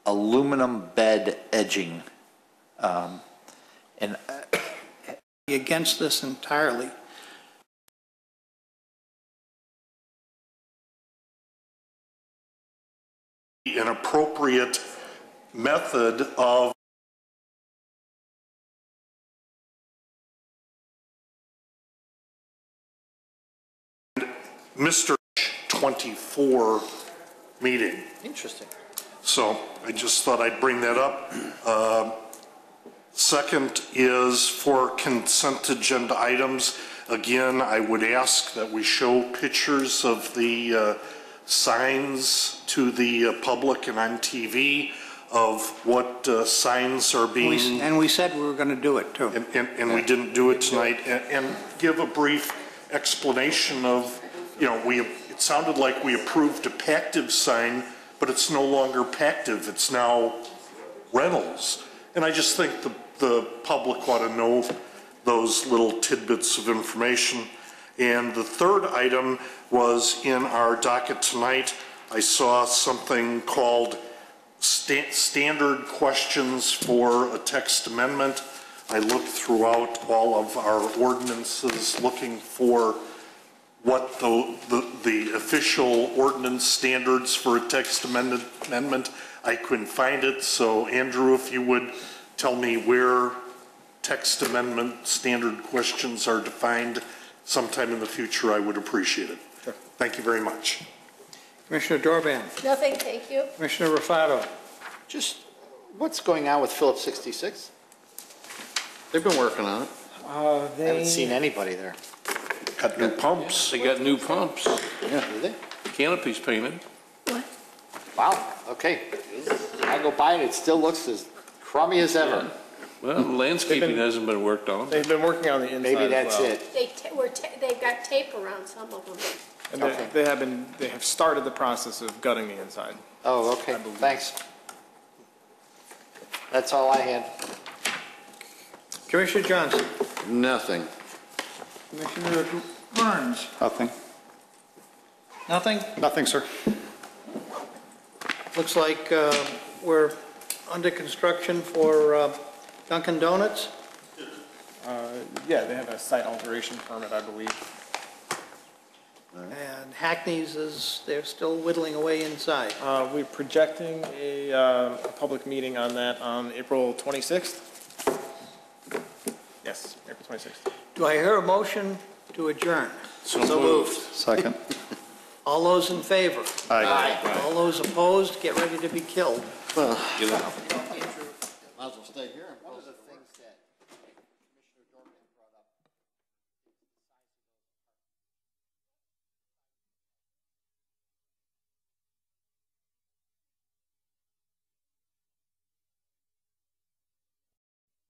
aluminum bed edging, and against this entirely. An appropriate method of Mr. 24 meeting. Interesting. So I just thought I'd bring that up. Second is for consent agenda items. Again, I would ask that we show pictures of the signs to the public and on TV of what signs are being... And we said we were going to do it, too. And we didn't do it tonight. And give a brief explanation of, you know, it sounded like we approved a Pactiv sign, but it's no longer Pactiv. It's now Reynolds. And I just think the public ought to know those little tidbits of information. And the third item was in our docket tonight. I saw something called standard questions for a text amendment. I looked throughout all of our ordinances looking for what the official ordinance standards for a text amendment. I couldn't find it. So Andrew, if you would tell me where text amendment standard questions are defined sometime in the future, I would appreciate it. Sure. Thank you very much. Commissioner Dorban. Nothing, thank you. Commissioner Rufato. Just what's going on with Phillips 66? They've been working on it. I haven't seen anybody there. Got new pumps. They got new pumps. Yeah, do they? Canopy's painted. What? Wow, okay. I go by and it still looks as crummy as ever. Well, landscaping hasn't been worked on. They've been working on the inside. Maybe that's as well. it. They've got tape around some of them. And Okay. they have started the process of gutting the inside. Oh, okay, thanks. That's all I had. Commissioner Johnson. Nothing. Commissioner Burns. Nothing. Nothing? Nothing, sir. Looks like we're under construction for Dunkin' Donuts. Yeah, they have a site alteration permit, I believe. And Hackney's they're still whittling away inside. We're projecting a public meeting on that on April 26th. Yes, April 26th. Do I hear a motion to adjourn? So moved. Second. All those in favor? Aye. All those opposed, get ready to be killed. Well, might as well stay here.